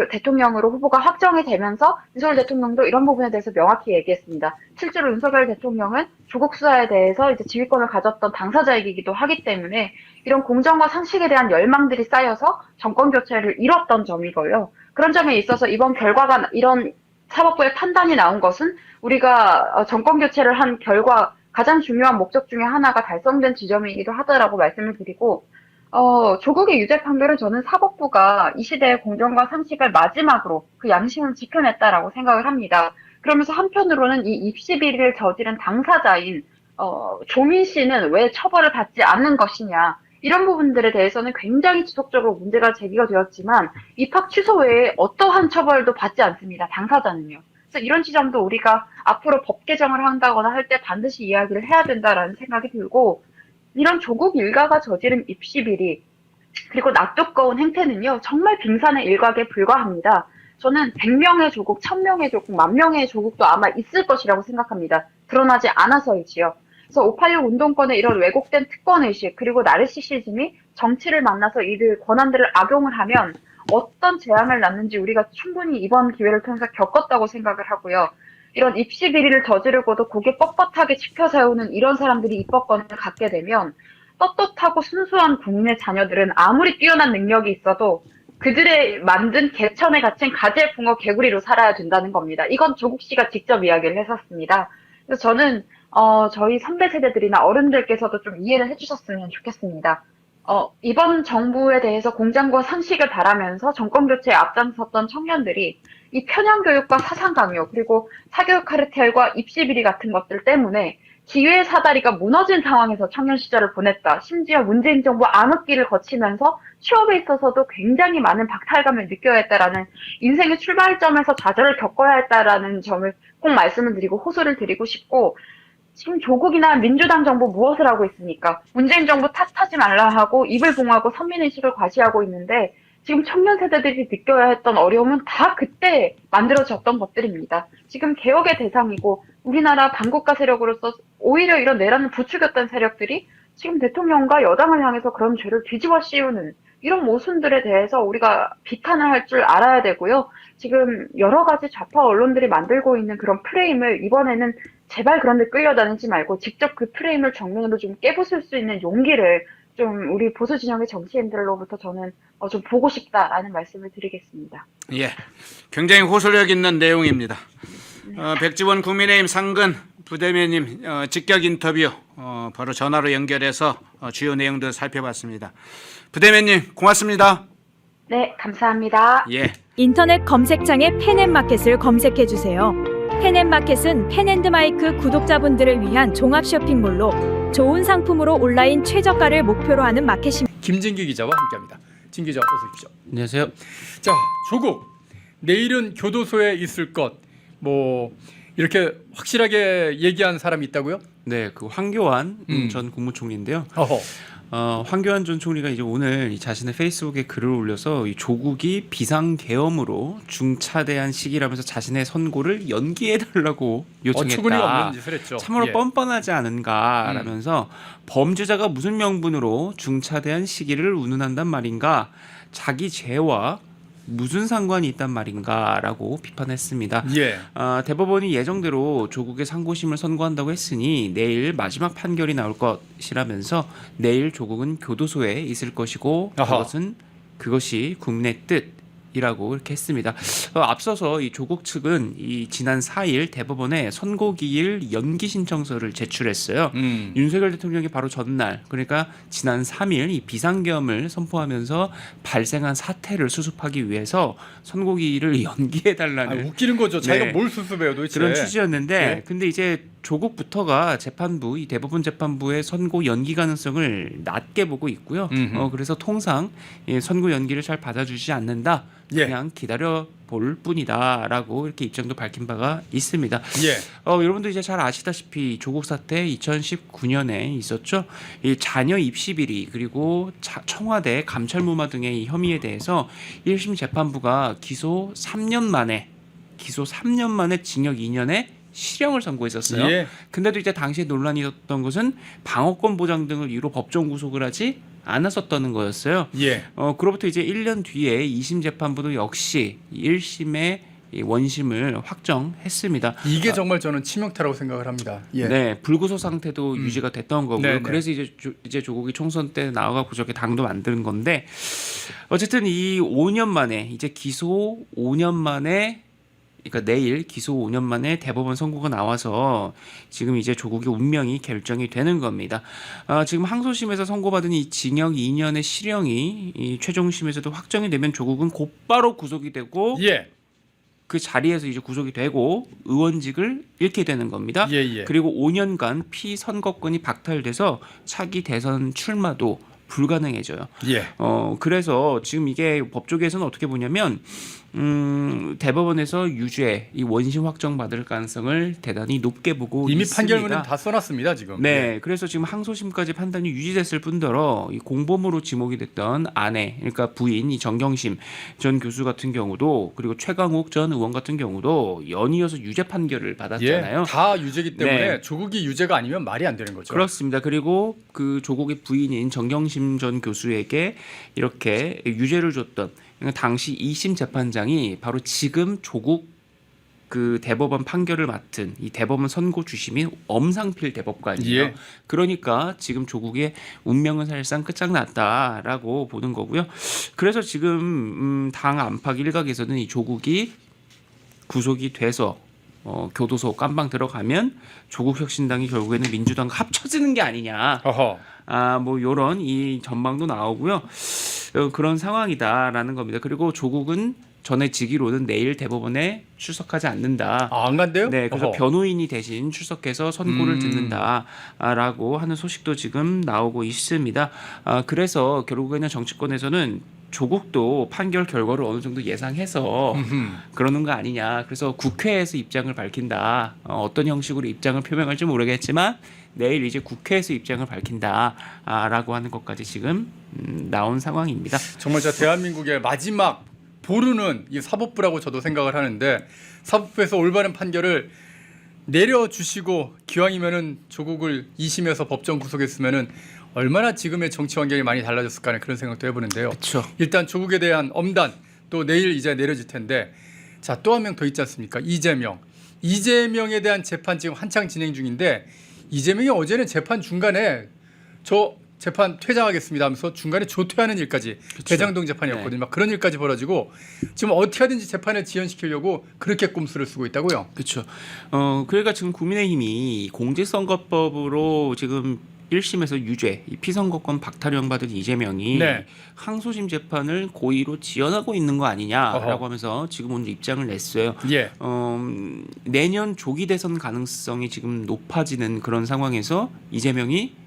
대통령으로 후보가 확정이 되면서 윤석열 대통령도 이런 부분에 대해서 명확히 얘기했습니다. 실제로 윤석열 대통령은 조국 수사에 대해서 이제 지휘권을 가졌던 당사자이기도 하기 때문에 이런 공정과 상식에 대한 열망들이 쌓여서 정권 교체를 이뤘던 점이고요. 그런 점에 있어서 이번 결과가 이런 사법부의 판단이 나온 것은 우리가 정권 교체를 한 결과 가장 중요한 목적 중에 하나가 달성된 지점이기도 하다라고 말씀을 드리고 조국의 유죄 판결은 저는 사법부가 이 시대의 공정과 상식을 마지막으로 그 양심을 지켜냈다라고 생각을 합니다. 그러면서 한편으로는 이 입시 비리를 저지른 당사자인 조민 씨는 왜 처벌을 받지 않는 것이냐 이런 부분들에 대해서는 굉장히 지속적으로 문제가 제기가 되었지만 입학 취소 외에 어떠한 처벌도 받지 않습니다. 당사자는요. 그래서 이런 지점도 우리가 앞으로 법 개정을 한다거나 할 때 반드시 이야기를 해야 된다라는 생각이 들고 이런 조국 일가가 저지른 입시 비리 그리고 낯두꺼운 행태는요. 정말 빙산의 일각에 불과합니다. 저는 100명의 조국, 1000명의 조국, 10,000명의 조국도 아마 있을 것이라고 생각합니다. 드러나지 않아서이지요. 그래서 586 운동권의 이런 왜곡된 특권의식 그리고 나르시시즘이 정치를 만나서 이들 권한들을 악용을 하면 어떤 재앙을 낳는지 우리가 충분히 이번 기회를 통해서 겪었다고 생각을 하고요. 이런 입시 비리를 저지르고도 고개 뻣뻣하게 지켜세우는 이런 사람들이 입법권을 갖게 되면 떳떳하고 순수한 국민의 자녀들은 아무리 뛰어난 능력이 있어도 그들의 만든 개천에 갇힌 가재, 붕어, 개구리로 살아야 된다는 겁니다. 이건 조국 씨가 직접 이야기를 했었습니다. 그래서 저는 저희 선배 세대들이나 어른들께서도 좀 이해를 해주셨으면 좋겠습니다. 이번 정부에 대해서 공정과 상식을 바라면서 정권 교체에 앞장섰던 청년들이 이 편향 교육과 사상 강요 그리고 사교육 카르텔과 입시 비리 같은 것들 때문에 기회의 사다리가 무너진 상황에서 청년 시절을 보냈다. 심지어 문재인 정부 암흑기를 거치면서 취업에 있어서도 굉장히 많은 박탈감을 느껴야 했다라는 인생의 출발점에서 좌절을 겪어야 했다라는 점을 꼭 말씀을 드리고 호소를 드리고 싶고 지금 조국이나 민주당 정부 무엇을 하고 있습니까? 문재인 정부 탓하지 말라 하고 입을 봉하고 선민의식을 과시하고 있는데 지금 청년 세대들이 느껴야 했던 어려움은 다 그때 만들어졌던 것들입니다. 지금 개혁의 대상이고 우리나라 반국가 세력으로서 오히려 이런 내란을 부추겼던 세력들이 지금 대통령과 여당을 향해서 그런 죄를 뒤집어 씌우는 이런 모순들에 대해서 우리가 비판을 할 줄 알아야 되고요. 지금 여러 가지 좌파 언론들이 만들고 있는 그런 프레임을 이번에는 제발 그런 데 끌려다니지 말고 직접 그 프레임을 정면으로 좀 깨부술 수 있는 용기를 좀 우리 보수 진영의 정치인들로부터 저는 좀 보고 싶다라는 말씀을 드리겠습니다. 예, 굉장히 호소력 있는 내용입니다. 백지원 국민의힘 상근 부대변인 직격 인터뷰 바로 전화로 연결해서 주요 내용들을 살펴봤습니다. 부대변인 고맙습니다. 네, 감사합니다. 예. 인터넷 검색창에 펜앤마켓을 검색해 주세요. 펜앤마켓은 펜앤드마이크 구독자분들을 위한 종합 쇼핑몰로 좋은 상품으로 온라인 최저가를 목표로 하는 마켓입니다. 김진기 기자와 함께합니다. 진 기자 어서 오십시오. 안녕하세요. 자, 조국 내일은 교도소에 있을 것 뭐 이렇게 확실하게 얘기한 사람이 있다고요? 네, 그 황교안 전 국무총리인데요. 어허. 황교안 전 총리가 이제 오늘 이 자신의 페이스북에 글을 올려서 이 조국이 비상계엄으로 중차대한 시기라면서 자신의 선고를 연기해달라고 어처구니가 요청했다. 없는 짓을 했죠. 참으로 예. 뻔뻔하지 않은가라면서 범죄자가 무슨 명분으로 중차대한 시기를 운운한단 말인가? 자기 죄와 무슨 상관이 있단 말인가라고 비판했습니다. 예. 대법원이 예정대로 조국의 상고심을 선고한다고 했으니 내일 마지막 판결이 나올 것이라면서 내일 조국은 교도소에 있을 것이고 아하. 그것이 국민의 뜻이라고 이렇게 했습니다. 앞서서 이 조국 측은 이 지난 4일 대법원에 선고기일 연기 신청서를 제출했어요. 윤석열 대통령이 바로 전날, 그러니까 지난 3일 이 비상계엄을 선포하면서 발생한 사태를 수습하기 위해서 선고기일을 연기해달라는 웃기는 거죠. 자기가 네. 뭘 수습해요 도대체. 그런 취지였는데, 네. 근데 이제 조국부터가 재판부, 이 대법원 재판부의 선고 연기 가능성을 낮게 보고 있고요. 그래서 통상 선고 연기를 잘 받아주지 않는다. 예. 그냥 기다려 볼 뿐이다라고 이렇게 입장도 밝힌 바가 있습니다. 예. 여러분도 이제 잘 아시다시피 조국 사태 2019년에 있었죠. 이 자녀 입시 비리 그리고 청와대 감찰무마 등의 이 혐의에 대해서 1심 재판부가 기소 3년 만에 징역 2년에 실형을 선고했었어요. 예. 근데도 이제 당시에 논란이었던 것은 방어권 보장 등을 이유로 법정 구속을 하지 않았었다는 거였어요. 예. 그로부터 이제 1년 뒤에 2심 재판부도 역시 1심의 원심을 확정했습니다. 이게 정말 저는 치명타라고 생각을 합니다. 예. 네, 불구속 상태도 유지가 됐던 거고요. 네네. 그래서 이제 조국이 총선 때 나와갖고 저렇게 당도 만드는 건데, 어쨌든 이 5년 만에 이제 기소 5년 만에, 그러니까 내일 기소 5년 만에 대법원 선고가 나와서 지금 이제 조국의 운명이 결정이 되는 겁니다. 지금 항소심에서 선고받은 이 징역 2년의 실형이 이 최종심에서도 확정이 되면 조국은 곧바로 구속이 되고 예. 그 자리에서 이제 구속이 되고 의원직을 잃게 되는 겁니다. 예, 예. 그리고 5년간 피선거권이 박탈돼서 차기 대선 출마도 불가능해져요. 예. 그래서 지금 이게 법조계에서는 어떻게 보냐면 대법원에서 유죄, 이 원심 확정 받을 가능성을 대단히 높게 보고 이미 있습니다. 판결문은 다 써놨습니다 지금. 네, 그래서 지금 항소심까지 판단이 유지됐을 뿐더러 이 공범으로 지목이 됐던 아내, 그러니까 부인 이 정경심 전 교수 같은 경우도, 그리고 최강욱 전 의원 같은 경우도 연이어서 유죄 판결을 받았잖아요. 예. 다 유죄기 때문에 네. 조국이 유죄가 아니면 말이 안 되는 거죠. 그렇습니다. 그리고 그 조국의 부인인 정경심 전 교수에게 이렇게 유죄를 줬던, 그러니까 당시 2심 재판장이 바로 지금 조국 그 대법원 판결을 맡은 이 대법원 선고 주심인 엄상필 대법관이에요. 예. 그러니까 지금 조국의 운명은 사실상 끝장났다라고 보는 거고요. 그래서 지금 당 안팎 일각에서는 이 조국이 구속이 돼서 교도소 깜방 들어가면 조국혁신당이 결국에는 민주당과 합쳐지는 게 아니냐. 어허. 뭐 이런 이 전망도 나오고요. 그런 상황이다라는 겁니다. 그리고 조국은 전해지기로는 내일 대법원에 출석하지 않는다. 안 간대요? 네, 그래서 어허. 변호인이 대신 출석해서 선고를 듣는다라고 하는 소식도 지금 나오고 있습니다. 그래서 결국에는 정치권에서는 조국도 판결 결과를 어느 정도 예상해서 그러는 거 아니냐. 그래서 국회에서 입장을 밝힌다. 어떤 형식으로 입장을 표명할지 모르겠지만 내일 이제 국회에서 입장을 밝힌다라고 하는 것까지 지금 나온 상황입니다. 정말 저 대한민국의 마지막 보루는 이 사법부라고 저도 생각을 하는데, 사법부에서 올바른 판결을 내려주시고 기왕이면은 조국을 2심에서 법정 구속했으면은 얼마나 지금의 정치 환경이 많이 달라졌을까 하는 그런 생각도 해보는데요. 그렇죠. 일단 조국에 대한 엄단, 또 내일 이제 내려질 텐데, 자, 또 한 명 더 있지 않습니까? 이재명에 대한 재판 지금 한창 진행 중인데, 이재명이 어제는 재판 중간에 저 재판 퇴장하겠습니다 하면서 중간에 조퇴하는 일까지 대장동 재판이었거든요. 네. 막 그런 일까지 벌어지고 지금 어떻게 하든지 재판을 지연시키려고 그렇게 꼼수를 쓰고 있다고요. 그렇죠. 그러니까 지금 국민의힘이 공직선거법으로 지금 1심에서 유죄, 이 피선거권 박탈형 받은 이재명이 네. 항소심 재판을 고의로 지연하고 있는 거 아니냐라고 어허. 하면서 지금 오늘 입장을 냈어요. 예. 내년 조기 대선 가능성이 지금 높아지는 그런 상황에서 이재명이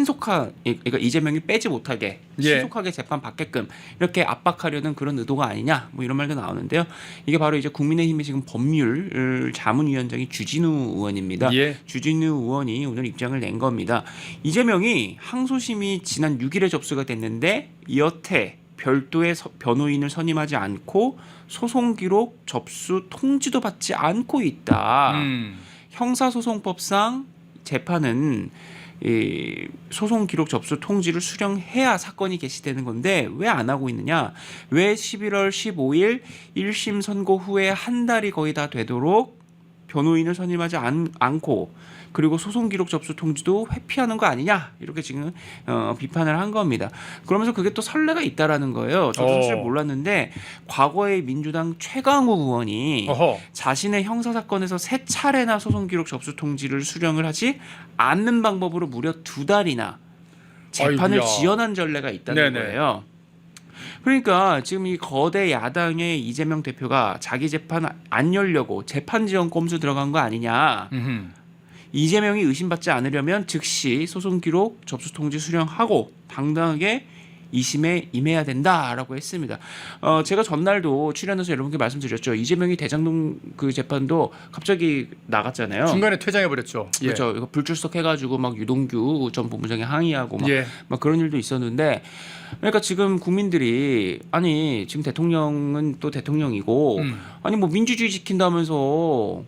그러니까 이재명이 빼지 못하게 예. 신속하게 재판 받게끔 이렇게 압박하려는 그런 의도가 아니냐 뭐 이런 말도 나오는데요. 이게 바로 이제 국민의힘의 지금 법률 자문위원장이 주진우 의원입니다. 예. 주진우 의원이 오늘 입장을 낸 겁니다. 이재명이 항소심이 지난 6일에 접수가 됐는데 여태 별도의 변호인을 선임하지 않고 소송 기록 접수 통지도 받지 않고 있다. 형사소송법상 재판은 이 소송 기록 접수 통지를 수령해야 사건이 개시되는 건데 왜 안 하고 있느냐? 왜 11월 15일 1심 선고 후에 한 달이 거의 다 되도록 변호인을 선임하지 않고 그리고 소송 기록 접수 통지도 회피하는 거 아니냐? 이렇게 지금 비판을 한 겁니다. 그러면서 그게 또 선례가 있다라는 거예요. 저도 사실 몰랐는데 과거에 민주당 최강욱 의원이 어허. 자신의 형사사건에서 3차례나 소송 기록 접수 통지를 수령을 하지 않는 방법으로 무려 2달이나 재판을 아이고야. 지연한 전례가 있다는 네네. 거예요. 그러니까 지금 이 거대 야당의 이재명 대표가 자기 재판 안 열려고 재판 지연 꼼수 들어간 거 아니냐. 이재명이 의심받지 않으려면 즉시 소송 기록 접수 통지 수령하고 당당하게 2심에 임해야 된다라고 했습니다. 제가 전날도 출연해서 여러분께 말씀드렸죠. 이재명이 대장동 그 재판도 갑자기 나갔잖아요. 중간에 퇴장해버렸죠. 예. 그렇죠. 이거 불출석해가지고 막 유동규 전 본부장이 항의하고 예. 막 그런 일도 있었는데, 그러니까 지금 국민들이 아니 지금 대통령은 또 대통령이고 아니 뭐 민주주의 지킨다면서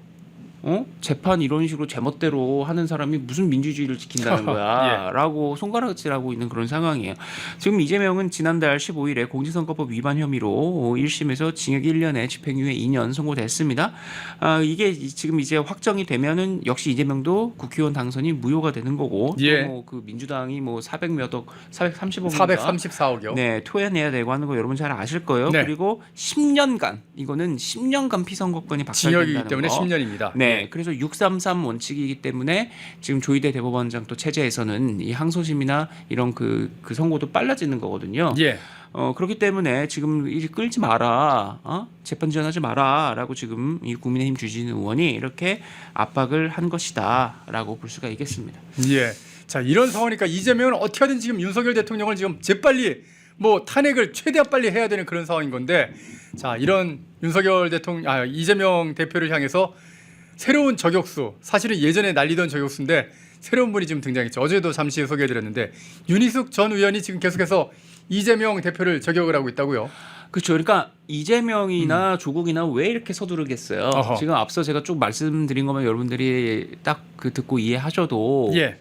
재판 이런 식으로 제멋대로 하는 사람이 무슨 민주주의를 지킨다는 거야 라고 손가락질하고 있는 그런 상황이에요. 지금 이재명은 지난달 15일에 공직선거법 위반 혐의로 1심에서 징역 1년에 집행유예 2년 선고됐습니다. 이게 지금 이제 확정이 되면은 역시 이재명도 국회의원 당선이 무효가 되는 거고 예. 또 뭐 그 민주당이 뭐 430억 434억이요. 네, 토해내야 되고 하는 거 여러분 잘 아실 거예요. 네. 그리고 10년간 이거는 10년간 피선거권이 박탈된다는 징역이기 때문에 거. 10년입니다. 네, 그래서 633 원칙이기 때문에 지금 조희대 대법원장 또 체제에서는 이 항소심이나 이런 그 선고도 빨라지는 거거든요. 예. 그렇기 때문에 지금 이제 끌지 마라, 재판 지연하지 마라라고 지금 이 국민의힘 주진우 의원이 이렇게 압박을 한 것이다라고 볼 수가 있겠습니다. 예. 자, 이런 상황이니까 이재명은 어떻게 하든 지금 윤석열 대통령을 지금 재빨리 뭐 탄핵을 최대한 빨리 해야 되는 그런 상황인 건데, 자, 이런 이재명 대표를 향해서 새로운 저격수, 사실은 예전에 날리던 저격수인데 새로운 분이 지금 등장했죠. 어제도 잠시 소개해드렸는데 윤희숙 전 의원이 지금 계속해서 이재명 대표를 저격을 하고 있다고요. 그렇죠. 그러니까 이재명이나 조국이나 왜 이렇게 서두르겠어요. 어허. 지금 앞서 제가 쭉 말씀드린 것만 여러분들이 딱 그 듣고 이해하셔도 예.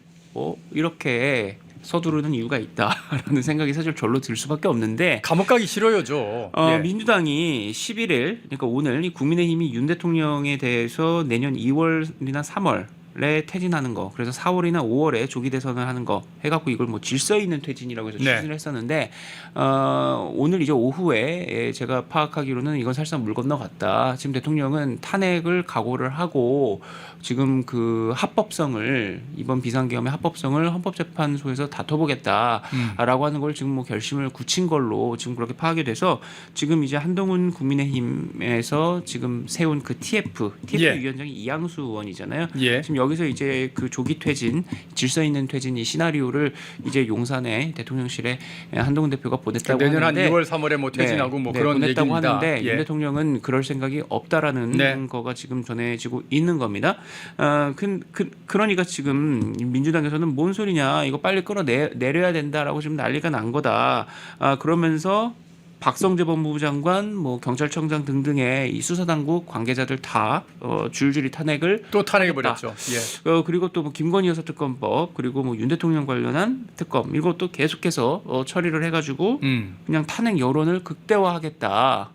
이렇게 서두르는 이유가 있다라는 생각이 사실 절로 들 수밖에 없는데, 감옥 가기 싫어요, 저. 예. 민주당이 11일, 그러니까 오늘 이 국민의힘이 윤 대통령에 대해서 내년 2월이나 3월에 퇴진하는 거, 그래서 4월이나 5월에 조기 대선을 하는 거 해갖고 이걸 뭐 질서 있는 퇴진이라고 해서 네. 추진을 했었는데, 오늘 이제 오후에 제가 파악하기로는 이건 사실상 물 건너갔다. 지금 대통령은 탄핵을 각오를 하고 지금 그 합법성을, 이번 비상계엄의 합법성을 헌법재판소에서 다퉈보겠다라고 하는 걸 지금 뭐 결심을 굳힌 걸로 지금 그렇게 파악이 돼서 지금 이제 한동훈 국민의힘에서 지금 세운 그 TF 예. 위원장이 이양수 의원이잖아요. 예. 지금 여기서 이제 그 조기 퇴진, 질서 있는 퇴진 이 시나리오를 이제 용산에 대통령실에 한동훈 대표가 보냈다고 내년 한 하는데, 2월 3월에 뭐 퇴진하고 뭐 그런 보냈다고 얘기입니다. 하는데 예. 윤 대통령은 그럴 생각이 없다라는 네. 거가 지금 전해지고 있는 겁니다. 그러니까 지금 민주당에서는 뭔 소리냐, 이거 빨리 끌어내려야 된다라고 지금 난리가 난 거다. 그러면서 박성재 법무부 장관, 뭐 경찰청장 등등의 이 수사당국 관계자들 다 줄줄이 탄핵을 또 탄핵해버렸죠. 예. 그리고 또 뭐 김건희 여사 특검법, 그리고 뭐 윤 대통령 관련한 특검, 이것도 계속해서 처리를 해가지고 그냥 탄핵 여론을 극대화하겠다.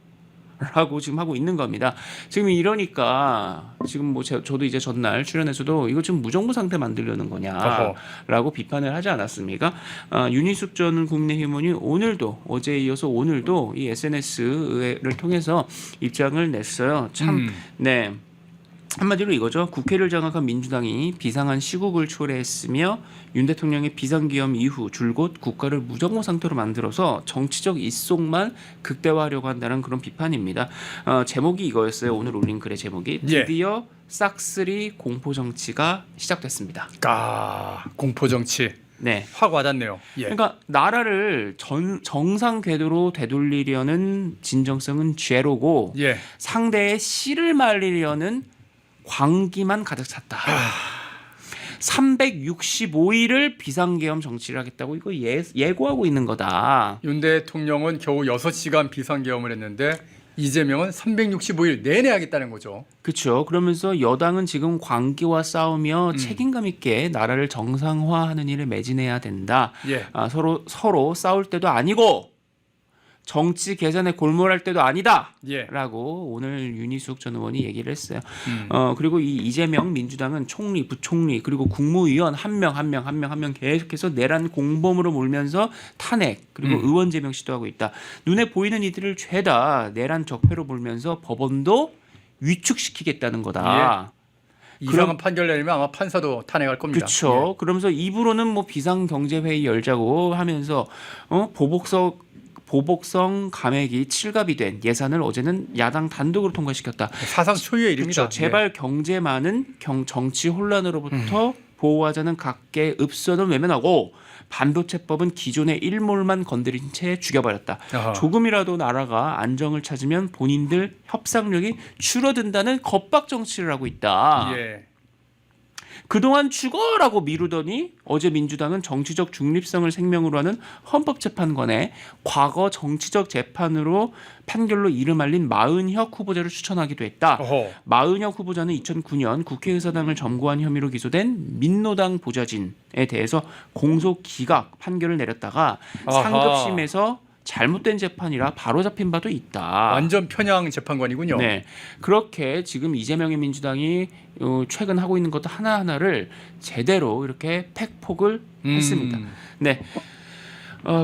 라고 지금 하고 있는 겁니다. 지금 이러니까 지금 뭐 저도 이제 전날 출연해서도 이거 지금 무정부 상태 만들려는 거냐라고 비판을 하지 않았습니까? 윤희숙 전 국민의힘 의원이 오늘도 어제에 이어서 오늘도 이 SNS를 통해서 입장을 냈어요. 참, 네. 한마디로 이거죠. 국회를 장악한 민주당이 비상한 시국을 초래했으며 윤 대통령의 비상기염 이후 줄곧 국가를 무정부 상태로 만들어서 정치적 입속만 극대화하려고 한다는 그런 비판입니다. 제목이 이거였어요. 오늘 올린 글의 제목이 드디어 싹쓸이 공포 정치가 시작됐습니다. 공포 정치. 네. 확 와닿네요. 예. 그러니까 나라를 정상 궤도로 되돌리려는 진정성은 제로고 예. 상대의 씨를 말리려는 광기만 가득 찼다. 365일을 비상계엄 정치를 하겠다고 이거 예고하고 있는 거다. 윤 대통령은 겨우 6시간 비상계엄을 했는데 이재명은 365일 내내 하겠다는 거죠. 그렇죠. 그러면서 여당은 지금 광기와 싸우며 책임감 있게 나라를 정상화하는 일에 매진해야 된다. 예. 서로 싸울 때도 아니고 정치 계산에 골몰할 때도 아니다. 예. 라고 오늘 윤희숙 전 의원이 얘기를 했어요. 그리고 이 이재명 민주당은 총리, 부총리 그리고 국무위원 한 명 계속해서 내란 공범으로 몰면서 탄핵 그리고 의원 제명 시도하고 있다. 눈에 보이는 이들을 죄다 내란 적폐로 몰면서 법원도 위축시키겠다는 거다. 예. 이상한 판결 내리면 아마 판사도 탄핵할 겁니다. 그렇죠. 예. 그러면서 입으로는 뭐 비상경제회의 열자고 하면서 보복성 감액이 칠갑이 된 예산을 어제는 야당 단독으로 통과시켰다. 사상 초유의 일입니다. 그렇죠. 제발 경제만은 정치 혼란으로부터 보호하자는 각계 읍소는 외면하고 반도체법은 기존의 일몰만 건드린 채 죽여버렸다. 아하. 조금이라도 나라가 안정을 찾으면 본인들 협상력이 줄어든다는 겁박 정치를 하고 있다. 예. 그동안 죽어라고 미루더니 어제 민주당은 정치적 중립성을 생명으로 하는 헌법재판관에 과거 정치적 재판으로 판결로 이름 알린 마은혁 후보자를 추천하기도 했다. 어허. 마은혁 후보자는 2009년 국회의사당을 점거한 혐의로 기소된 민노당 보좌진에 대해서 공소 기각 판결을 내렸다가 아하. 상급심에서 잘못된 재판이라 바로 잡힌 바도 있다. 완전 편향 재판관이군요. 네, 그렇게 지금 이재명의 민주당이 최근 하고 있는 것도 하나하나를 제대로 이렇게 팩폭을 했습니다. 네.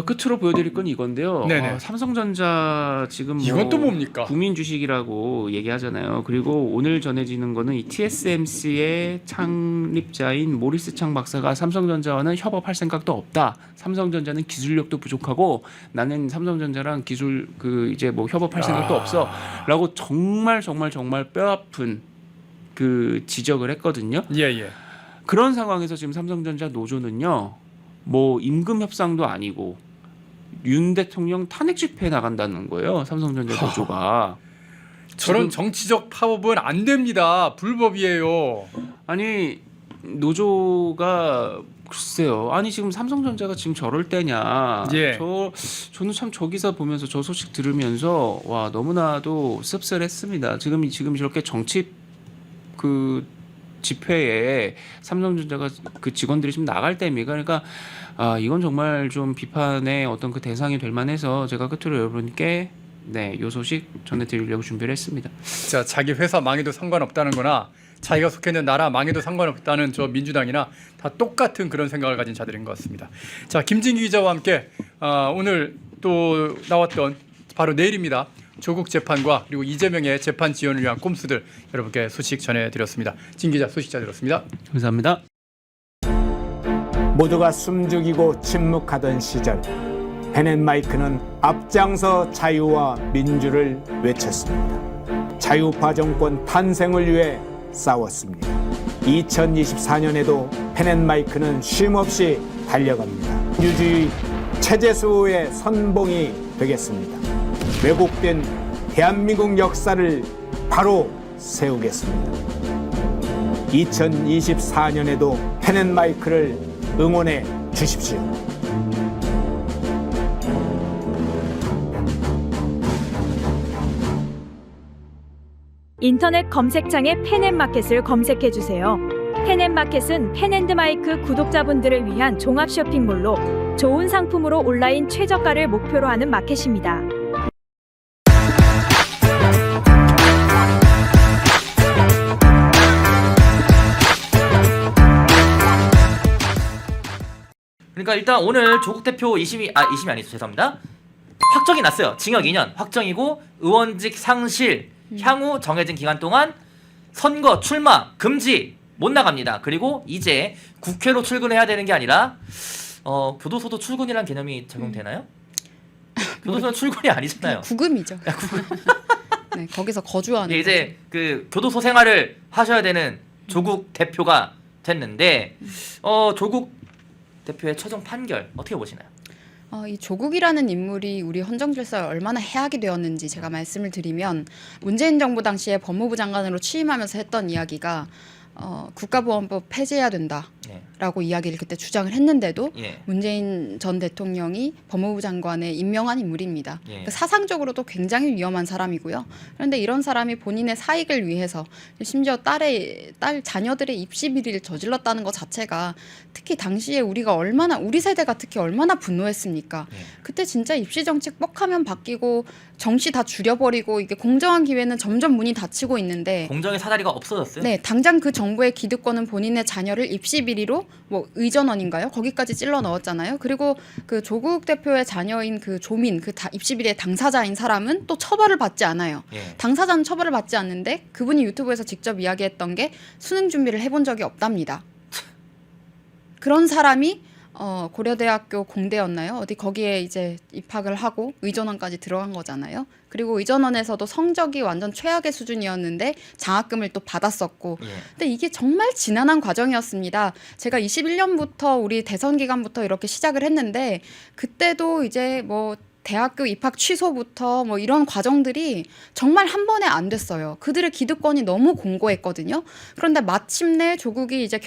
끝으로 보여드릴 건 이건데요. 네네. 삼성전자 지금 이건 또 뭡니까? 국민 주식이라고 얘기하잖아요. 그리고 오늘 전해지는 거는 이 TSMC의 창립자인 모리스 창 박사가 삼성전자와는 협업할 생각도 없다. 삼성전자는 기술력도 부족하고 나는 삼성전자랑 기술 이제 뭐 협업할 생각도 없어라고 정말 뼈아픈 그 지적을 했거든요. 예. 그런 상황에서 지금 삼성전자 노조는요. 뭐 임금 협상도 아니고 윤 대통령 탄핵 집회에 나간다는 거예요. 삼성전자 노조가. 저런 정치적 파업은 안 됩니다. 불법이에요. 아니 노조가 글쎄요. 아니 지금 삼성전자가 지금 저럴 때냐. 예. 저는 참 저 기사 보면서 저 소식 들으면서 와 너무나도 씁쓸했습니다. 지금 저렇게 정치 집회에 삼성전자가 그 직원들이 지금 나갈 때입니까? 그러니까 이건 정말 좀 비판의 어떤 그 대상이 될 만해서 제가 끝으로 여러분께 요 소식 전해드리려고 준비를 했습니다. 자, 자기 회사 망해도 상관없다는 거나 자기가 속해 있는 나라 망해도 상관없다는 저 민주당이나 다 똑같은 그런 생각을 가진 자들인 것 같습니다. 자, 김진기 기자와 함께 오늘 또 나왔던 바로 내일입니다. 조국 재판과 그리고 이재명의 재판 지연을 위한 꼼수들 여러분께 소식 전해드렸습니다. 진 기자 소식 잘 들었습니다. 감사합니다. 모두가 숨죽이고 침묵하던 시절 펜앤마이크는 앞장서 자유와 민주를 외쳤습니다. 자유파 정권 탄생을 위해 싸웠습니다. 2024년에도 펜앤마이크는 쉼없이 달려갑니다. 민주주의 체제수호의 선봉이 되겠습니다. 왜곡된 대한민국 역사를 바로 세우겠습니다. 2024년에도 펜앤마이크를 응원해 주십시오. 인터넷 검색창에 펜앤마켓을 검색해 주세요. 펜앤마켓은 펜앤드마이크 구독자분들을 위한 종합 쇼핑몰로 좋은 상품으로 온라인 최저가를 목표로 하는 마켓입니다. 그러니까 일단 오늘 조국 대표 2심이 아니죠. 죄송합니다. 확정이 났어요. 징역 2년 확정이고 의원직 상실 향후 정해진 기간 동안 선거 출마 금지 못 나갑니다. 그리고 이제 국회로 출근해야 되는 게 아니라 교도소도 출근이라는 개념이 적용되나요? 교도소는 출근이 아니잖아요. 구금이죠. 네, 거기서 거주하는 예, 이제 그 교도소 생활을 하셔야 되는 조국 대표가 됐는데 조국 대표의 최종 판결 어떻게 보시나요? 이 조국이라는 인물이 우리 헌정 질서에 얼마나 해악이 되었는지 제가 말씀을 드리면 문재인 정부 당시에 법무부 장관으로 취임하면서 했던 이야기가 국가보안법 폐지해야 된다라고 이야기를 그때 주장을 했는데도 예. 문재인 전 대통령이 법무부 장관에 임명한 인물입니다. 예. 그러니까 사상적으로도 굉장히 위험한 사람이고요. 그런데 이런 사람이 본인의 사익을 위해서 심지어 딸 자녀들의 입시 비리를 저질렀다는 것 자체가 특히 당시에 우리 세대가 특히 얼마나 분노했습니까? 예. 그때 진짜 입시 정책 뻑하면 바뀌고 정시 다 줄여버리고 이게 공정한 기회는 점점 문이 닫히고 있는데 공정의 사다리가 없어졌어요. 네, 당장 그 정부의 기득권은 본인의 자녀를 입시 비리로 뭐 의전원인가요? 거기까지 찔러 넣었잖아요. 그리고 그 조국 대표의 자녀인 그 조민, 입시 비리의 당사자인 사람은 또 처벌을 받지 않아요. 예. 당사자는 처벌을 받지 않는데 그분이 유튜브에서 직접 이야기했던 게 수능 준비를 해본 적이 없답니다. 그런 사람이 고려대학교 공대였나요? 어디 거기에 이제 입학을 하고 의전원까지 들어간 거잖아요. 그리고 의전원에서도 성적이 완전 최악의 수준이었는데 장학금을 또 받았었고. 예. 근데 이게 정말 지난한 과정이었습니다. 제가 21년부터 우리 대선 기간부터 이렇게 시작을 했는데 그때도 이제 뭐 대학교 입학 취소부터 뭐 이런 과정들이 정말 한 번에 안 됐어요. 그들의 기득권이 너무 공고했거든요. 그런데 마침내 조국이 이제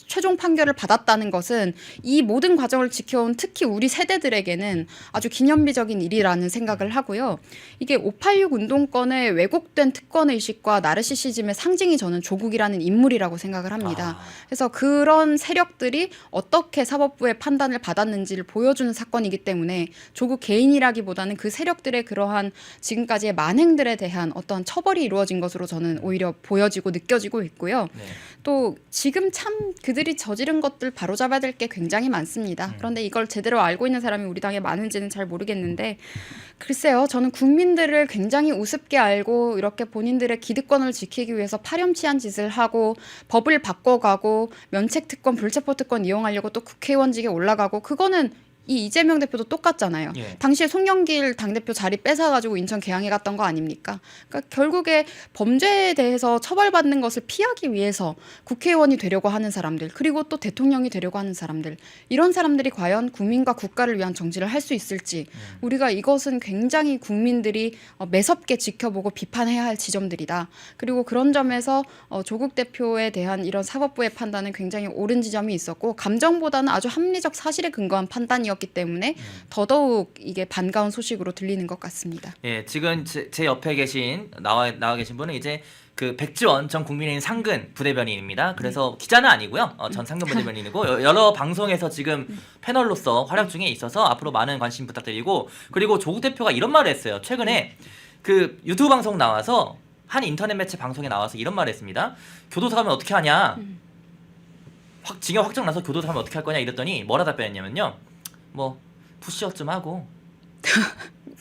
최종 판결을 받았다는 것은 이 모든 과정을 지켜온 특히 우리 세대들에게는 아주 기념비적인 일이라는 생각을 하고요. 이게 586 운동권의 왜곡된 특권의식과 나르시시즘의 상징이 저는 조국이라는 인물이라고 생각을 합니다. 그래서 그런 세력들이 어떻게 사법부의 판단을 받았는지를 보여주는 사건이기 때문에 조국 개인이라기보다는 그 세력들의 그러한 지금까지의 만행들에 대한 어떤 처벌이 이루어진 것으로 저는 오히려 보여지고 느껴지고 있고요. 네. 또 지금 참 그들이 저지른 것들 바로잡아야 될 게 굉장히 많습니다. 그런데 이걸 제대로 알고 있는 사람이 우리 당에 많은지는 잘 모르겠는데 글쎄요. 저는 국민들을 굉장히 우습게 알고 이렇게 본인들의 기득권을 지키기 위해서 파렴치한 짓을 하고 법을 바꿔가고 면책특권, 불체포특권 이용하려고 또 국회의원직에 올라가고 그거는 이 이재명 대표도 똑같잖아요. 예. 당시에 송영길 당대표 자리 뺏어가지고 인천 계양에 갔던 거 아닙니까? 그러니까 결국에 범죄에 대해서 처벌받는 것을 피하기 위해서 국회의원이 되려고 하는 사람들 그리고 또 대통령이 되려고 하는 사람들 이런 사람들이 과연 국민과 국가를 위한 정치를 할 수 있을지 우리가 이것은 굉장히 국민들이 매섭게 지켜보고 비판해야 할 지점들이다. 그리고 그런 점에서 조국 대표에 대한 이런 사법부의 판단은 굉장히 옳은 지점이 있었고 감정보다는 아주 합리적 사실에 근거한 판단이었기 때문에 더더욱 이게 반가운 소식으로 들리는 것 같습니다. 예, 지금 제 옆에 나와 계신 분은 이제 그 백지원 전 국민의힘 상근 부대변인입니다. 그래서 기자는 아니고요. 전 상근 부대변인이고 여러 방송에서 지금 패널로서 활약 중에 있어서 앞으로 많은 관심 부탁드리고 그리고 조국 대표가 이런 말을 했어요. 최근에 그 유튜브 방송 나와서 한 인터넷 매체 방송에 나와서 이런 말을 했습니다. 교도소 가면 어떻게 하냐? 징역 확정 나서 교도소 가면 어떻게 할 거냐 이랬더니 뭐라 답변했냐면요. 뭐 푸시업 좀 하고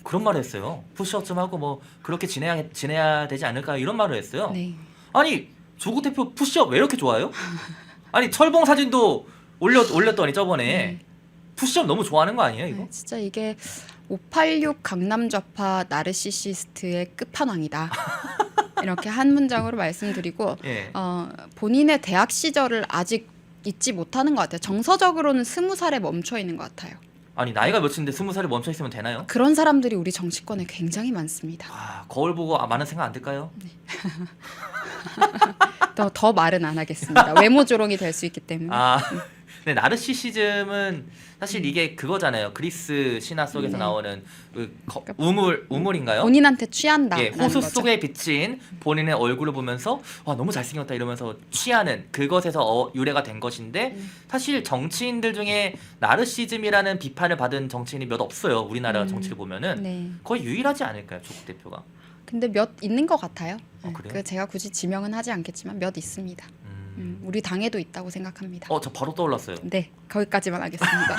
그런 말을 했어요. 푸시업 좀 하고 뭐 그렇게 지내야 되지 않을까 이런 말을 했어요. 네. 아니 조국 대표 푸시업 왜 이렇게 좋아해요? 아니 철봉 사진도 올렸더니 저번에 푸시업 너무 좋아하는 거 아니에요 이거? 네, 진짜 이게 586 강남 좌파 나르시시스트의 끝판왕이다. 이렇게 한 문장으로 말씀드리고 예. 본인의 대학 시절을 아직 잊지 못하는 것 같아요. 정서적으로는 20살에 멈춰 있는 것 같아요. 아니 나이가 몇인데 20살에 멈춰 있으면 되나요? 그런 사람들이 우리 정치권에 굉장히 많습니다. 거울 보고 많은 생각 안 들까요? 더 말은 안 하겠습니다. 외모 조롱이 될 수 있기 때문에. 네, 나르시시즘은 사실 이게 그거잖아요. 그리스 신화 속에서 나오는 우물인가요? 본인한테 취한다. 예, 호수 속에 비친 본인의 얼굴을 보면서 와 너무 잘생겼다 이러면서 취하는 그것에서 유래가 된 것인데 사실 정치인들 중에 나르시즘이라는 비판을 받은 정치인이 몇 없어요. 우리나라 정치를 보면은 네. 거의 유일하지 않을까요, 조국 대표가? 근데 몇 있는 것 같아요. 그래요? 제가 굳이 지명은 하지 않겠지만 몇 있습니다. 우리 당에도 있다고 생각합니다. 저 바로 떠올랐어요. 네, 거기까지만 하겠습니다.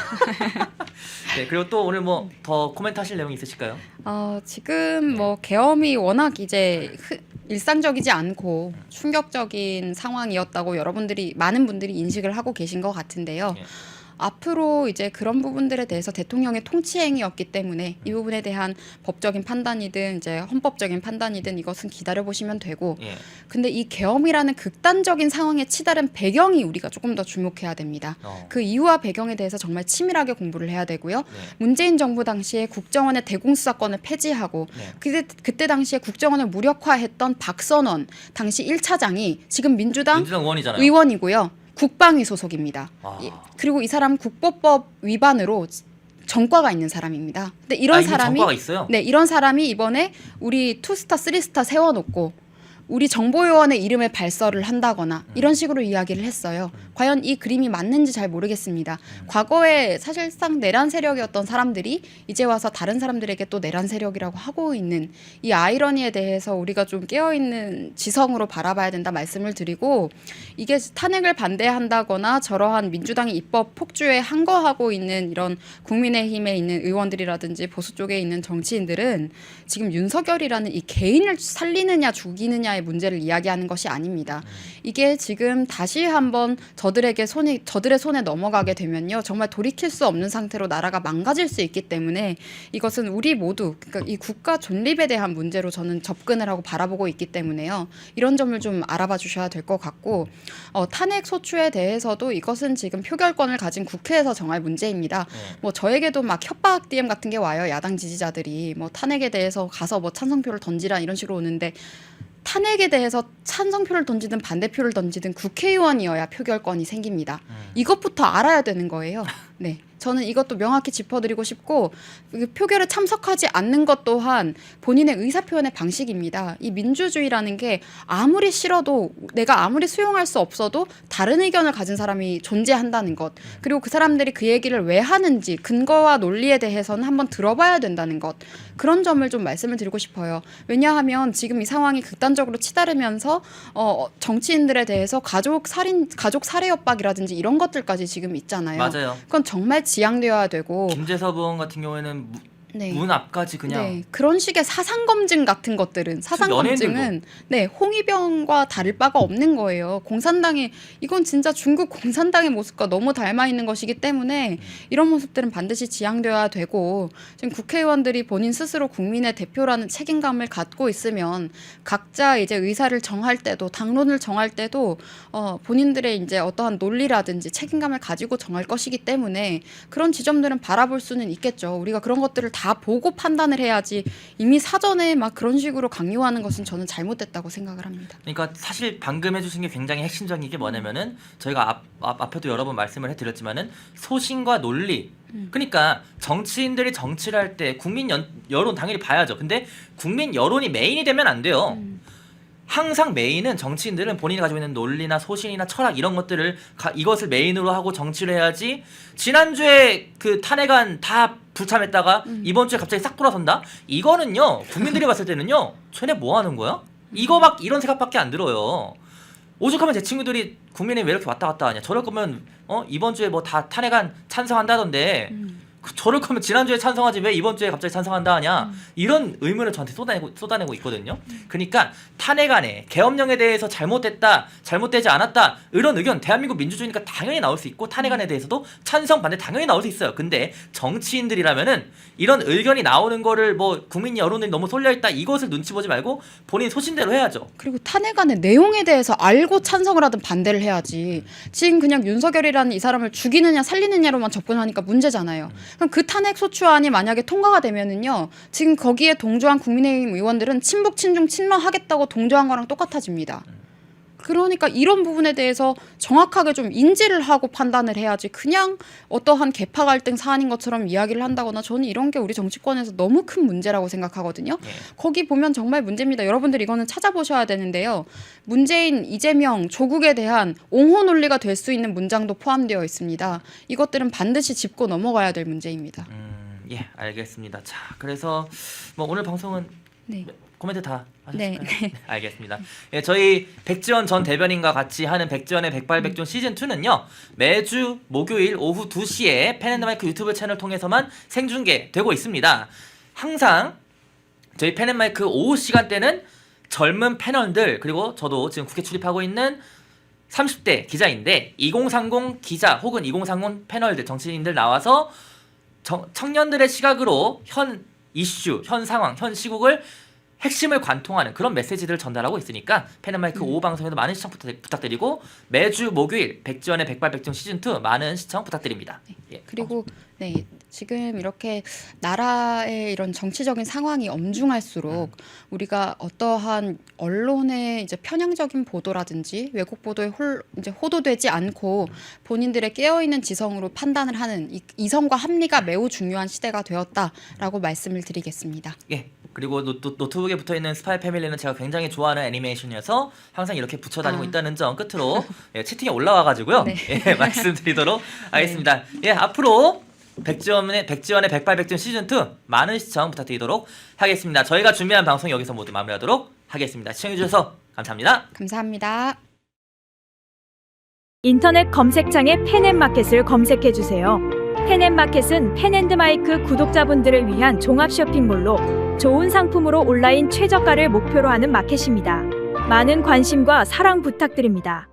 네, 그리고 또 오늘 뭐 더 코멘트 하실 내용이 있으실까요? 지금 뭐 계엄이 워낙 이제 일상적이지 않고 충격적인 상황이었다고 많은 분들이 인식을 하고 계신 것 같은데요. 예. 앞으로 이제 그런 부분들에 대해서 대통령의 통치행위였기 때문에 이 부분에 대한 법적인 판단이든 이제 헌법적인 판단이든 이것은 기다려 보시면 되고, 예. 근데 이 계엄이라는 극단적인 상황에 치달은 배경이 우리가 조금 더 주목해야 됩니다. 그 이유와 배경에 대해서 정말 치밀하게 공부를 해야 되고요. 네. 문재인 정부 당시에 국정원의 대공수사권을 폐지하고 네. 그때 당시에 국정원을 무력화했던 박선원 당시 1차장이 지금 민주당 의원이잖아요. 의원이고요. 국방위 소속입니다. 아. 그리고 이 사람 국보법 위반으로 전과가 있는 사람입니다. 근데 이런 이미 사람이 전과가 있어요? 네, 이런 사람이 이번에 우리 투스타, 쓰리스타 세워놓고 우리 정보요원의 이름을 발설을 한다거나 이런 식으로 이야기를 했어요. 과연 이 그림이 맞는지 잘 모르겠습니다. 과거에 사실상 내란 세력이었던 사람들이 이제 와서 다른 사람들에게 또 내란 세력이라고 하고 있는 이 아이러니에 대해서 우리가 좀 깨어있는 지성으로 바라봐야 된다 말씀을 드리고, 이게 탄핵을 반대한다거나 저러한 민주당이 입법 폭주에 항거하고 있는 이런 국민의힘에 있는 의원들이라든지 보수 쪽에 있는 정치인들은 지금 윤석열이라는 이 개인을 살리느냐 죽이느냐의 문제를 이야기하는 것이 아닙니다. 이게 지금 다시 한번 저들의 손에 넘어가게 되면요, 정말 돌이킬 수 없는 상태로 나라가 망가질 수 있기 때문에 이것은 우리 모두, 그러니까 이 국가 존립에 대한 문제로 저는 접근을 하고 바라보고 있기 때문에요. 이런 점을 좀 알아봐 주셔야 될 것 같고, 탄핵 소추에 대해서도 이것은 지금 표결권을 가진 국회에서 정할 문제입니다. 뭐 저에게도 막 협박 DM 같은 게 와요. 야당 지지자들이 뭐 탄핵에 대해서 가서 뭐 찬성표를 던지라 이런 식으로 오는데, 탄핵에 대해서 찬성표를 던지든 반대표를 던지든 국회의원이어야 표결권이 생깁니다. 이것부터 알아야 되는 거예요. 네. 저는 이것도 명확히 짚어드리고 싶고, 표결에 참석하지 않는 것 또한 본인의 의사표현의 방식입니다. 이 민주주의라는 게 아무리 싫어도, 내가 아무리 수용할 수 없어도 다른 의견을 가진 사람이 존재한다는 것, 그리고 그 사람들이 그 얘기를 왜 하는지 근거와 논리에 대해서는 한번 들어봐야 된다는 것, 그런 점을 좀 말씀을 드리고 싶어요. 왜냐하면 지금 이 상황이 극단적으로 치달으면서 정치인들에 대해서 가족 살해 협박이라든지 이런 것들까지 지금 있잖아요. 맞아요. 그건 정말 지양되어야 되고, 김재섭 의원 같은 경우에는 네. 문 앞까지 그냥 네, 그런 식의 사상 검증 같은 것들은, 사상 검증은 네, 홍위병과 다를 바가 없는 거예요. 공산당이, 이건 진짜 중국 공산당의 모습과 너무 닮아 있는 것이기 때문에 이런 모습들은 반드시 지양되어야 되고, 지금 국회의원들이 본인 스스로 국민의 대표라는 책임감을 갖고 있으면 각자 이제 의사를 정할 때도, 당론을 정할 때도 본인들의 이제 어떠한 논리라든지 책임감을 가지고 정할 것이기 때문에 그런 지점들은 바라볼 수는 있겠죠. 우리가 그런 것들을 다 보고 판단을 해야지 이미 사전에 막 그런 식으로 강요하는 것은 저는 잘못됐다고 생각을 합니다. 그러니까 사실 방금 해주신 게 굉장히 핵심적인 게 뭐냐면은, 저희가 앞에도 여러 번 말씀을 해드렸지만은 소신과 논리. 그러니까 정치인들이 정치를 할 때 국민 여론 당연히 봐야죠. 근데 국민 여론이 메인이 되면 안 돼요. 항상 메인은, 정치인들은 본인이 가지고 있는 논리나 소신이나 철학 이런 것들을 이것을 메인으로 하고 정치를 해야지. 지난주에 그 탄핵안 다 불참했다가 이번 주에 갑자기 싹 돌아선다? 이거는요, 국민들이 봤을 때는요, 쟤네 뭐 하는 거야? 이런 생각밖에 안 들어요. 오죽하면 제 친구들이 국민에 왜 이렇게 왔다 갔다 하냐, 저럴 거면 이번 주에 뭐 다 탄핵안 찬성한다던데 저럴 거면 지난주에 찬성하지 왜 이번 주에 갑자기 찬성한다 하냐, 이런 의문을 저한테 쏟아내고 있거든요. 그러니까 탄핵안에 계엄령에 대해서 잘못됐다, 잘못되지 않았다, 이런 의견, 대한민국 민주주의니까 당연히 나올 수 있고, 탄핵안에 대해서도 찬성 반대 당연히 나올 수 있어요. 근데 정치인들이라면은 이런 의견이 나오는 거를 뭐 국민 여론이 너무 쏠려있다 이것을 눈치 보지 말고 본인 소신대로 해야죠. 그리고 탄핵안의 내용에 대해서 알고 찬성을 하든 반대를 해야지, 지금 그냥 윤석열이라는 이 사람을 죽이느냐 살리느냐로만 접근하니까 문제잖아요. 그럼 그 탄핵 소추안이 만약에 통과가 되면은요, 지금 거기에 동조한 국민의힘 의원들은 친북 친중 친러하겠다고 동조한 거랑 똑같아집니다. 그러니까 이런 부분에 대해서 정확하게 좀 인지를 하고 판단을 해야지, 그냥 어떠한 계파 갈등 사안인 것처럼 이야기를 한다거나, 저는 이런 게 우리 정치권에서 너무 큰 문제라고 생각하거든요. 거기 보면 정말 문제입니다. 여러분들 이거는 찾아보셔야 되는데요. 문재인, 이재명, 조국에 대한 옹호 논리가 될 수 있는 문장도 포함되어 있습니다. 이것들은 반드시 짚고 넘어가야 될 문제입니다. 예, 알겠습니다. 자, 그래서 뭐 오늘 방송은 네. 코멘트 다 하셨을까요? 네. 알겠습니다. 예, 저희 백지원 전 대변인과 같이 하는 백지원의 백발백중 시즌 2는요. 매주 목요일 오후 2시에 펜앤마이크 유튜브 채널 통해서만 생중계되고 있습니다. 항상 저희 펜앤마이크 오후 시간대는 젊은 패널들 그리고 저도 지금 국회 출입하고 있는 30대 기자인데 2030 기자 혹은 2030 패널들 정치인들 나와서 청년들의 시각으로 현 이슈, 현 상황, 현 시국을 핵심을 관통하는 그런 메시지들을 전달하고 있으니까 펜앤마이크 오후 방송에도 많은 시청 부탁드리고 매주 목요일 백지원의 백발백중 시즌 2 많은 시청 부탁드립니다. 예. 그리고 네, 지금 이렇게 나라의 이런 정치적인 상황이 엄중할수록 우리가 어떠한 언론의 이제 편향적인 보도라든지 왜곡 보도에 이제 호도되지 않고 본인들의 깨어있는 지성으로 판단을 하는 이성과 합리가 매우 중요한 시대가 되었다라고 말씀을 드리겠습니다. 예. 그리고 노트북에 붙어있는 스파이 패밀리는 제가 굉장히 좋아하는 애니메이션이어서 항상 이렇게 붙여다니고 있다는 점 끝으로 예, 채팅에 올라와가지고요. 네. 예, 말씀드리도록 하겠습니다. 예, 앞으로 백지원의 백발백중 시즌 2 많은 시청 부탁드리도록 하겠습니다. 저희가 준비한 방송 여기서 모두 마무리하도록 하겠습니다. 시청해주셔서 감사합니다. 감사합니다. 인터넷 검색창에 펜앤마켓을 검색해주세요. 펜앤마켓은 펜앤드마이크 구독자분들을 위한 종합 쇼핑몰로 좋은 상품으로 온라인 최저가를 목표로 하는 마켓입니다. 많은 관심과 사랑 부탁드립니다.